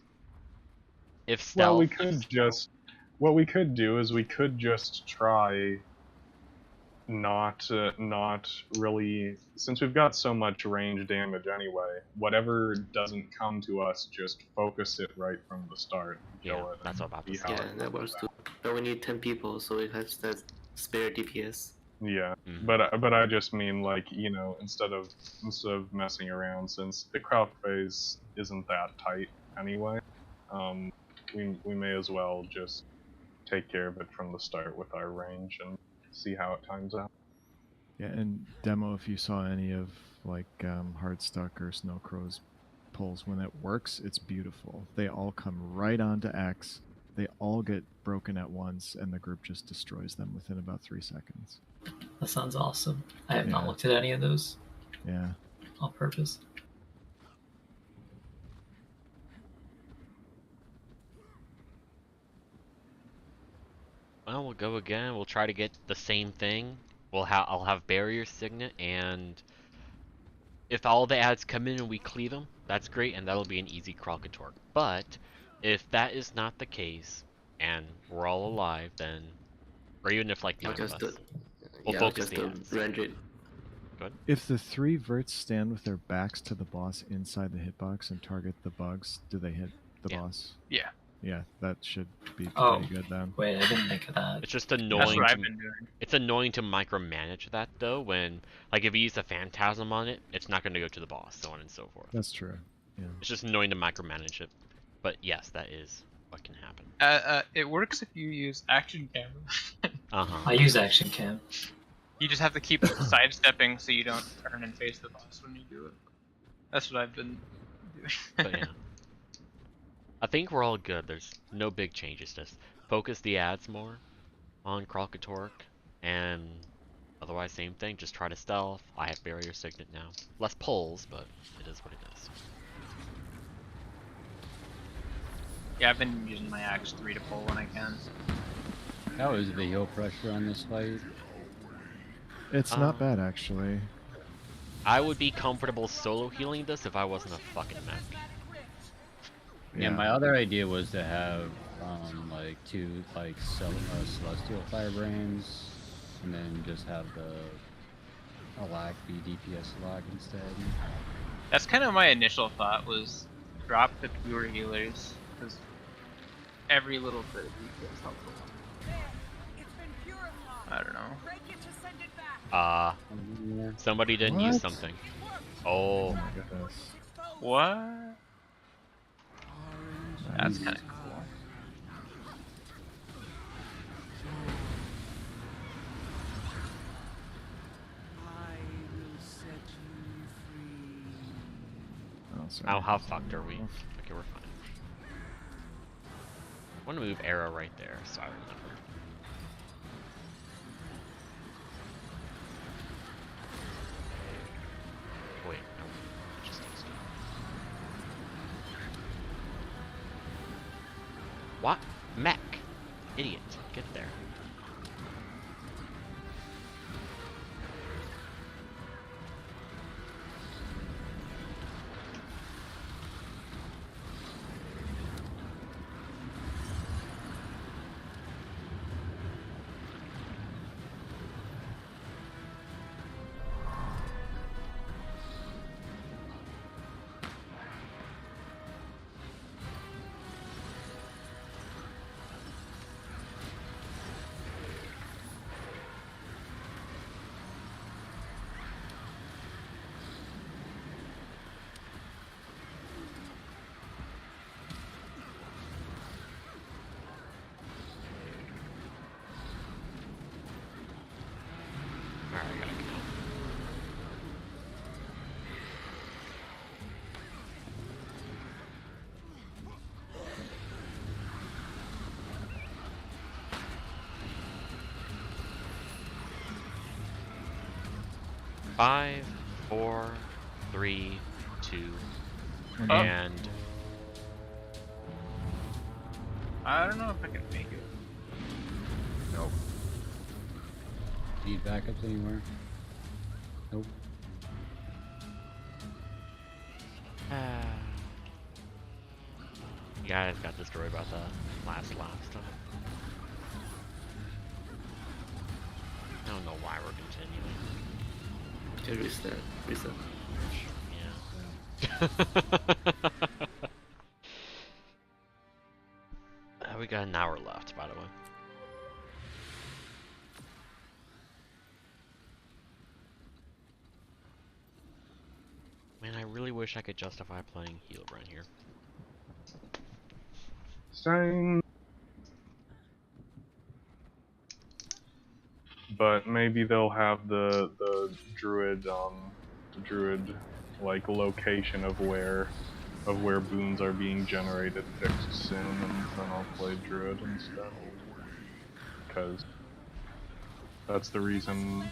if stealth... Well, what we could do is we could just try not really, since we've got so much range damage anyway, whatever doesn't come to us, just focus it right from the start. Yeah, that's what I'm about to say. Yeah, that works too. But we need 10 people, so it has that spare DPS. Yeah, Mhm. but I just mean, like, you know, instead of messing around, since the crowd phase isn't that tight anyway, we may as well just take care of it from the start with our range and see how it times out. Yeah, and demo, if you saw any of like Hardstuck or Snowcrow's pulls, when it works, it's beautiful. They all come right onto X. They all get broken at once, and the group just destroys them within about 3 seconds. That sounds awesome. I have not Yeah. looked at any of those Yeah. on purpose. Well, we'll go again. We'll try to get the same thing. I'll have barrier signet, and if all the ads come in and we cleave them, that's great, and that'll be an easy Kralkatork. But if that is not the case, and we're all alive, then, or even if like I'll 9 of just us, do, we'll yeah, focus just the do ads. render it. Good. If the 3 verts stand with their backs to the boss inside the hitbox and target the bugs, do they hit the Yeah. boss? Yeah, Yeah, that should be Oh. pretty good then. Wait, I didn't think of that. It's just that's annoying what to I've been doing. it's annoying to micromanage that though. When like if you use a phantasm on it, it's not going to go to the boss, so on and so forth. That's true. Yeah. It's just annoying to micromanage it. But yes, that is what can happen. It works if you use action camera. Uh-huh. I use action cam. You just have to keep sidestepping so you don't turn and face the boss when you do it. That's what I've been doing. But yeah. I think we're all good. There's no big changes. Just focus the ads more on Kralkatork, and otherwise same thing. Just try to stealth. I have barrier signet now. Less pulls, but it is what it is. Yeah, I've been using my Axe 3 to pull when I can. How is the heal pressure on this fight? It's not bad, actually. I would be comfortable solo healing this if I wasn't a fucking mech. Yeah, my other idea was to have like 2 like celestial firebrands, and then just have the Alack be DPS lock instead. That's kind of my initial thought, was drop the pure healers, because every little bit of DPS helps a lot. I don't know. Somebody didn't use What? something. Oh Oh, my goodness. What? That's kind of cool. I will set you free. Oh, sorry. oh, how fucked are we? Okay, we're fine. I want to move arrow right there, so I remember. Wait, no, just needs to. What? Mech! Idiot. Get there. 5, 4, 3, 2, And Oh. and I don't know if I can make it. Nope. Need backups anywhere? Nope. you guys got destroyed about that last time. I don't know why we're continuing. Okay, reset. Yeah. We got an hour left, by the way. Man, I really wish I could justify playing Healbrand here. Same. But maybe they'll have the druid like location of where boons are being generated fixed soon, and then I'll play druid instead. Because that's the reason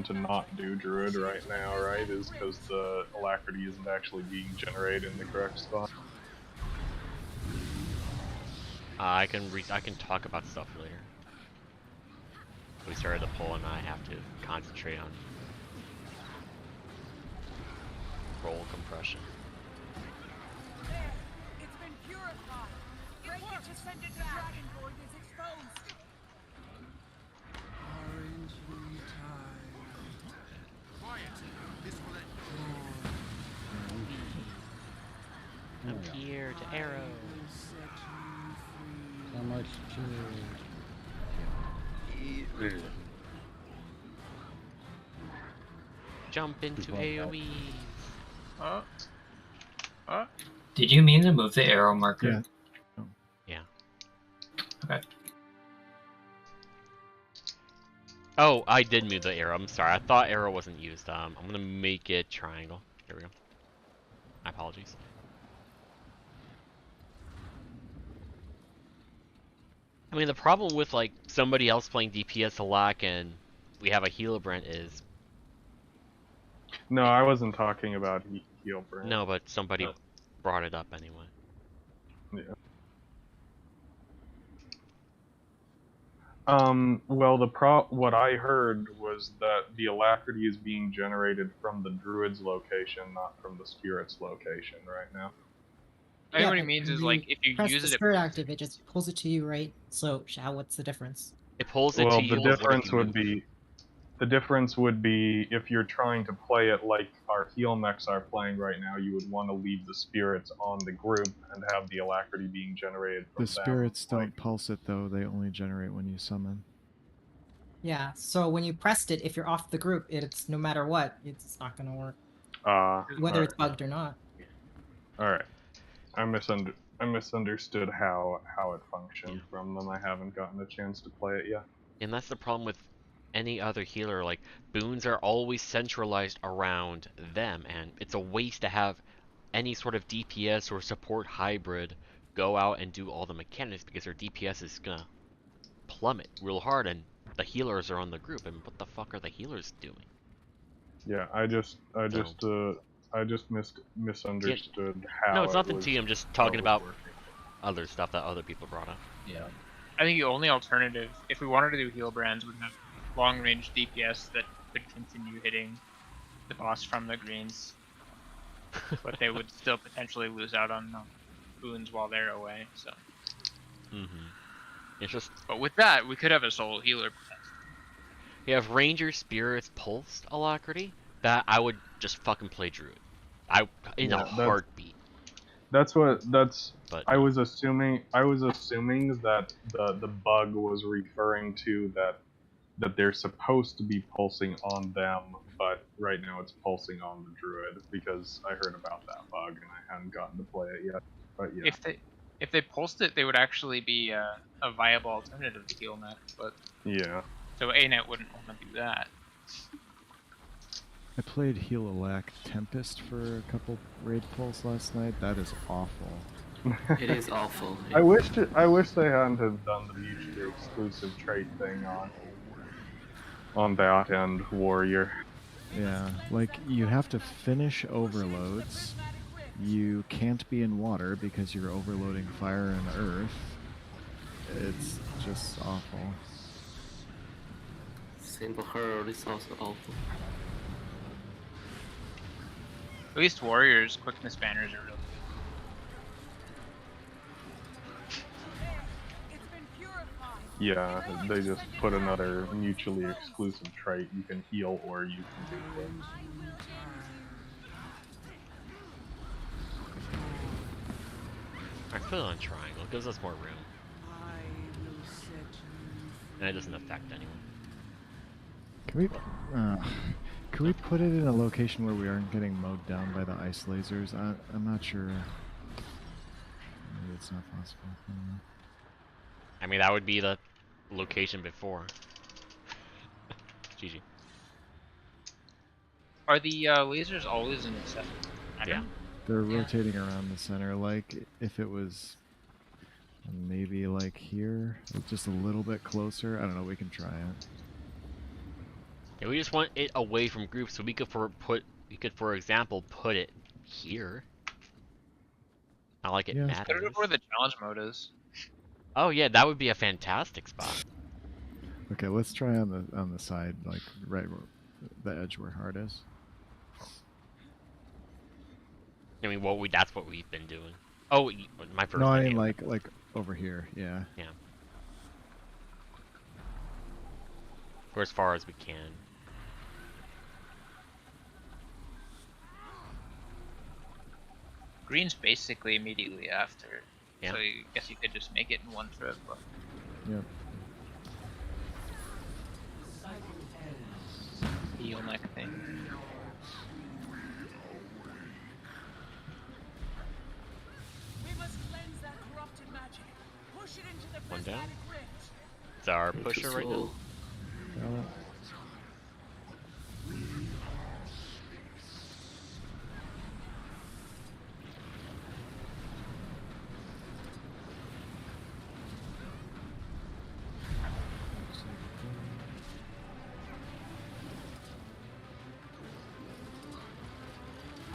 to not do druid right now, right? Is because the alacrity isn't actually being generated in the correct spot. I can talk about stuff later. We started the poll and I have to concentrate on roll compression. There, it's been purified. Break it to send it back. The dragon void is exposed. Orange tide. Quiet. This will let I'm here to arrow. set you free. So much chill. Jump into AoE. Did you mean to move the arrow marker? Yeah. Yeah. Okay. Oh, I did move the arrow. I'm sorry. I thought arrow wasn't used. I'm gonna make it triangle. There we go. My apologies. I mean, the problem with like somebody else playing DPS a lot and we have a Healbrand is No, I wasn't talking about Healbrand. no, but somebody brought it up anyway. Yeah. Well, what I heard was that the alacrity is being generated from the druid's location, not from the spirit's location right now. I think what he but means when is like if you press use the it, spirit active, it just pulls it to you, right? So, what's the difference? It pulls it Well, to you. the difference would be if you're trying to play it like our heal mechs are playing right now, you would want to leave the spirits on the group and have the alacrity being generated from The spirits them. don't pulse it though; they only generate when you summon. Yeah, so when you pressed it, if you're off the group, it's no matter what, it's not gonna work. Whether it's bugged or not. Alright. I misunderstood how it functioned from them. I haven't gotten a chance to play it yet. And that's the problem with any other healer. Like, boons are always centralized around them, and it's a waste to have any sort of DPS or support hybrid go out and do all the mechanics because their DPS is gonna plummet real hard, and the healers are on the group. And what the fuck are the healers doing? Yeah, I just misunderstood how. No, it's it nothing was, to you. I'm just how it talking was about working. other stuff that other people brought up. yeah, I think the only alternative, if we wanted to do heal brands, would have long-range DPS that could continue hitting the boss from the greens, but they would still potentially lose out on boons while they're away. So, It's just. but with that, we could have a solo healer. You have Ranger Spirits Pulsed Alacrity, that I would just fucking play Druid. In a heartbeat. But I no. was assuming that the bug was referring to that they're supposed to be pulsing on them, but right now it's pulsing on the druid because I heard about that bug and I hadn't gotten to play it yet. But yeah. If they pulsed it, they would actually be a viable alternative to heal mech, but yeah. So ANET wouldn't want to do that. I played Healalac Tempest for a couple raid pulls last night. That is awful. It is awful. I wish they hadn't have done the mutually exclusive trait thing on that and warrior. Yeah, like you have to finish overloads. You can't be in water because you're overloading fire and earth. It's just awful. Same for her, it's also awful. At least warriors quickness banners are really Yeah, they just put another mutually exclusive trait. You can heal or you can do quick. I put it on triangle. It gives us more room. I will set you And it doesn't affect anyone. Can we put it in a location where we aren't getting mowed down by the ice lasers? I'm not sure. Maybe it's not possible. I don't know. I mean, that would be the location before. GG. Are the lasers always in the center? Yeah. They're rotating around the center, like if it was maybe like here, just a little bit closer. I don't know. We can try it. Yeah, we just want it away from groups, so we could for example, put it here. Not like it Yeah. Put matters. it where the challenge mode is. Oh yeah, that would be a fantastic spot. Okay, let's try on the side, like right where the edge where hard is. I mean, that's what we've been doing. Oh, my first. No, I idea. mean like over here. Yeah. Yeah. Or as far as we can. Green's basically immediately after. Yeah. So I guess you could just make it in one trip. But... Yep. Heel neck thing. We must cleanse that corrupted magic. Push it into the One down. prismatic rift. It's our pusher right now. Got it.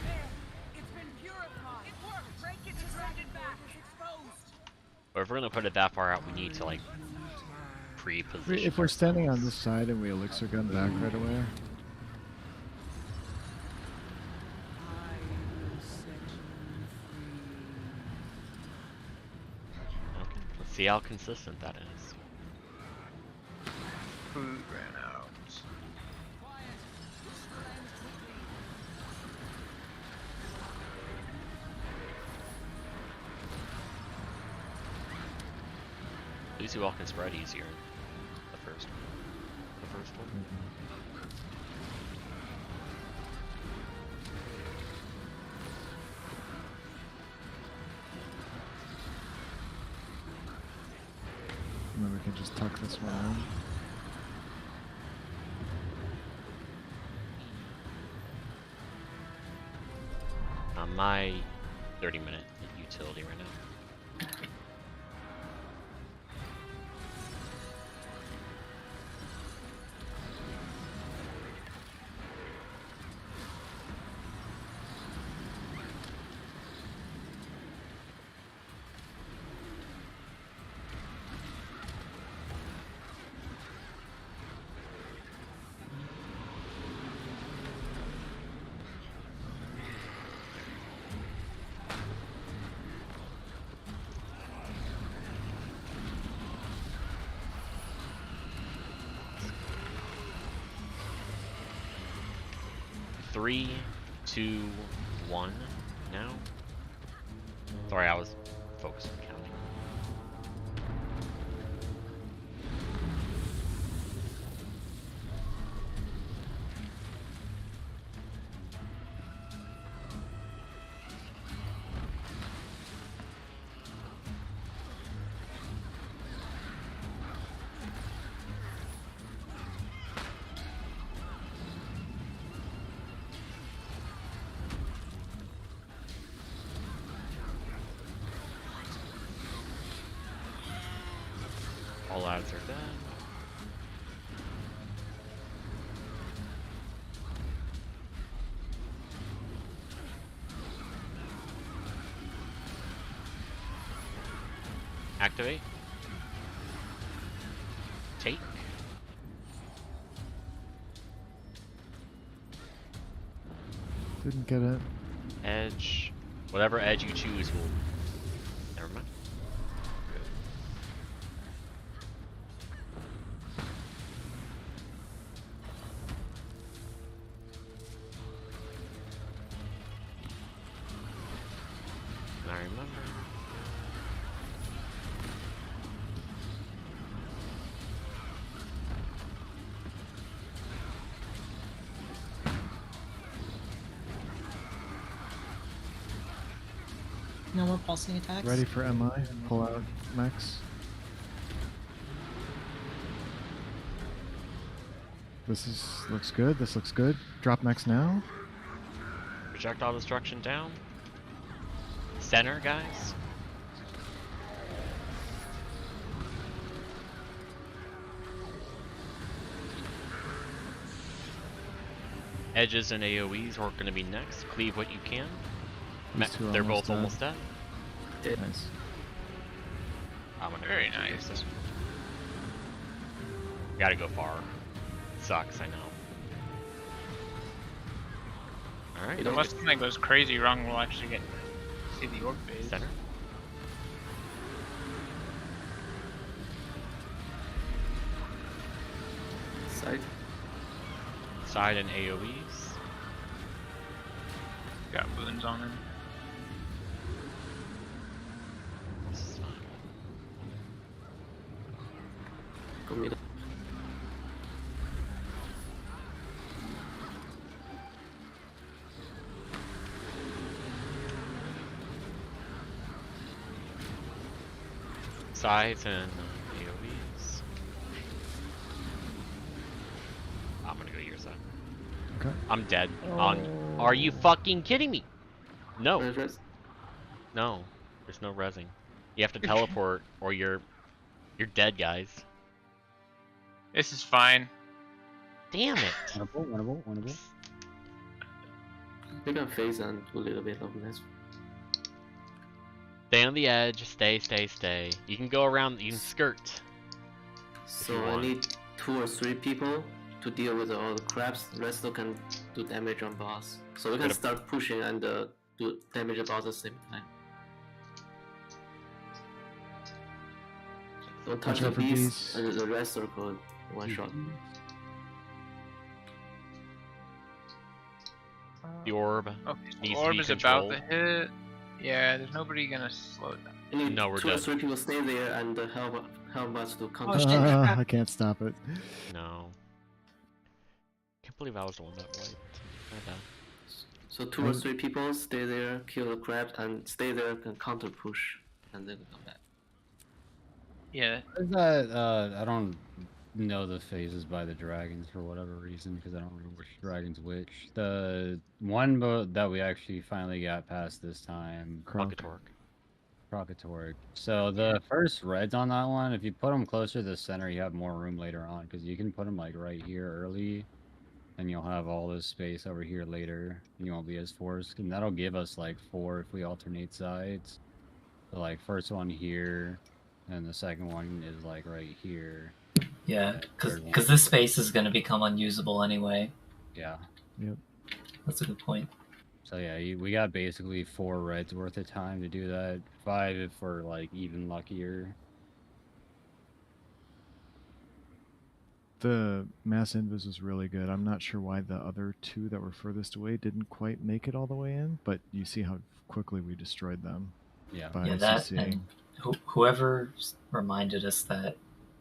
There. It's been purified. It worked. Break it to send it back. It's exposed. But if we're gonna put it that far out, we need to like pre-position. If we're standing on this side and we elixir gun back right away. I will set you free. Okay. Let's see how consistent that is. Food ran out. Quiet. This will end quickly. At least you all can spread easier. The first one. And then we can just tuck this one in. My 30-minute utility right now. Three, 2, 1 now. Sorry, I was focused on counting. All ads are dead. Activate. Take. Didn't get it. Edge. Whatever edge you choose will... Never mind. I remember. No more pulsing attacks. Ready for MI? Pull out Max. Looks good. This looks good. Drop Max now. Projectile destruction down. Center, guys. Edges and AoEs are going to be next. Cleave what you can. These two are They're both dead. almost dead. Nice. I'm gonna Very go nice. this. Gotta go far. Sucks, I know. Alright. Unless something goes crazy wrong, we'll actually get see the orb phase. Center. Side. Side and AoEs. Got wounds on him. This is fine. Go middle. Sides and AoEs. I'm gonna go to your side. Okay. I'm dead. Are you fucking kidding me? No. Res. No. There's no resing. You have to teleport or you're dead, guys. This is fine. Damn it. Winnable. We can phase and do a little bit of this. Stay on the edge. Stay. You can go around. You can skirt. So you I want. need 2 or 3 people to deal with all the crabs. The rest of can do damage on boss. So we can But- start pushing and do damage on boss at the same time. Don't touch Watch the out for beast, beasts. and the rest are good. One shot. The orb Okay, needs so orb to be is about controlled. to hit. Yeah, there's nobody gonna slow it down. I need No, we're 2 or dead. 3 people stay there and help us to counter. Oh, shit. I can't stop it. No. Can't believe I was the one that wiped. My bad. So 2 or 3 people stay there, kill the crab, and stay there and counter push, and then come back. Yeah, Is that, I don't know the phases by the dragons for whatever reason, because I don't remember which dragon's which. The one boat that we actually finally got past this time, Bucketork. Crocatoric. So the first reds on that one, if you put them closer to the center, you have more room later on, because you can put them like right here early, and you'll have all this space over here later, and you won't be as forced, and that'll give us like 4 if we alternate sides. So like first one here, and the second one is like right here. Yeah, Third one. because this space is going to become unusable anyway. Yeah. That's a good point. So yeah, we got basically 4 reds worth of time to do that. 5 if we're like even luckier. The mass invis is really good. I'm not sure why the other 2 that were furthest away didn't quite make it all the way in, but you see how quickly we destroyed them Yeah. by Yeah, that CCing. and whoever reminded us that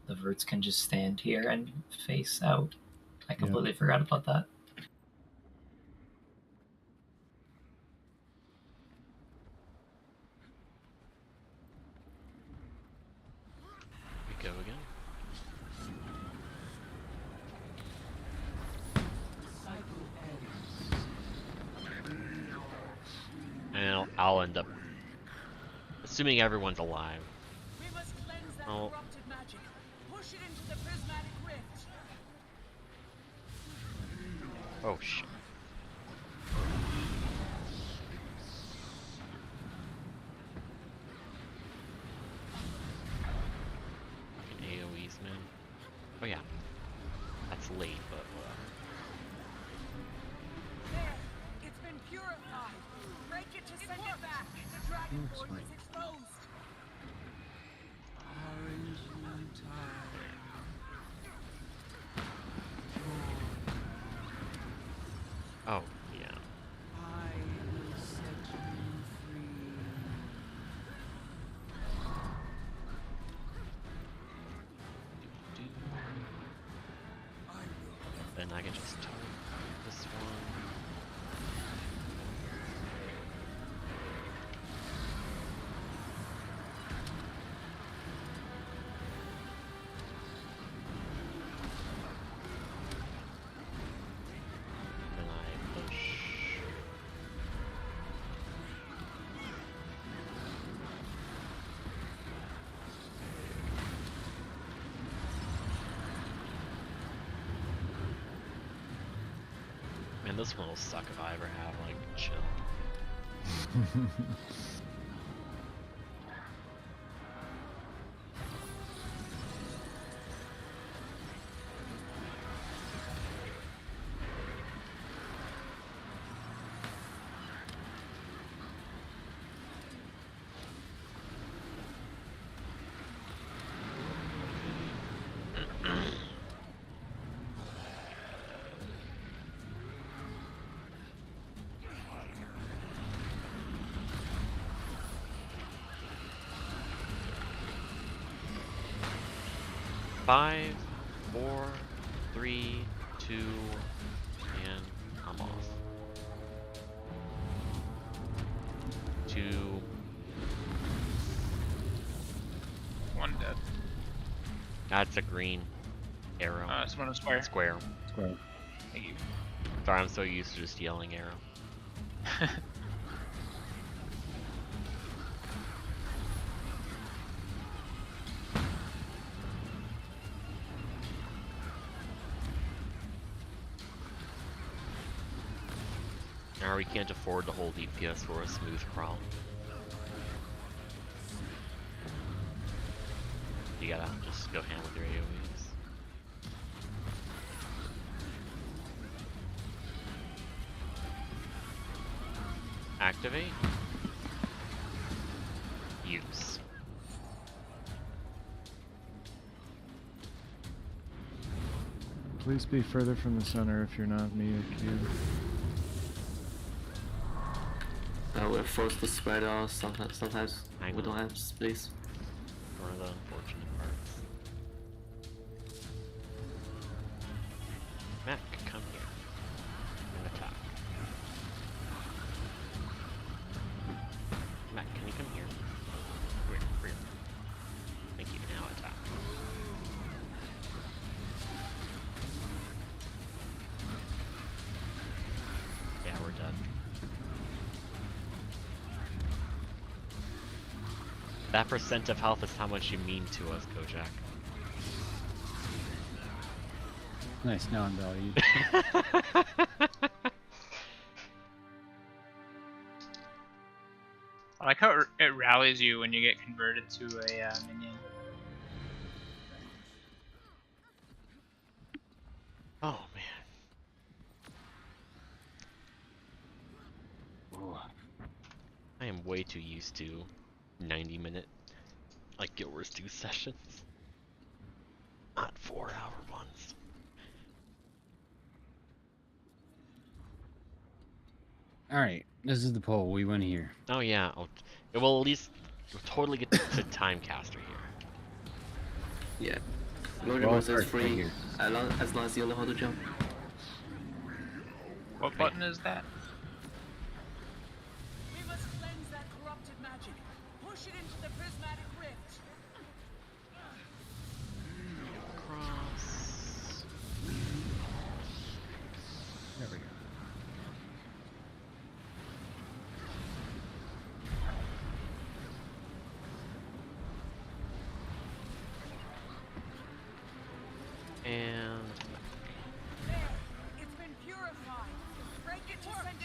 the verts can just stand here and face out. I completely forgot about that. We go again. And I'll end up assuming everyone's alive. We must cleanse that Oh. corrupted magic. Push it into the prismatic rift. Oh shit. dragon Looks void fine. is exposed. Orange moon tide. Oh, yeah. I will set you free. Then I can just target this one. Then I push. Man, this one will suck if I ever have, like, chill. Five, 4, 3, 2, and I'm off. 2. One dead. That's a green arrow. Someone on square. Square. Square. Thank you. Sorry, I'm so used to just yelling arrow. Now we can't afford to hold DPS for a smooth crawl. You gotta just go ham with your AoEs. Activate. Use. Please be further from the center if you're not me or Q. We're forced to spread out. Sometimes I we know. don't have space. One of the unfortunate parts. Mac, come here. And attack. Mac, can you come here? Weird. Thank you, now attack. Yeah, we're done. That percent of health is how much you mean to us, Kojak. Nice, now I'm valued. I like how it rallies you when you get converted to a minion. Oh man. I am way too used to 90-minute, like Guild Wars 2 sessions. Not 4-hour ones. Alright, this is the poll. We win here. Oh yeah, it will at least totally get to Timecaster here. Yeah. We're Loading all was first right free here. as long as you know how to jump. What button is that? We must cleanse that corrupted magic. Push it into the prismatic rift. Cross. There we go. There. It's been purified. Break it to send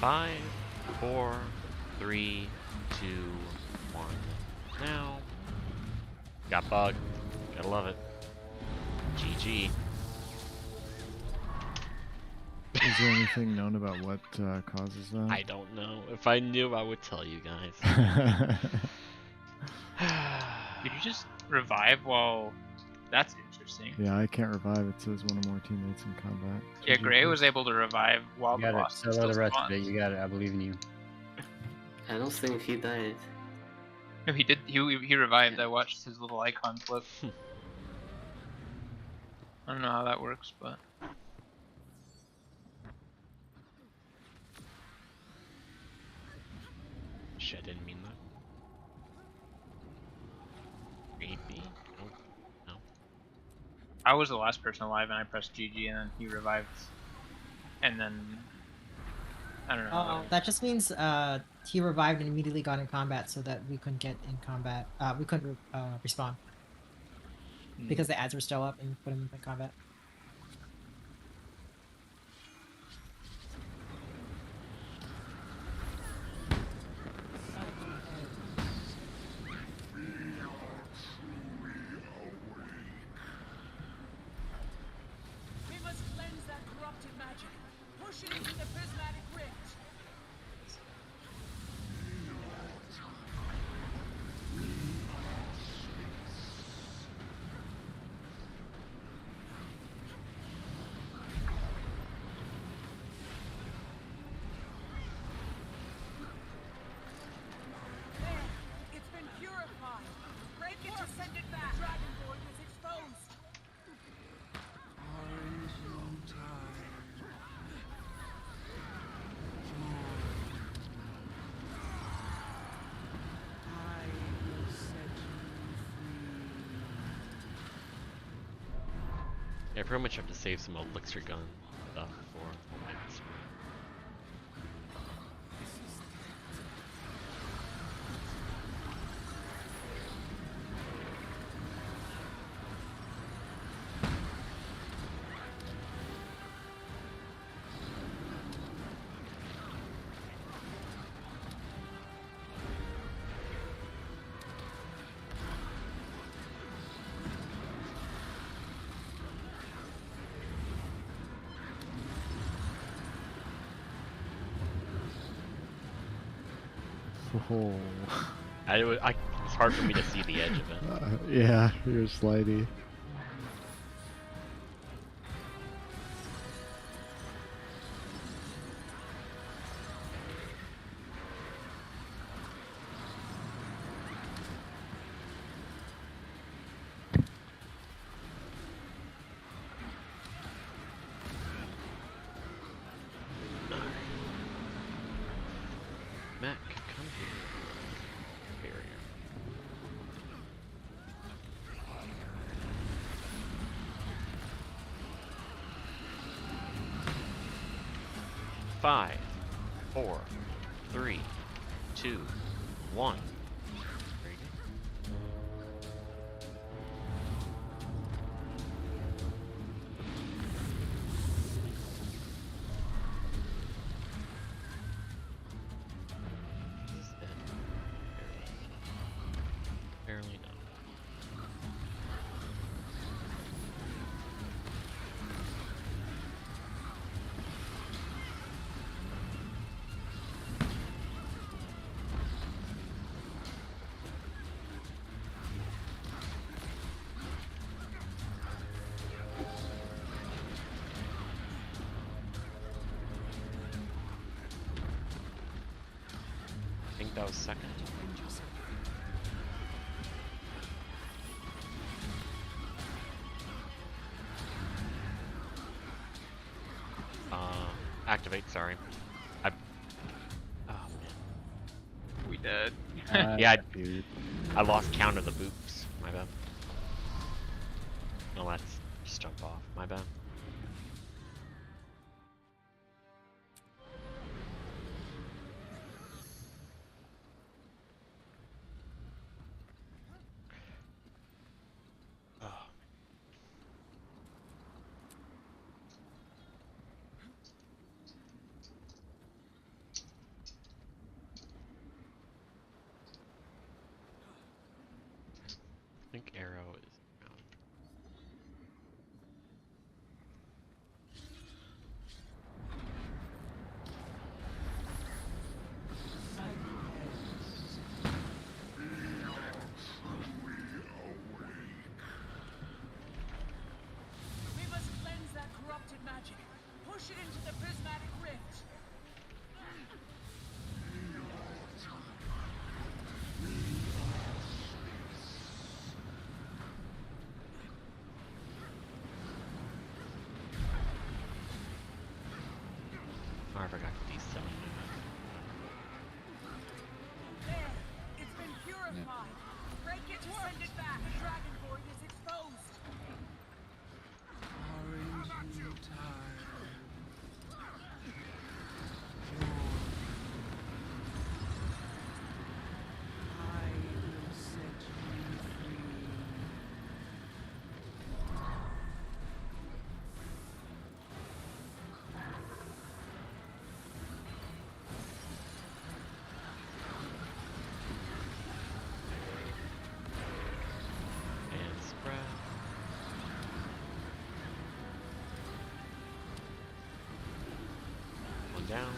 5, 4, 3, 2, 1. Now. Got bug. Gotta love it. GG. Is there anything known about what causes that? I don't know. If I knew, I would tell you guys. Did you just revive while... That's interesting. Yeah, I can't revive. It says one or more teammates in combat. Yeah, GG, Gray was please. able to revive while You the got it. boss Solo still the rest spawned. of it. You got it. I believe in you. I don't think he died. No, he did. He revived. I watched his little icon flip. I don't know how that works, but Shit, I didn't mean that. Maybe? Nope. No. I was the last person alive, and I pressed GG, and then he revived, and then I don't know. That just means he revived and immediately got in combat, so that we couldn't get in combat. We couldn't respawn because the ads were still up and put him in combat. We must cleanse that corrupted magic. Push it into the prismatic rift. There, it's been purified. Break it to send it back. The dragon void is exposed. Orange tide. I will set you free. Yeah, I pretty much have to save some elixir gun stuff for next. Oh. It's hard for me to see the edge of it. Yeah, you're slidey. Mac, come here. Barrier. Five, 4, 3, 2, 1. Very good. This is dead. Barely no. I think that was second. Activate, sorry. I... Oh, man. We did. Yeah, Dude. I lost count of the boops. My bad. No, let's just jump off. My bad. Oh. think arrow is around. We must cleanse that corrupted magic. Push it into the prismatic rift. Oh, I forgot to D7. There, it's been purified. Break it to send it back. The dragon void is exposed. Aren't you tired? I will set you free. And spread. One down.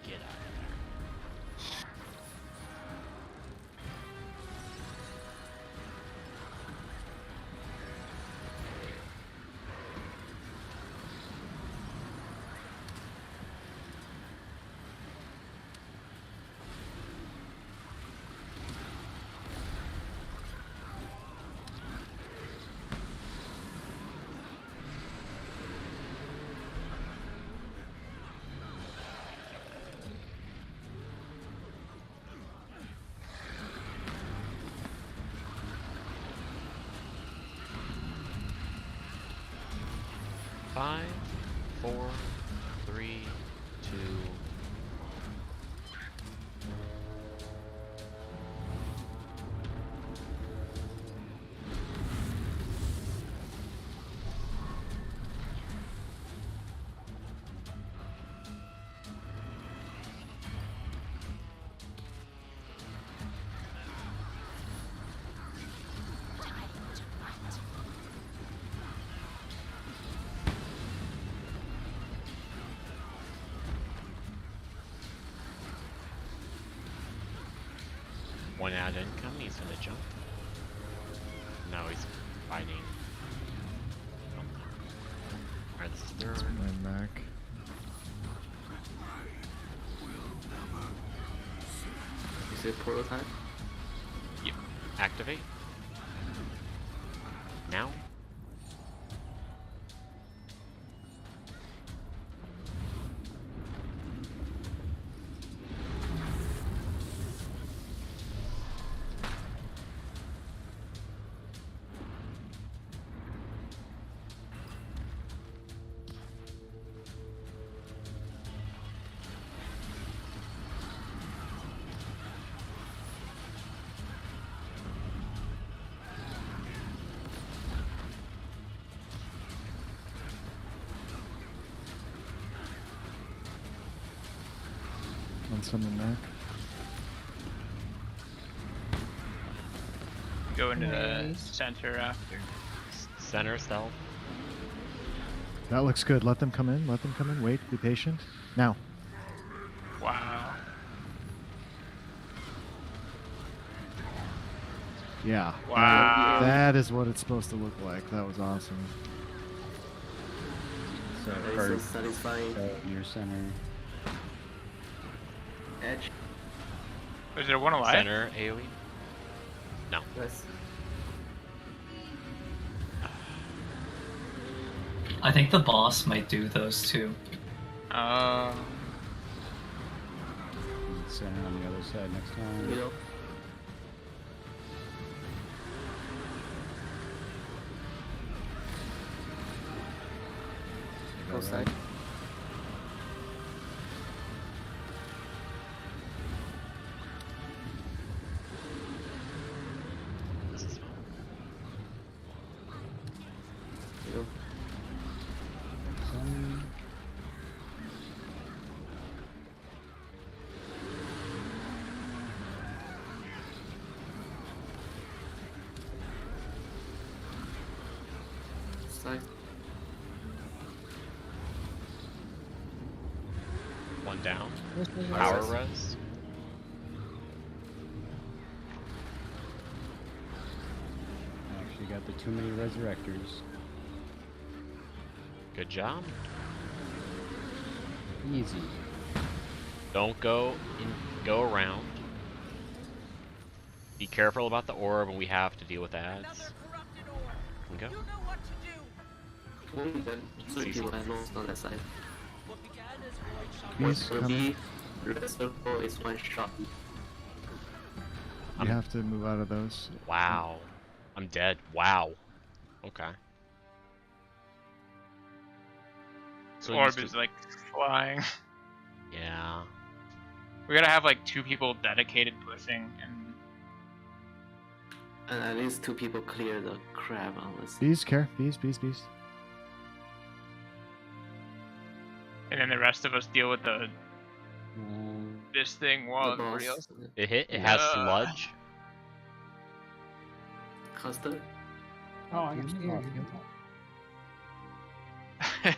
Get out of there. Five, 4, 3, 2. One ad income, he's gonna jump. No, he's fighting. Alright, this is third. My Mac. Is it prototype? Yep. Activate. Now. On summon Mac. Go into the center after. Center stealth. That looks good. Let them come in. Let them come in. Wait. Be patient. Now. Wow. Yeah. Wow. That is what it's supposed to look like. That was awesome. So That is so first, satisfying. your center. Edge. Is there one alive? Center AoE. No. Nice. I think the boss might do those too. Oh. Center on the other side next time. You know. Go Outside. right. side. One down. Right Power side. res. Actually got the too many resurrectors. Good job. Easy. Don't go go around. Be careful about the orb, and we have to deal with Another ads. corrupted orb. Okay. You know what to do. Only then 3 people at most on that side. What began as void shall He's Will coming. be red circle is one shot. You have to move out of those. Wow. I'm dead. Wow. Okay. So Orb used to- is like flying. Yeah. We gotta have like 2 people dedicated pushing, And at least 2 people clear the crab on this. Bees, care. Bees. and then the rest of us deal with the this thing while The everybody boss. else. It hit. It has Yeah. sludge. Custard. Oh, I got scared.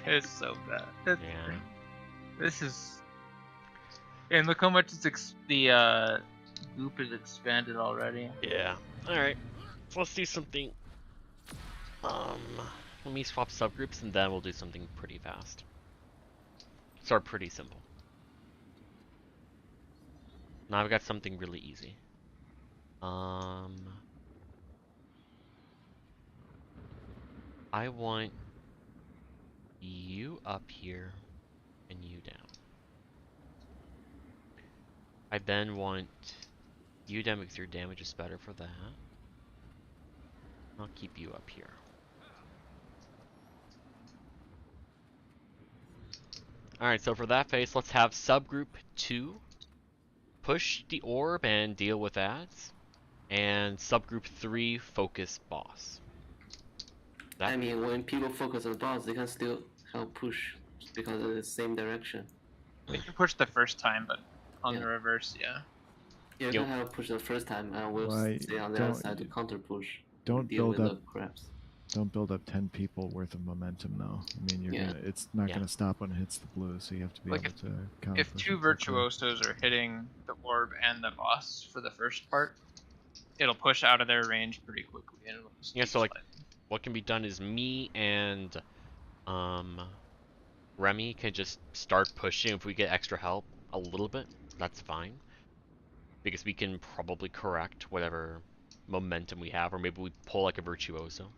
It's so bad. It's Yeah. great. This is. And look how much the loop is expanded already. Yeah. All right. So let's do something. Let me swap subgroups, and then we'll do something pretty fast. Start pretty simple. Now I've got something really easy. I want you up here and you down. I then want you down because your damage is better for that. I'll keep you up here. Alright, so for that phase, let's have subgroup 2 push the orb and deal with ads. And subgroup 3 focus boss. I mean, when people focus on boss, they can still help push because of the same direction. They can push the first time, but on Yeah. the reverse, yeah. You Yep. can help push the first time, and we'll Why stay on the other don't- side to counter push. Don't Deal build with up. the crabs. Don't build up 10 people worth of momentum though. I mean, you're Yeah. gonna. It's not Yeah. gonna stop when it hits the blue, so you have to be Like able to counter. If 2 virtuosos are hitting the orb and the boss for the first part, it'll push out of their range pretty quickly, and it'll just Yeah, keep so like, sliding. what can be done is me and Remy can just start pushing. If we get extra help a little bit, that's fine. Because we can probably correct whatever momentum we have, or maybe we pull like a virtuoso.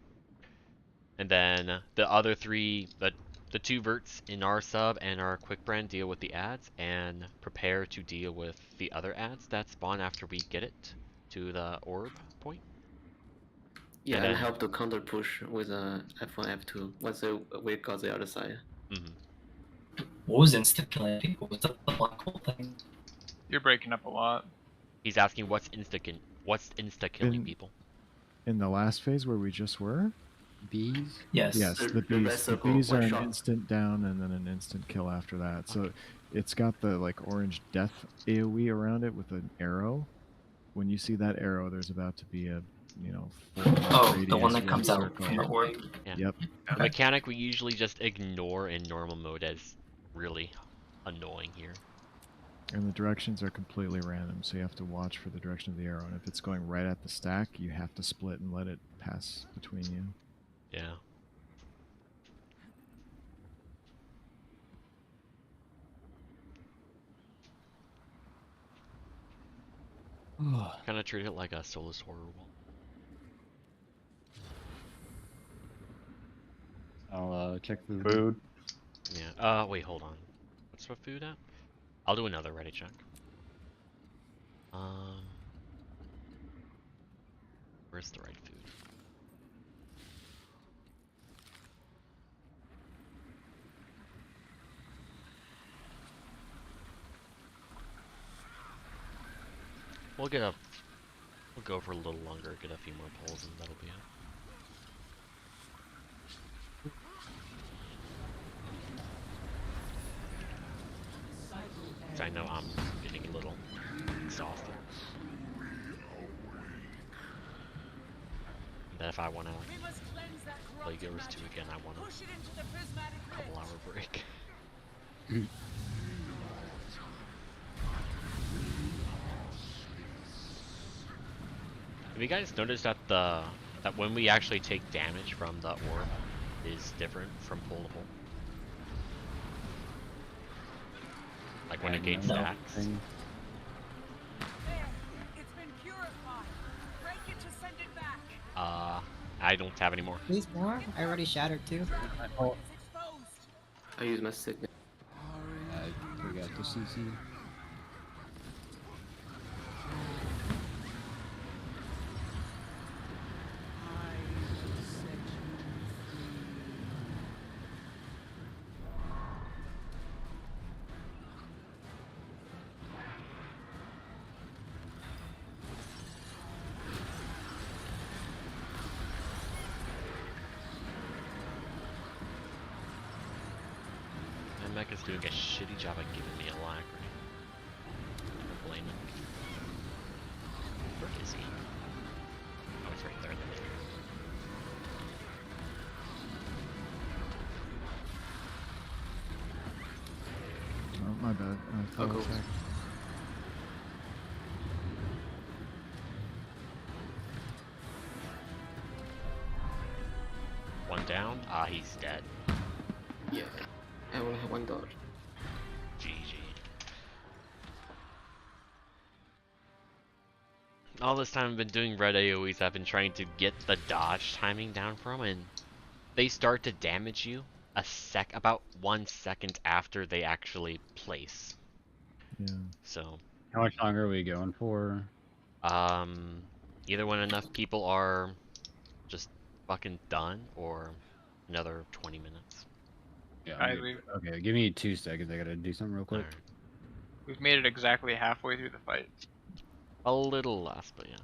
And then the other 3, the 2 verts in our sub and our quick brand deal with the ads, and prepare to deal with the other ads that spawn after we get it to the orb point. Yeah, And and then- help to counter push with a F1, F2 once we got the other side. What was insta killing people? Was that the black hole thing? You're breaking up a lot. He's asking what's insta killing people. In the last phase where we just were. Bees? Yes. Yes, The the red bees. The circle, bees are one an shot. instant down and then an instant kill after that. So it's got the like orange death AoE around it with an arrow. When you see that arrow, there's about to be a 4 Oh, the one that radius comes red out circle. from the orb. Yeah. Yep. The mechanic we usually just ignore in normal mode as really annoying here. And the directions are completely random, so you have to watch for the direction of the arrow. And if it's going right at the stack, you have to split and let it pass between you. Yeah. Kind of treat it like a Solus horror wall. I'll check the Food. Yeah. Wait, hold on. What's the food at? I'll do another ready check. Where's the right food? We'll go for a little longer, get a few more pulls, and that'll be it. So I know I'm getting a little exhausted. The if I want to We must cleanse that play corrupted Gears 2 magic. again, I want Push it into the prismatic a couple rift. hour break. Have you guys noticed that that when we actually take damage from the orb is different from pullable? Like when it gains No. stacks? There. It's been purified. Break it to send it back. I don't have any more. Please more? I already shattered two. Dragon void is exposed. I use my signet. I forgot the CC. I will set you free. And Mech is doing a shitty job at giving me alacrity. Or blaming. Where is he? Oh, he's right there. Oh, my bad. I'll go. Attack. One down. Ah, he's dead. Yeah. I only have one dodge. GG. All this time I've been doing red AoEs, I've been trying to get the dodge timing down from, and they start to damage you about 1 second after they actually place. Yeah. So, How much longer are we going for? either when enough people are just fucking done, or another 20 minutes. Yeah. Alright, we've Okay, give me 2 seconds. I gotta do something real quick. Alright. we've made it exactly halfway through the fight. A little less, but yeah.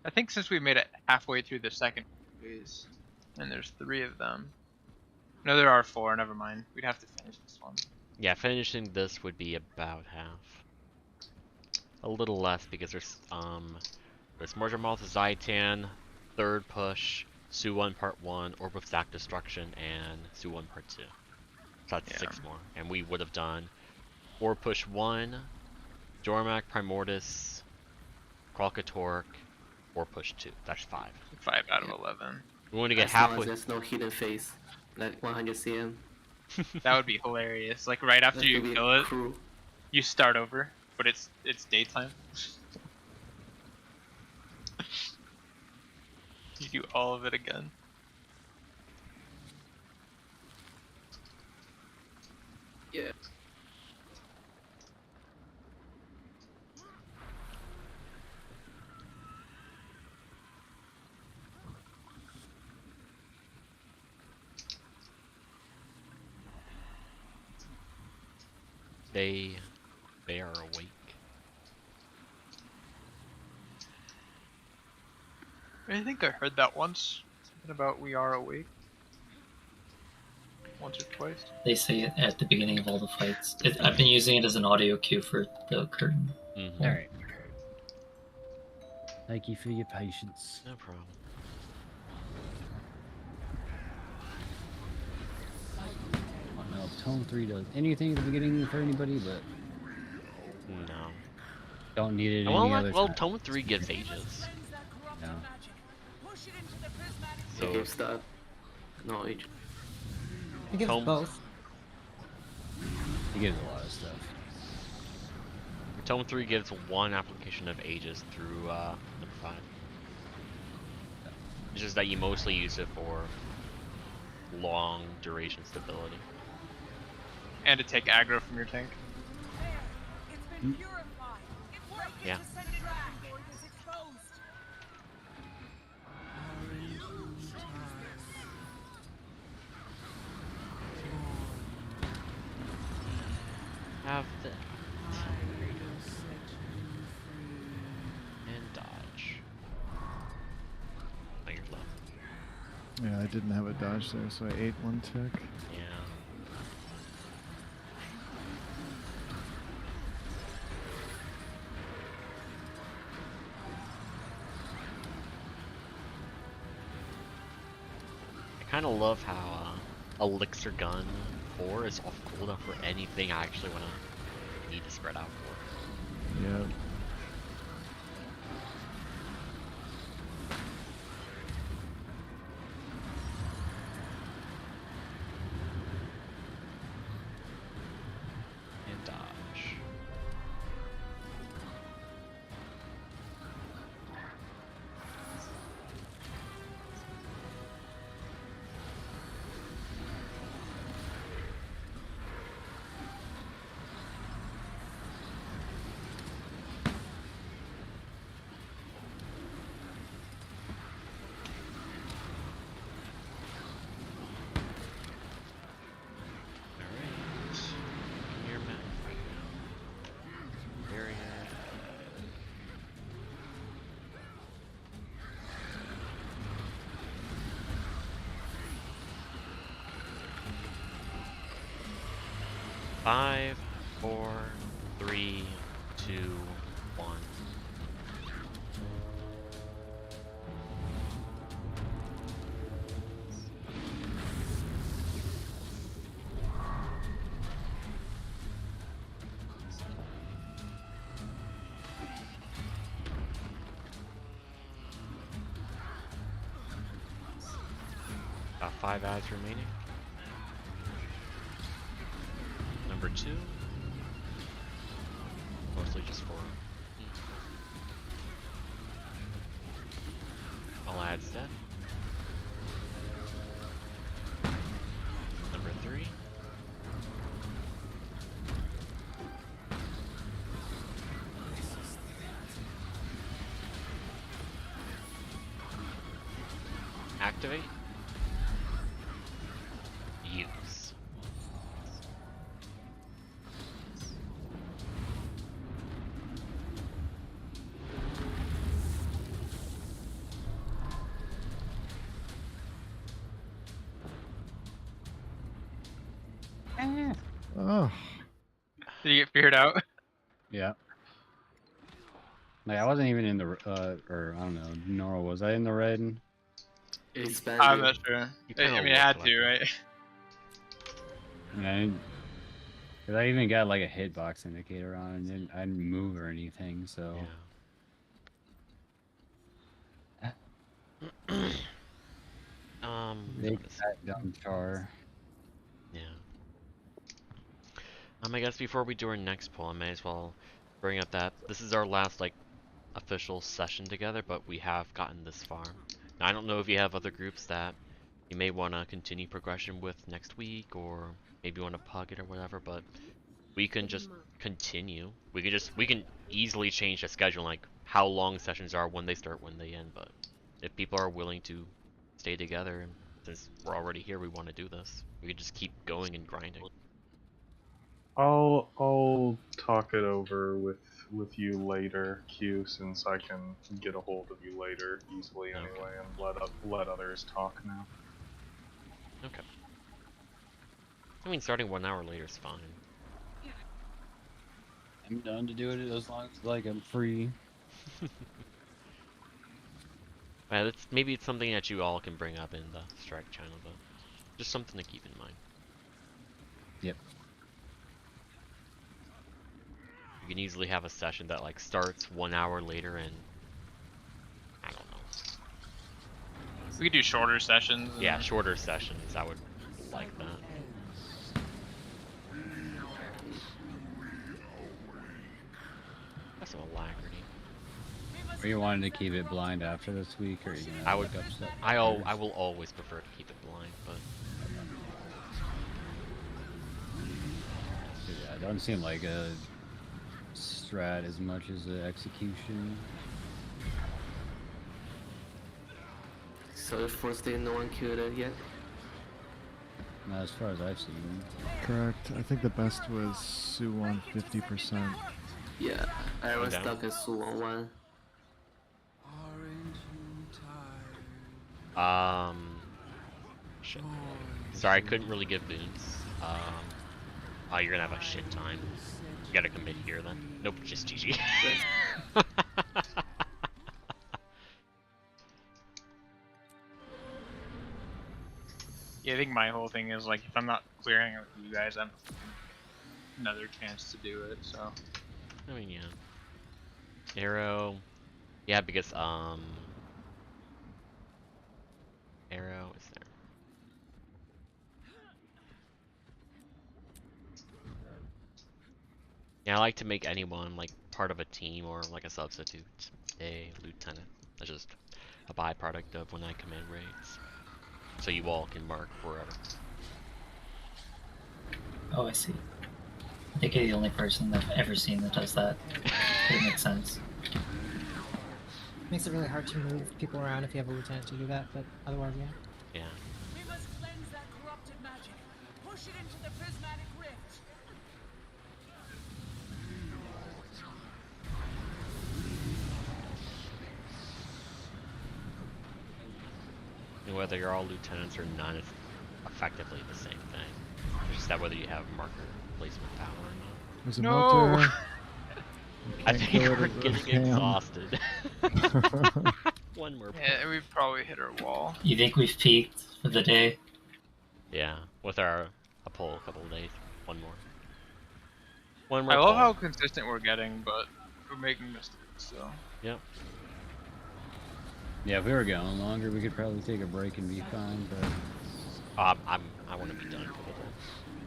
I think since we made it halfway through the second phase, and there's 3 of them. No, there are 4. Never mind. We'd have to finish this one. Yeah, finishing this would be about half. A little less because there's Murder Moth, Zaitan, third push, Su-1 Part 1, Orb of Zac Destruction, and Su-1 Part 2. So that's 6 more. And we would have done Orb Push 1, Jormak, Primordus, Kralkatork, Orb Push 2. That's 5. 5 out of 11. We want to get As long as halfway. there's no hidden face, like 100 cm. That would be hilarious. Like right after That you could be kill it, cruel. you start over, but it's daytime. You do all of it again. Yeah. They are awake. I think I heard that once. Something about we are awake. Once or twice. They say it at the beginning of all the fights. I've been using it as an audio cue for the curtain. Mm-hmm. Alright. Thank you for your patience. No problem. I don't know if Tome 3 does anything at the beginning for anybody, but No. don't need it Well, any other well, time. Tome 3 gives ages. Yeah. Push it into the prismatic It So, gives that knowledge. It gives Tome- both. It gives a lot of stuff. Tome 3 gives 1 application of ages through number 5. It's just that you mostly use it for long duration stability. And to take aggro from your tank. There. It's been purified. Break it Yeah. to send it back. Void is exposed. Have that. I will set you free. And dodge. Oh, you're low. Yeah, I didn't have a dodge there, so I ate 1 tick. Yeah. kind of love how Elixir Gun 4 is off cooldown for anything I actually want to need to spread out for. Yeah. And dodge. Alright. Give me your map right now. Barrier. Five, 4, 3, 2, 1. Got 5 ads remaining. Number 2. Mostly just for all ads dead. Number 3. Activate. Use. Oh, Did you get figured out? Yeah. Like I wasn't even in the or I don't know. Nor was I in the red. It's I'm banding. not sure. You I kinda mean, I had look to, like right? And cause I even got like a hitbox indicator on, and I didn't move or anything. So Yeah. they What is got dumb char. Yeah. I guess before we do our next poll, I may as well bring up that this is our last like official session together, but we have gotten this far. Now I don't know if you have other groups that you may want to continue progression with next week, or maybe want to pug it or whatever, but we can just continue. We can easily change the schedule, like how long sessions are, when they start, when they end, but if people are willing to stay together, and since we're already here, we want to do this, we could just keep going and grinding. I'll talk it over with you later, Q, since I can get a hold of you later easily Okay. anyway, and let others talk now. Okay. I mean, starting 1 hour later is fine. I'm done to do it as long as like I'm free. Maybe it's something that you all can bring up in the Strike channel, but just something to keep in mind. Yep. You can easily have a session that like starts 1 hour later, and I don't know. We could do shorter sessions. Yeah, shorter sessions. I would like that. That's a alacrity. Are you wanting to keep it blind after this week, or are you gonna I would. look up stuff? I will always prefer to keep it blind, but Yeah, it doesn't seem like a strat as much as the execution. So the first day no one killed it yet? Not as far as I've seen. correct. I think the best was Sue on 50%. Yeah, I was down. stuck at Su on 1. Aren't you tired? shit. Sorry, I couldn't really give boons. Oh, you're gonna have a shit time. You gotta commit here then. Nope, just GG. Yeah, I think my whole thing is like if I'm not clearing it with you guys, I'm another chance to do it. So I mean, yeah. Arrow. Yeah, because Arrow is there. Yeah, I like to make anyone like part of a team or like a substitute a lieutenant. That's just a byproduct of when I command raids. So you all can mark wherever. Oh, I see. I think you're the only person I've ever seen that does that. It makes sense. Makes it really hard to move people around if you have a lieutenant to do that, but otherwise, yeah. Yeah. We must cleanse that corrupted magic. Push it into the prismatic rift. And whether you're all lieutenants or none, it's effectively the same thing. It's just that whether you have marker placement power or not. There's a No! melter. I Can't think kill it we're as a getting cam. exhausted. One more. yeah, we've probably hit our wall. You think we've peaked for the day? Yeah, with a poll a couple of days. One more. One more. I love poll. how consistent we're getting, but we're making mistakes. So Yep. Yeah, if we were going longer, we could probably take a break and be fine. But I want to be done with it.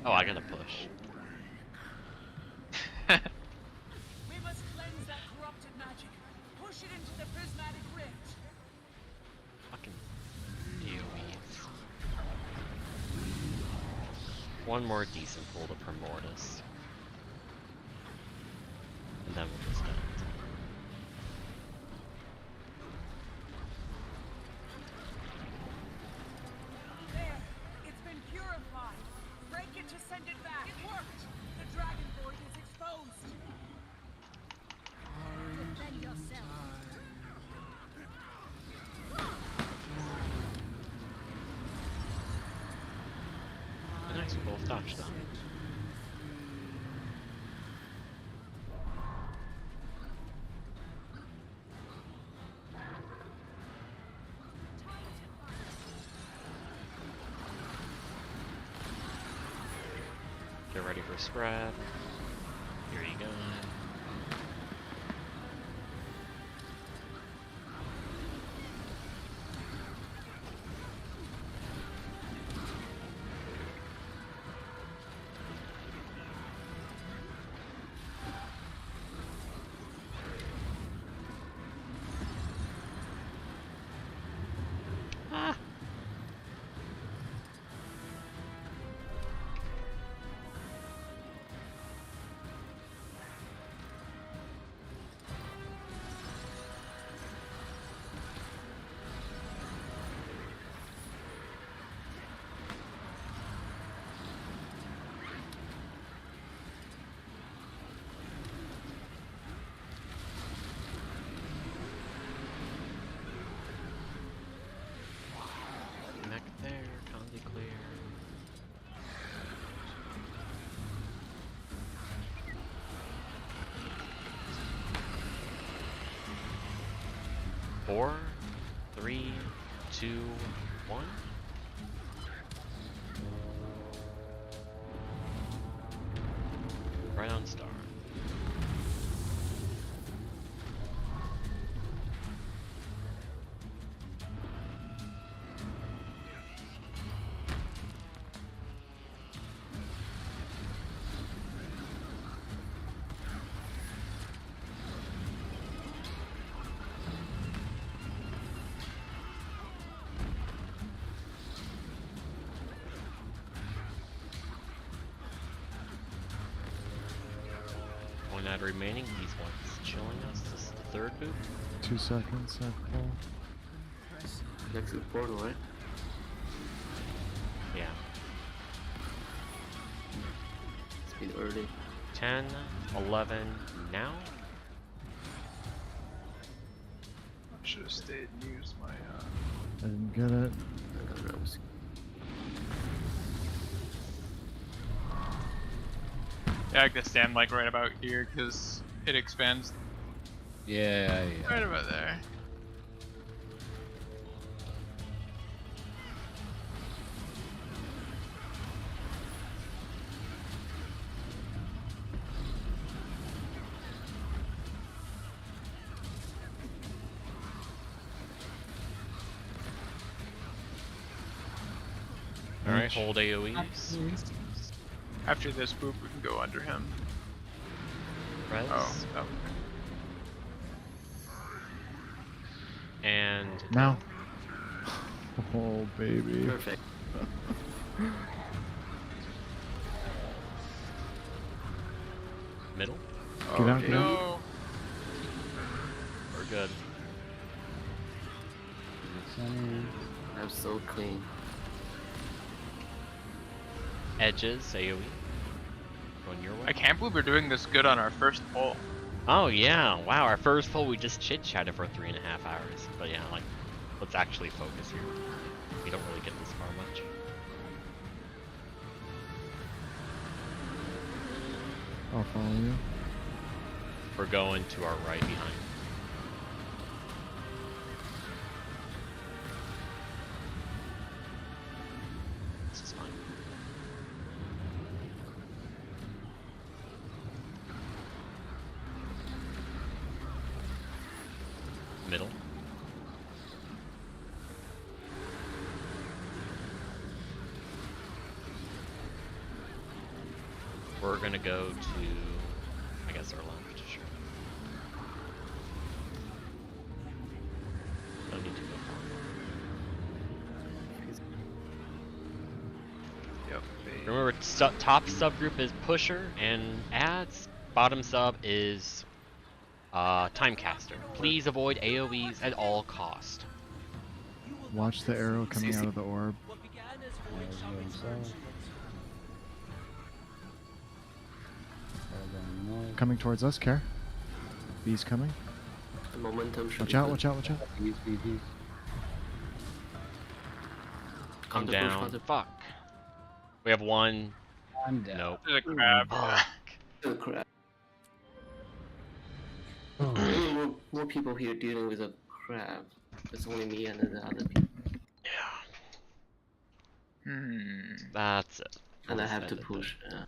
Oh, I gotta push. We must cleanse that corrupted magic. Push it into the prismatic rift. Fucking AoEs. One more decent pull to Primordius. And then we'll just end. There. It's been purified. Break it to send it back. It worked. The dragon void is exposed. Defend yourself. Nice, we both touched them. Get ready for scrap. Here you go. Ah. Neck there, Condi clear. Four, three, two, one. Right on star. One ad remaining. He's what's chilling us. This is the third boot. 2 seconds, I pull. Next is portal, right? Yeah. It's been early. 10, 11, now. I should have stayed and used my. I didn't get it. Yeah, I guess stand like right about here because it expands yeah, right about there. Alright, Edge. hold AoEs. After this boop, we can go under him. Res. Oh, no. And Now. Oh, baby. Perfect. middle. Get Oh, out, get out. no. We're good. I'm so clean. Edges, AoE. Going your way. I can't believe we're doing this good on our first pull. Oh yeah, wow, our first pull we just chit-chatted for 3.5 hours. But yeah, like, let's actually focus here. We don't really get this far much. I'll follow you. We're going to our right behind. This is fine. Middle. We're gonna go to, I guess, our left, sure. Don't need to go far. Yep. Remember, top subgroup is pusher and ads. Bottom sub is timecaster. Please avoid AoEs at all cost. Watch the arrow coming out of the orb. What began as void Coming towards us, Care. Bee's coming. The momentum should Watch be out, good. watch out, watch out. Come Counter push, down. counter- Fuck. We have one. I'm down. Nope. There's a crab. Fuck. Oh, crap. Oh. Only more people here dealing with a crab. It's only me and the other people. Yeah. Hmm. That's it. And I We'll have to spend it push. Yeah. there.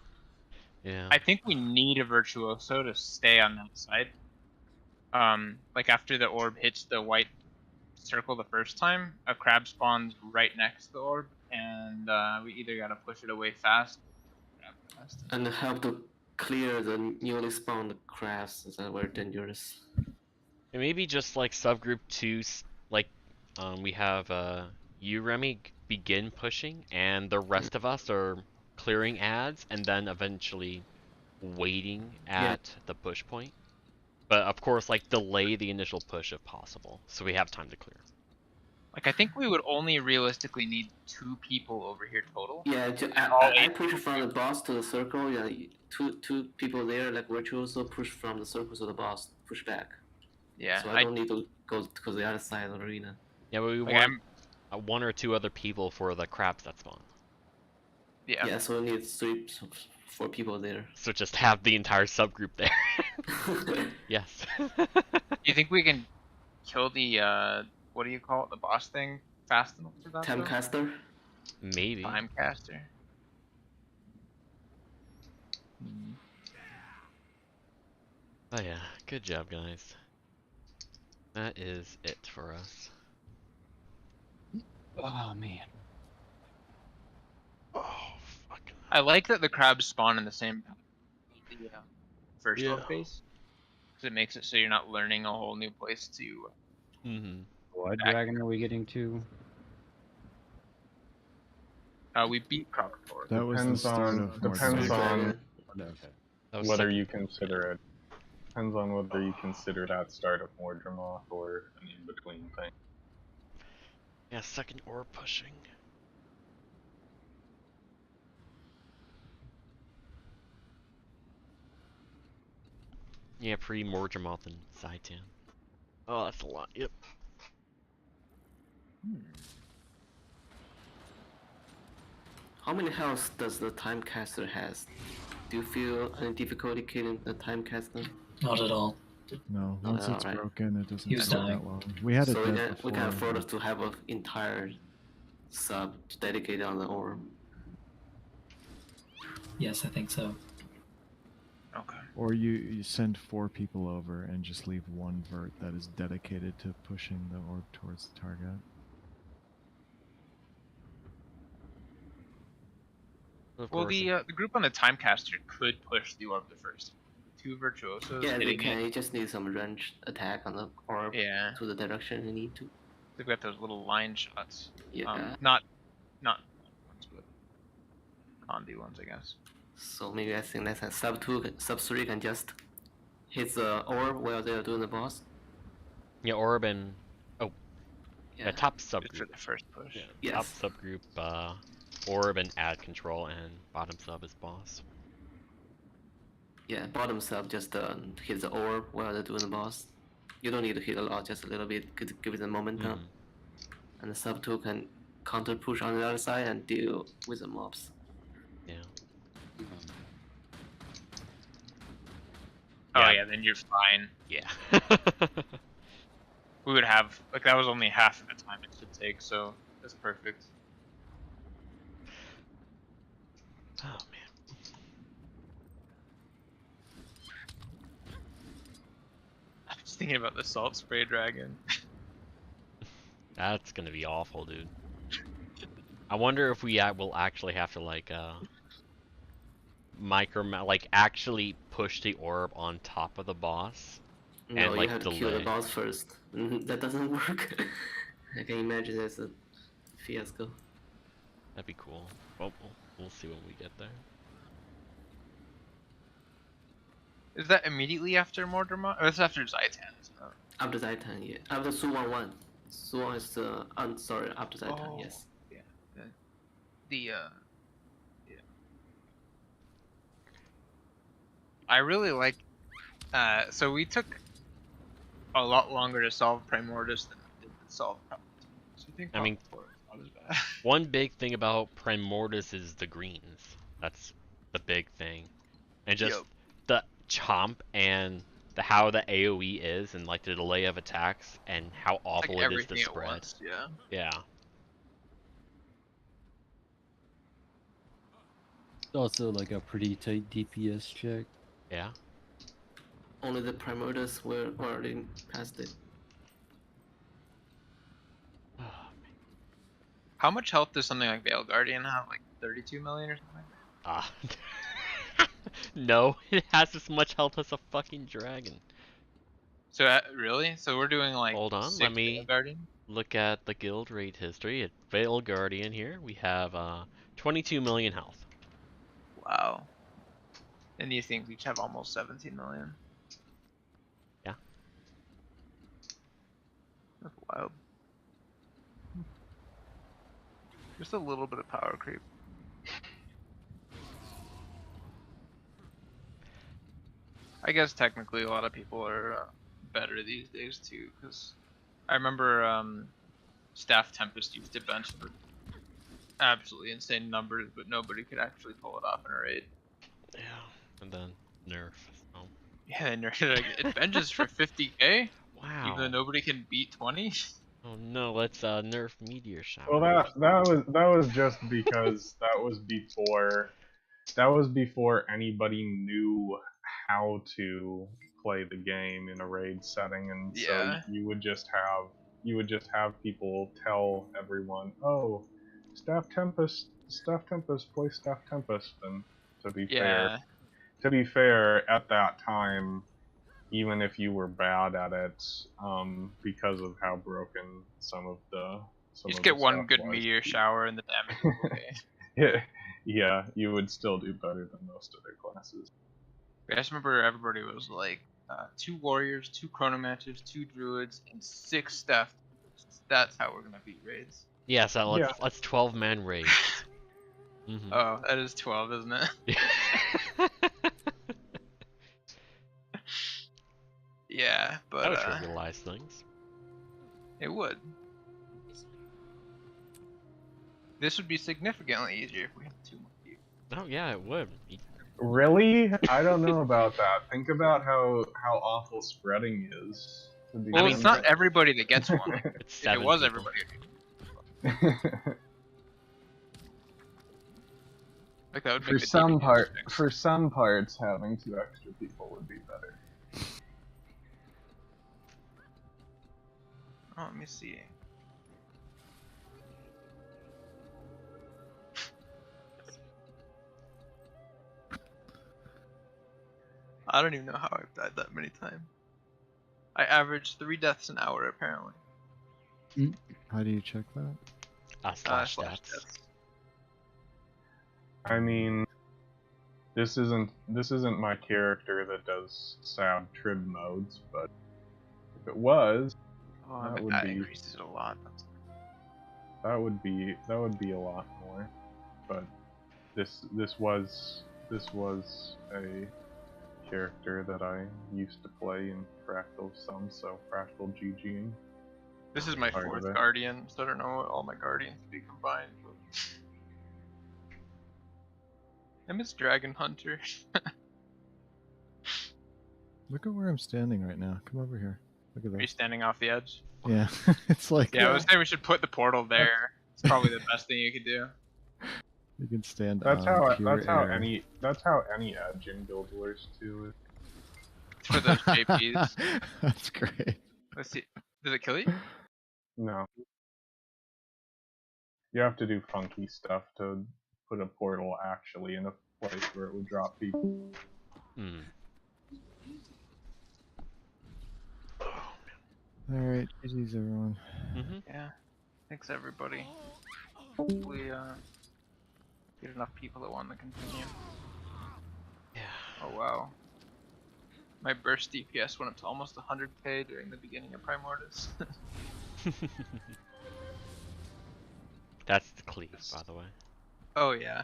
Yeah. I think we need a Virtuoso to stay on that side. Like after the orb hits the white circle the first time, a crab spawns right next to the orb, and we either gotta push it away fast, grab fast. And have to clear the newly spawned crabs that were dangerous. And maybe just like subgroup 2, like we have you, Remy, begin pushing, and the rest of us are clearing ads, and then eventually waiting at the push point. But of course, like, delay the initial push if possible, so we have time to clear. Like I think we would only realistically need 2 people over here total. Yeah, I push from the boss to the circle. Yeah, two people there, like virtuoso, push from the circle to the boss, push back. Yeah, So I don't need to go to the other side of the arena. Yeah, but we like, want 1 or 2 other people for the crabs that spawn. yeah. Yeah, so we need 4 people there. So just have the entire subgroup there. Yes. Do you think we can kill the what do you call it, the boss thing, fast enough for that? though? Timecaster? Maybe. Timecaster. Hmm. Oh yeah, good job, guys. That is it for us. Oh man. Oh, fucking. I like that the crabs spawn in the same the first Yeah. orb phase, because it makes it so you're not learning a whole new place to. Mm-hmm. What Back. dragon are we getting to? We beat Crocodile. That was the Depends start on of more Dragon. depends on Okay. That was whether second. you consider it. Depends on whether you consider that start of Mordremoth or an in-between thing. Yeah, second orb pushing. Yeah, pre-Mordremoth and Saitan. Oh, that's a lot. Yep. How many health does the Timecaster has? Do you feel any difficulty killing the Timecaster? Not at all. No, Oh, once it's alright. broken, it doesn't He was take dying. that long. We had it So dead we can before, afford but- to have an entire sub dedicated on the orb. Yes, I think so. Okay. Or you send 4 people over and just leave 1 vert that is dedicated to pushing the orb towards the target. Of Well, course. the group on the Timecaster could push the orb the first. 2 virtuosos Yeah, they hitting can. it. You just need some ranged attack on the orb Yeah, to the direction you need to. they've got those little line shots. Yeah. Not ones, but Condi ones, I guess. So maybe I think next time sub 3 can just hit the orb while they're doing the boss. Yeah, orb and Yeah. top Just for subgroup. the first push. Yeah, Yes. top subgroup. Orb and ad control, and bottom sub is boss. Yeah, bottom sub just hit the orb while they're doing the boss. You don't need to hit a lot, just a little bit to give it the momentum. Mhm. And the sub 2 can counter push on the other side and deal with the mobs. Yeah. Oh Yeah. yeah, then you're fine. Yeah. We would have like that was only half of the time it should take, so that's perfect. Oh man. I was thinking about the salt spray dragon. That's gonna be awful, dude. I wonder if we will actually have to like actually push the orb on top of the boss. No, And, you like, have to kill the boss first. That doesn't work. I can imagine that's a fiasco. That'd be cool. Well, we'll see when we get there. Is that immediately after Mordorma? Or that's after Zaitan, isn't it? After Zaitan, yeah. After Su-1-1. Su-1 is the... I'm sorry, after Zaitan, yes. Yeah. Yeah. I really like... so we took a lot longer to solve Primordus than we did to solve Palpatine. So I think I mean, Palpatine is not as bad. One big thing about Primordus is the greens. That's the big thing. And just the chomp and how the AoE is and like the delay of attacks and how awful Like it is to everything at spread. once, yeah. Yeah. It's also like a pretty tight DPS check. Yeah. Only the Primordus were already past it. How much health does something like Veil Guardian have? Like 32 million or something? Ah. No, it has as much health as a fucking dragon. So really? So we're doing like Hold on, 6 let me Veil Guardian? look at the guild raid history. At Veil Guardian here, we have 22 million health. Wow. And these things each have almost 17 million. Yeah. That's wild. Just a little bit of power creep. I guess technically a lot of people are better these days too, because I remember Staff Tempest used to bench for absolutely insane numbers, but nobody could actually pull it off in a raid. Yeah, and then nerf. So. Yeah, and like, it benches for 50k. Wow. Even though nobody can beat 20. Oh no, let's nerf meteor shower. Well, that was just because that was before anybody knew how to play the game in a raid setting, and Yeah. so you would just have people tell everyone, "Oh, Staff Tempest, play Staff Tempest." And to be fair, at that time, even if you were bad at it, because of how broken some of the You just get one stuff good was, meteor shower and the damage is okay. yeah, you would still do better than most other classes. I just remember everybody was like 2 warriors, 2 chronomancers, 2 druids, and 6 staff. That's how we're gonna beat raids. Yeah, so let's 12-man raid. Mm-hmm. Oh, that is 12, isn't it? Yeah, but that would trivialize things. It would. This would be significantly easier if we had 2 more people. Oh yeah, it would. Really? I don't know about that. Think about how awful spreading is. Well, it's not everybody that gets one. It's If it was people. everybody. Like that would make for some parts, having 2 extra people would be better. Oh, let me see. I don't even know how I've died that many times. I average 3 deaths an hour apparently. How do you check that? Slash Slash stats. deaths. I mean, this isn't my character that does sound trim modes, but if it was, Oh, that I mean, would that be increases it a lot. that would be a lot more. But this was a character that I used to play in Fractal some, so Fractal GGing. This is my Part of 4th it. guardian, so I don't know what all my guardians be combined. But... I miss Dragon Hunter. Look at where I'm standing right now. Come over here. Look at Are you this. standing off the edge? Yeah, it's like Yeah, I was saying we should put the portal there. It's probably the best thing you could do. you can stand That's on how pure air. any edge in Guild Wars 2 is. It's for those JPs. That's great. Let's see. Does it kill you? No. You have to do funky stuff to put a portal actually in a place where it would drop people. Hmm. Alright, GG's everyone. Yeah. Thanks everybody. Hopefully, get enough people that want to continue. Yeah. Oh wow. My burst DPS went up to almost 100k during the beginning of Primordius. That's the cleave, by the way. Oh yeah.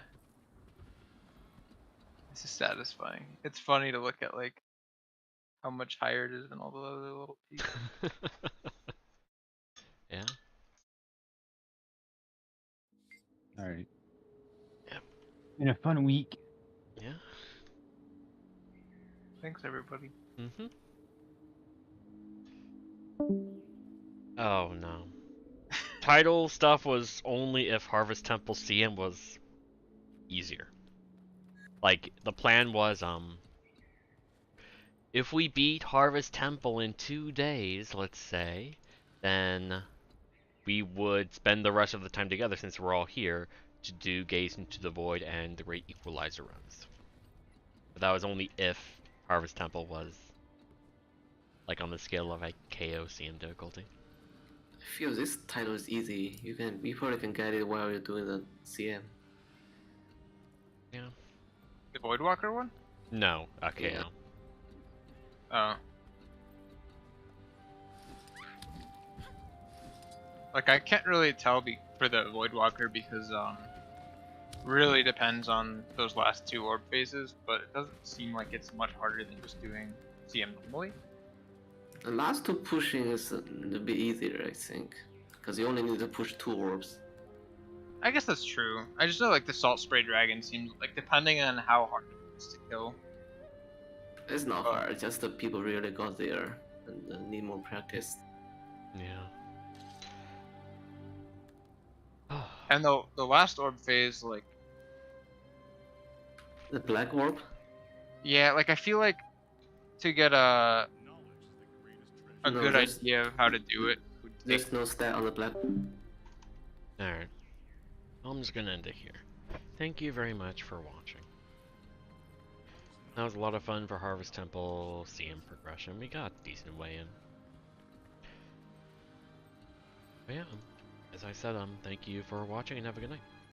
This is satisfying. It's funny to look at like how much higher it is than all the other little people. Yeah. All right. Yep. Been a fun week. Yeah. Thanks everybody. Oh no. Title stuff was only if Harvest Temple CM was easier. Like, the plan was, if we beat Harvest Temple in 2 days, let's say, then we would spend the rest of the time together, since we're all here, to do Gaze into the Void and the Great Equalizer runs. But that was only if Harvest Temple was, like, on the scale of a KO CM difficulty. I feel this title is easy. You probably can get it while you're doing the CM. Yeah. The Voidwalker one? No, KO. Yeah. Oh. Like I can't really tell for the Voidwalker because really depends on those last 2 orb phases, but it doesn't seem like it's much harder than just doing CM normally. The last 2 pushing is a bit easier, I think, because you only need to push 2 orbs. I guess that's true. I just know like the Salt Spray Dragon seems like depending on how hard it is to kill. It's not hard, just that people really got there and need more practice. Yeah. And the last orb phase, like The black orb? yeah, like I feel like to get a No, good there's- idea of how to do it would take. There's no stat on the black. Alright. I'm just gonna end it here. Thank you very much for watching. That was a lot of fun for Harvest Temple CM progression. We got a decent way in. But yeah, as I said, thank you for watching and have a good night.